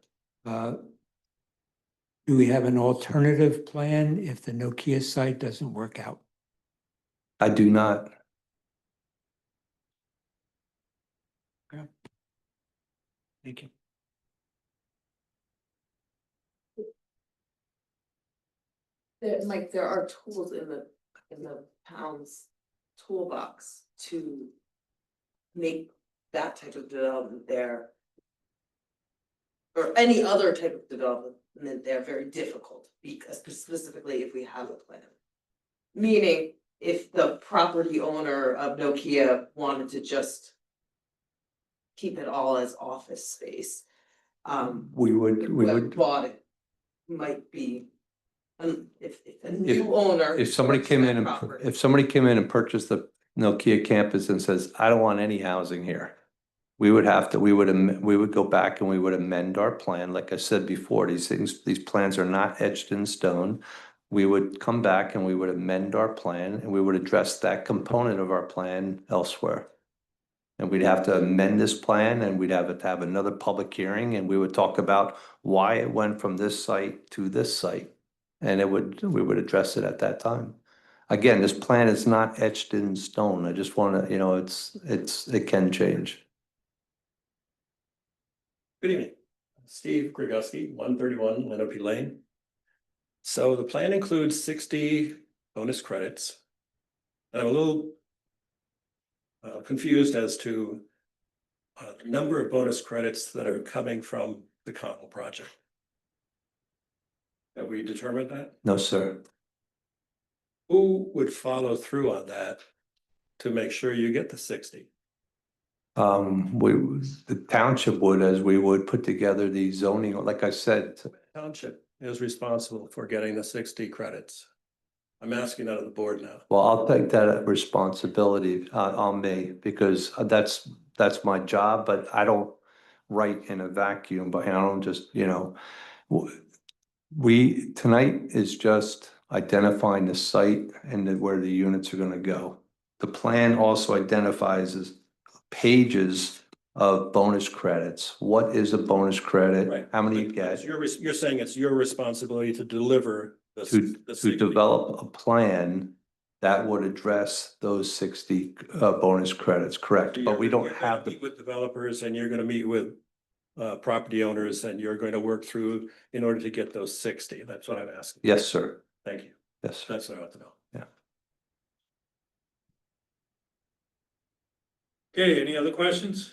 Do we have an alternative plan if the Nokia site doesn't work out? I do not. Thank you. There are tools in the town's toolbox to make that type of development there. Or any other type of development there very difficult, because specifically if we have a plan. Meaning, if the property owner of Nokia wanted to just keep it all as office space. We would. Whoever bought it might be, if a new owner. If somebody wants came that in and, property. if somebody came in and purchased the Nokia campus and says, I don't want any housing here. We would go back and we would amend our plan. Like I said before, these plans are not etched in stone. We would come back and we would amend our plan and we would address that component of our plan elsewhere. And we'd have to amend this plan and we'd have to have another public hearing and we would talk about why it went from this site to this site. And we would address it at that time. Again, this plan is not etched in stone. I just want to, it can change. Good evening, Steve Grigowski, 131 Lenape Lane. So the plan includes 60 bonus credits. I'm a little confused as to the number of bonus credits that are coming from the Connell project. Have we determined that? No, sir. Who would follow through on that to make sure you get the 60? The township would, as we would put together the zoning, like I said. Township is responsible for getting the 60 credits. I'm asking that of the board now. Well, I'll take that responsibility on me because that's my job, but I don't write in a vacuum, but I don't just, tonight is just identifying the site and where the units are gonna go. The plan also identifies pages of bonus credits. What is a bonus credit? Right. How many you But get? You're saying it's your responsibility to deliver the To 60. develop a plan that would address those 60 bonus credits, correct? But we don't You're gonna have meet with developers and you're gonna meet with property owners and you're going to work through in order to get those 60. That's what I'm asking. Yes, sir. Thank you. Yes, sir. That's what I want to know. Yeah. Okay, any other questions?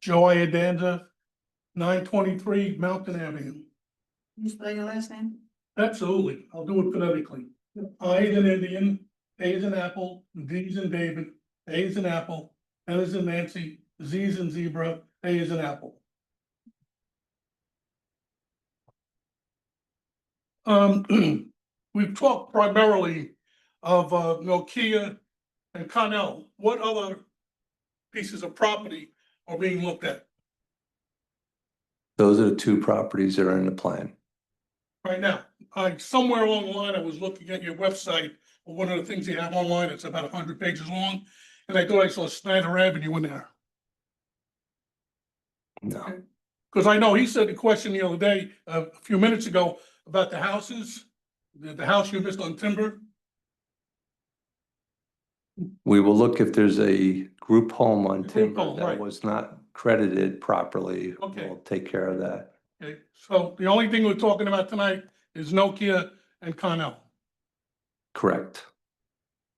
Joey Danza, 923 Mountain Avenue. Can you spell your last name? Absolutely, I'll do it phonetically. I is an Indian, A is an apple, D is in David, A is an apple, N is in Nancy, Z is in zebra, A is an apple. We've talked primarily of Nokia and Connell. What other pieces of property are being looked at Those are the two properties that are in the plan. right now? Somewhere along the line, I was looking at your website, or one of the things you have online, it's about 100 pages long, and I thought I saw Snyder Avenue in there. No, Because I know he said the question the other day, a few minutes ago, about the houses, the house you missed on Timber. we will look if there's a group home on Group Timber home, that right. was not credited properly. Okay. We'll take care of that. Okay, so the only thing we're talking about tonight is Nokia and Connell. Correct.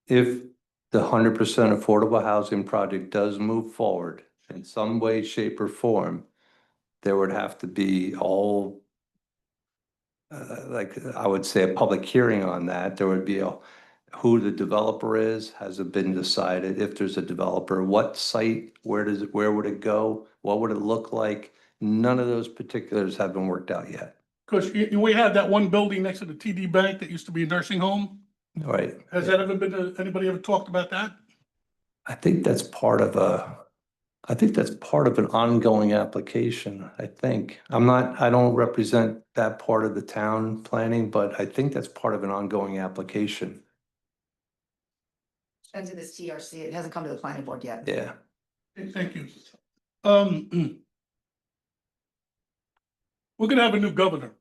If the 100% affordable housing project does move forward in some way, shape, or form, there would have to be all, like, I would say, a public hearing on that. There would be who the developer is, has it been decided? If there's a developer, what site, where would it go? What would it look like? None of those particulars have been worked out yet. Because we had that one building next to the TD Bank that used to be a nursing home. All right. Has that ever been, anybody ever talked about that? I think that's part of an ongoing application, I think. I don't represent that part of the town planning, but I think that's part of an ongoing application. Into this TRC, it hasn't come to the planning board yet. Yeah. Okay, thank you. We're gonna have a new governor.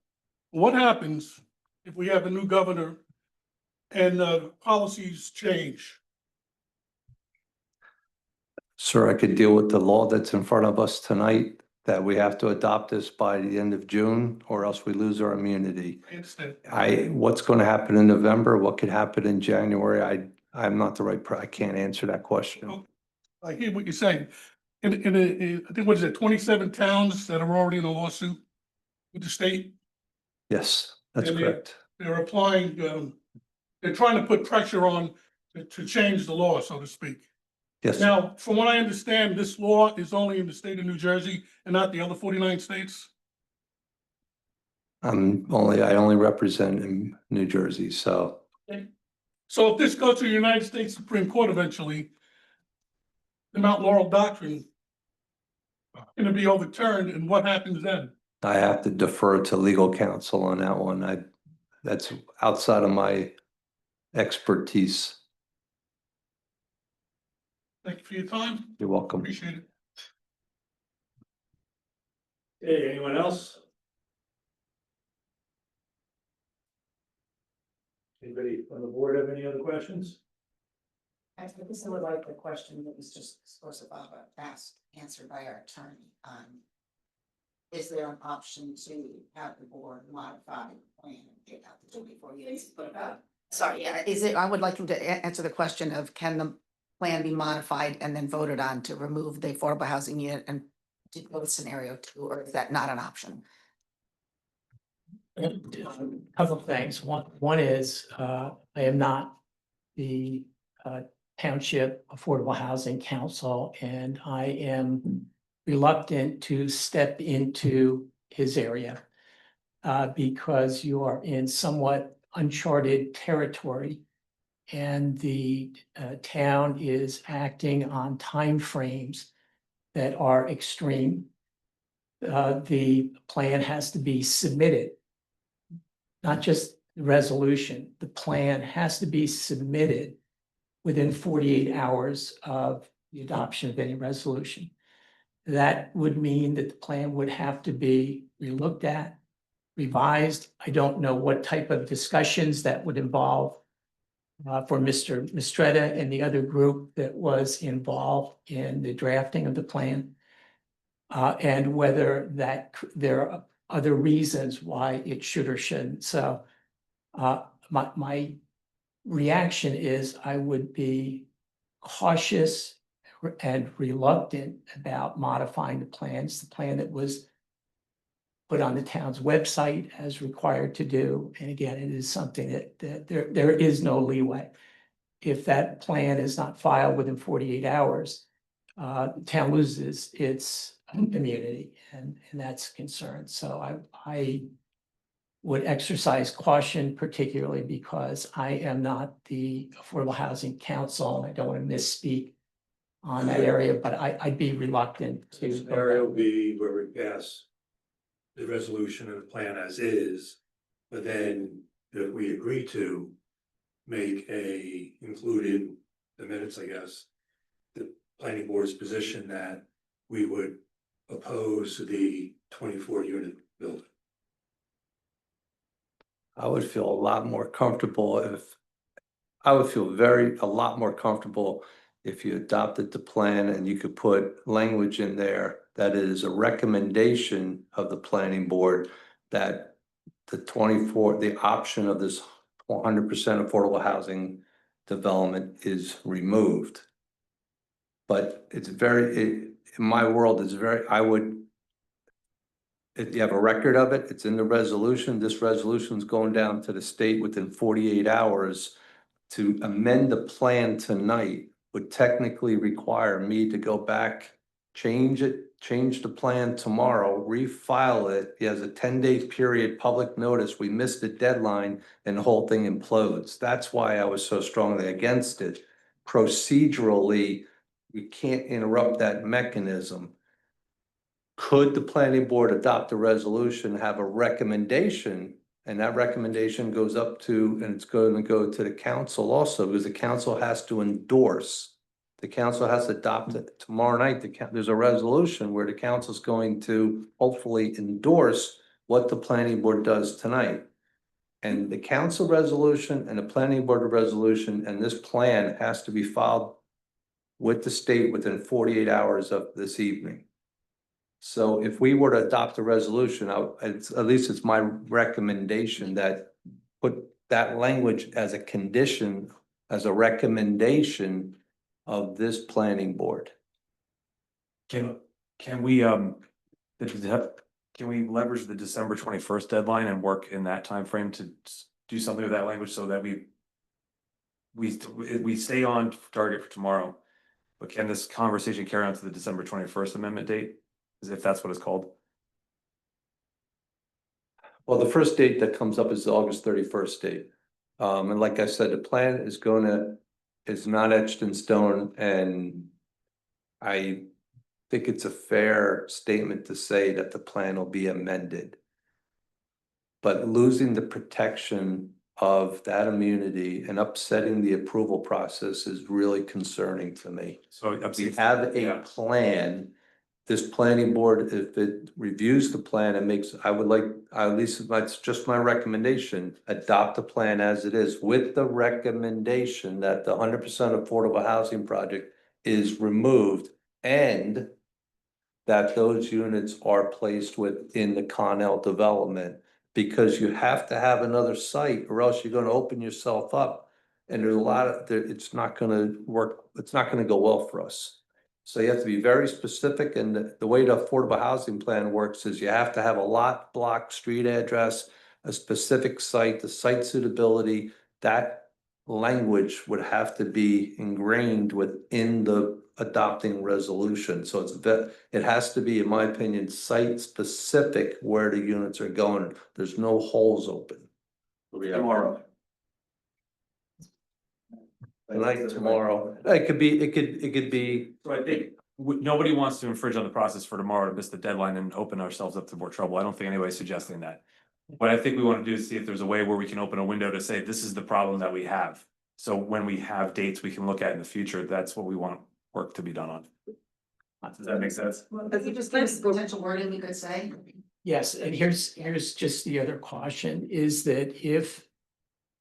What happens if we have a new governor and policies change? Sir, I could deal with the law that's in front of us tonight, that we have to adopt this by the end of June, or else we lose our immunity. I understand. What's going to happen in November, what could happen in January, I'm not the right, I can't answer that question. I hear what you're saying. I think, what is it, 27 towns that are already in a lawsuit with the state? Yes, that's And correct. They're applying, they're trying to put pressure on to change the law, so to speak. Yes, sir. Now, from what I understand, this law is only in the state of New Jersey and not the other 49 states. I only represent in New Jersey, so So if this goes to the United States Supreme Court eventually, the Mount Laurel Doctrine gonna be overturned, and what happens then? I have to defer to legal counsel on that one. That's outside of my expertise. Thank you for your time. You're welcome. Appreciate it. Okay, anyone else? Anybody on the board have any other questions? I guess I would like the question that was just supposed to asked, answered by our attorney. Is there an option to have the board modify the plan and get out the 24 units? Sorry, yeah, I would like him to answer the question of, can the plan be modified and then voted on to remove the affordable housing unit and to go to scenario 2, or is that not an option? Couple of things. One is, I am not the Township Affordable Housing Council, and I am reluctant to step into his area because you are in somewhat uncharted territory, and the town is acting on timeframes that are extreme. The plan has to be submitted, not just the resolution. The plan has to be submitted within 48 hours of the adoption of any resolution. That would mean that the plan would have to be relooked at, revised. I don't know what type of discussions that would involve for Mr. Mistretta and the other group that was involved in the drafting of the plan, and whether there are other reasons why it should or shouldn't. So my reaction is I would be cautious, and reluctant about modifying the plans, the plan that was put on the town's website as required to do. And again, it is something that there is no leeway. If that plan is not filed within 48 hours, the town loses its immunity, and that's a concern. So I would exercise caution, particularly because I am not the Affordable Housing Council, and I don't want to misspeak on that area, but I'd be reluctant to. Scenario B where we pass the resolution of the plan as is, but then if we agree to include in the minutes, I guess, the planning board's position that we would oppose the 24 unit building. I would feel a lot more comfortable a lot more comfortable if you adopted the plan and you could put language in there that is a recommendation of the planning board that the option of this 100% affordable housing development is removed. But it's in my world, if you have a record of it, it's in the resolution. This resolution is going down to the state within 48 hours. To amend the plan tonight would technically require me to go back, change the plan tomorrow, refile it. He has a 10-day period, public notice. We missed the deadline and the whole thing implodes. That's why I was so strongly against it. Procedurally, we can't interrupt that mechanism. Could the planning board adopt a resolution, have a recommendation, and that recommendation goes up to, and it's going to go to the council also, because the council has to endorse. The council has to adopt it tomorrow night. There's a resolution where the council is going to hopefully endorse what the planning board does tonight. And the council resolution and the planning board resolution and this plan has to be filed with the state within 48 hours of this evening. So if we were to adopt a resolution, at least it's my recommendation that put that language as a condition, as a recommendation of this planning board. Can we leverage the December 21st deadline and work in that time frame to do something with that language so that we stay on target for tomorrow? But can this conversation carry on to the December 21st amendment date? If that's what it's called. Well, the first date that comes up is the August 31st date. And like I said, the plan is not etched in stone, and I think it's a fair statement to say that the plan will be amended. But losing the protection of that immunity and upsetting the approval process is really concerning to me. So we have a plan. This planning board, if it reviews the plan and at least that's just my recommendation, adopt the plan as it is with the recommendation that the 100% affordable housing project is removed and that those units are placed within the Connell development, because you have to have another site or else you're going to open yourself up. And there's it's not going to work. It's not going to go well for us. So you have to be very specific, and the way the affordable housing plan works is you have to have a lot, block, street address, a specific site, the site suitability. That language would have to be ingrained within the adopting resolution. So it has to be, in my opinion, site specific where the units are going. There's no holes open. Tomorrow. Tonight, tomorrow. It could be. So I think nobody wants to infringe on the process for tomorrow to miss the deadline and open ourselves up to more trouble. I don't think anybody's suggesting that. What I think we want to do is see if there's a way where we can open a window to say, this is the problem that we have. So when we have dates we can look at in the future, that's what we want work to be done on. Does that make sense? If you just give us potential wording, we could say. Yes, and here's just the other caution is that if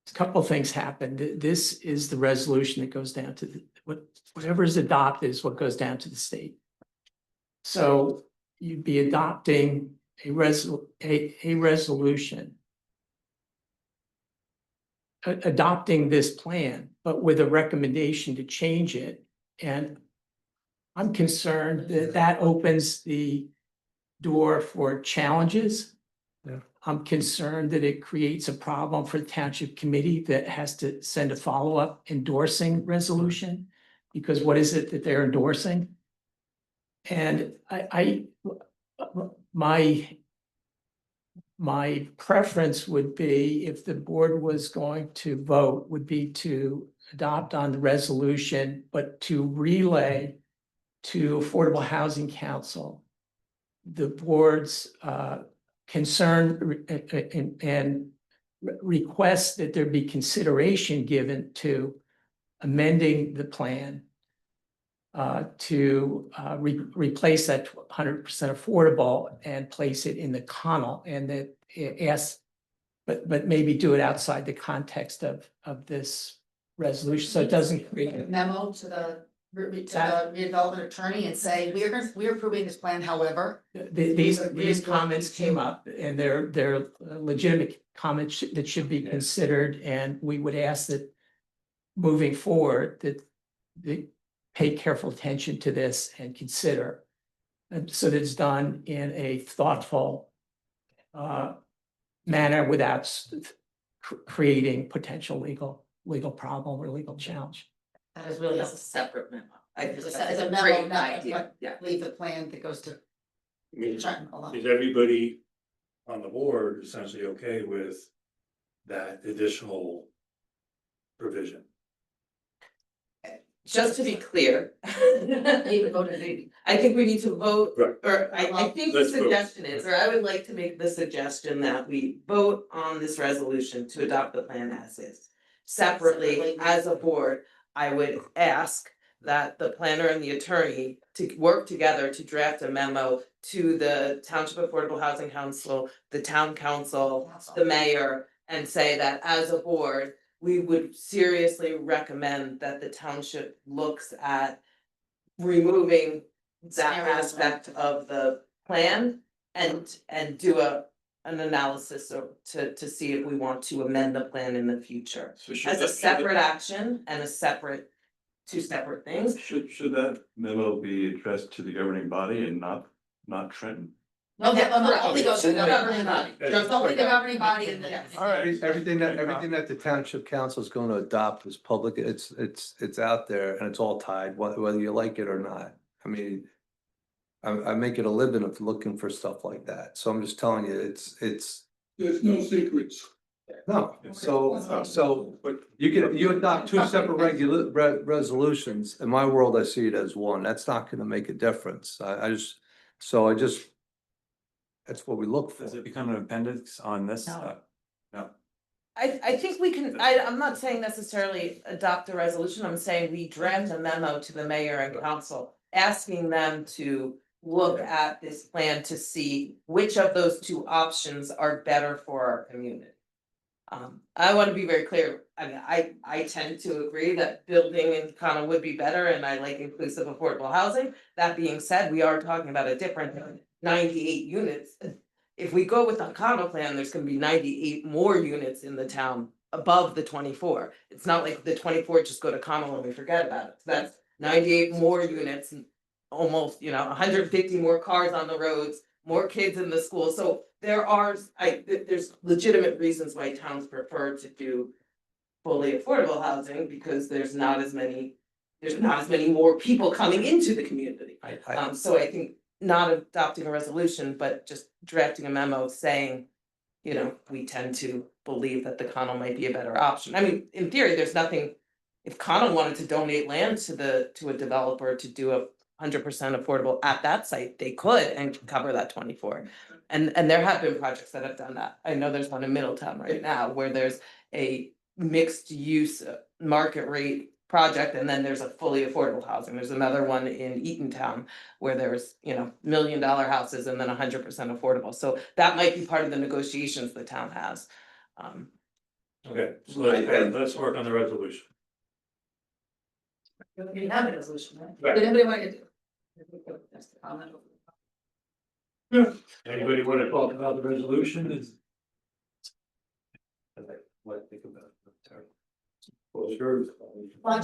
a couple of things happen, this is the resolution that goes down to whatever is adopted is what goes down to the state. So you'd be adopting a resolution adopting this plan, but with a recommendation to change it. And I'm concerned that that opens the door for challenges. Yeah. I'm concerned that it creates a problem for the township committee that has to send a follow-up endorsing resolution. Because what is it that they're endorsing? And my preference would be, if the board was going to vote, would be to adopt on the resolution, but to relay to Affordable Housing Council the board's concern and request that there be consideration given to amending the plan to replace that 100% affordable and place it in the Connell, and that it asks, but maybe do it outside the context of this resolution, so it doesn't create. Memo to the redevelopment attorney and say, we're approving this plan, however. These comments came up, and they're legitimate comments that should be considered, and we would ask that moving forward, that they pay careful attention to this and consider, so that it's done in a thoughtful manner without creating potential legal problem or legal challenge. That is really That's a separate memo. I think It's that's a a memo, great not idea, yeah. leave the plan that goes to. Trenton alone. Is everybody on the board essentially okay with that additional provision? Just to be clear. Even voted maybe. I think we need to vote, Right. or I think the Let's vote. suggestion is, or I would like to make the suggestion that we vote on this resolution to adopt the plan as is. Separately, as a board, I would ask that the planner and the attorney to work together to draft a memo to the Township Affordable Housing Council, the town council, the mayor, and say that as a board, we would seriously recommend that the township looks at removing that aspect of the plan and do an analysis to see if we want to amend the plan in the future. So should As a that- separate action and two separate things. Should that memo be addressed to the governing body and not Trenton? No, only goes to the governing body, just only the governing body and the. All right, everything that the township council is going to adopt is public, it's out there and it's all tied, whether you like it or not. I mean, I make it a living of looking for stuff like that, so I'm just telling you, it's, There's no secrets. no, so, but you adopt two separate resolutions. In my world, I see it as one, that's not gonna make a difference, I just, that's what we look for. Does it become an appendix on this? No. No. I think we can, I'm not saying necessarily adopt a resolution, I'm saying we draft a memo to the mayor and council, asking them to look at this plan to see which of those two options are better for our community. I want to be very clear, I mean, I tend to agree that building in Connell would be better, and I like inclusive affordable housing. That being said, we are talking about a different 98 units. If we go with the Connell plan, there's gonna be 98 more units in the town above the 24. It's not like the 24 just go to Connell and we forget about it. That's 98 more units, and almost, 150 more cars on the roads, more kids in the school. So there's legitimate reasons why towns prefer to do fully affordable housing, because there's not as many more people coming into the community. So I think not adopting a resolution, but just drafting a memo saying, we tend to believe that the Connell might be a better option. I mean, in theory, there's nothing, if Connell wanted to donate land to a developer to do 100% affordable at that site, they could and cover that 24. And there have been projects that have done that. I know there's one in Middletown right now where there's a mixed use market rate project, and then there's a fully affordable housing. There's another one in Eatontown where there's, $1 million houses and then 100% affordable. So that might be part of the negotiations the town has. Okay, so let's work on the resolution. You have a resolution, right? Right. Did anybody want to do? That's the comment. Anybody want to talk about the resolution? What think about it? Well, sure. Well, I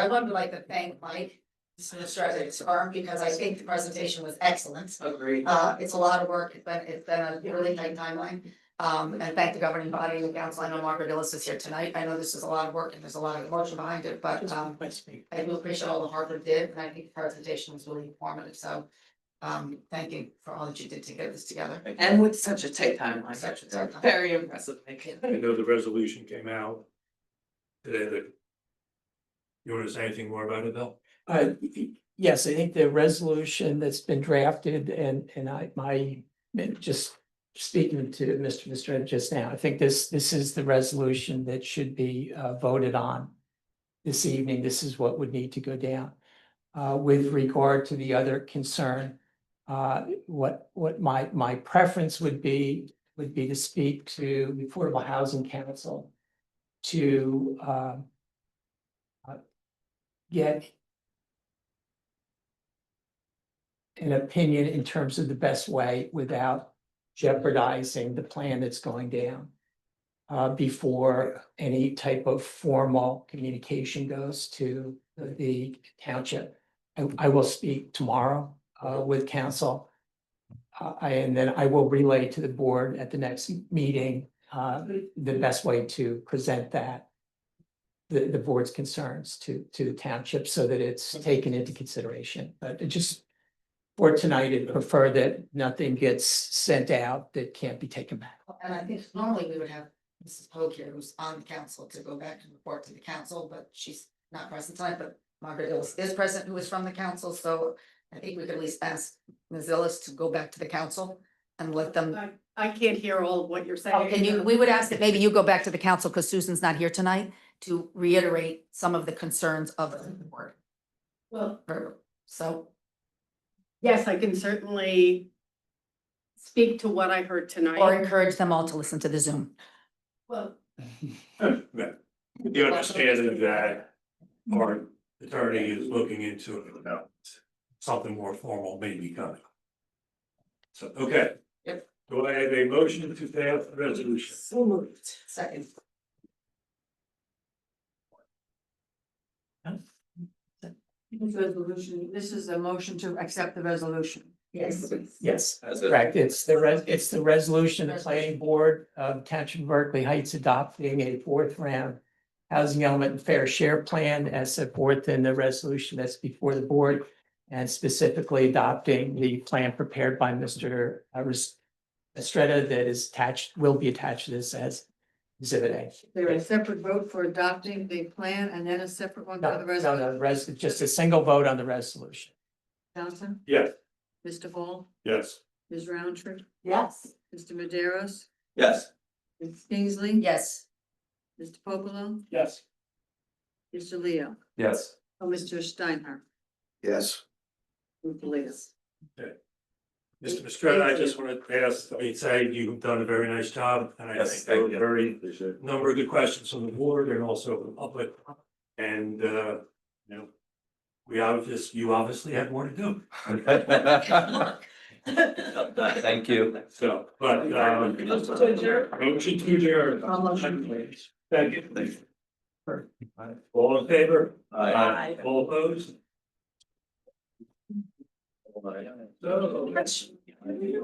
wanted to thank Mike Mr. Arm, because I think the presentation was excellent. Agreed. It's a lot of work. It's been a really tight timeline. And thank the governing body and the council. I know Margaret Illis is here tonight. I know this is a lot of work and there's a lot of emotion behind it, but I do appreciate all the hard work did, and I think the presentation was really informative. So thank you for all that you did to get this together. And with such a tight timeline. Such a tight timeline. Very impressive, thank you. I know the resolution came out today. That you want to say anything more about it, Bill? Yes, I think the resolution that's been drafted and just speaking to Mr. just now, I think this is the resolution that should be voted on this evening. This is what would need to go down. With regard to the other concern, what my preference would be to speak to the Affordable Housing Council to get an opinion in terms of the best way without jeopardizing the plan that's going down before any type of formal communication goes to the township. I will speak tomorrow with council. And then I will relay to the board at the next meeting the best way to present that, the board's concerns to the township so that it's taken into consideration. But it just for tonight, I'd prefer that nothing gets sent out that can't be taken back. And I think normally we would have Mrs. Pogue here, who's on the council, to go back and report to the council, but she's not present tonight, but Margaret Illis is present, who is from the council, so I think we could at least ask Ms. Illis to go back to the council and let them. I can't hear all of what you're saying. Oh, can you, we would ask that maybe you go back to the council, because Susan's not here tonight, to reiterate some of the concerns of the board. Well, So, yes, I can certainly speak to what I heard tonight. or encourage them all to listen to the Zoom. Well, The understanding that our attorney is looking into it about something more formal may be coming. So, okay. Yep. Do I have a motion to pass the resolution? So moved. Second. resolution, this is a motion to accept the resolution. Yes. Yes, correct. It's the resolution, the planning board of Township of Berkeley Heights adopting a fourth round housing element and fair share plan as set forth in the resolution that's before the board, and specifically adopting the plan prepared by Mr. Estrada that is attached, will be attached to this as Exhibit A. There is a separate vote for adopting the plan and then a separate one for the resolution. No, just a single vote on the resolution. Johnson, Yes. Mr. Hall, Yes. Ms. Roundtree, Yes. Mr. Maderos, Yes. Ms. Kingsley. Yes. Mr. Popolo, Yes. Mr. Leo, Yes. oh, Mr. Steinhardt, Yes. Mr. Leos. Mr. Estrada, I just want to say you've done a very nice job, and I think there were very number of good questions from the board and also the public. And you obviously have more to do. Thank you. So, but motion to adjourn. Thank you. All in favor? Aye. All opposed? So.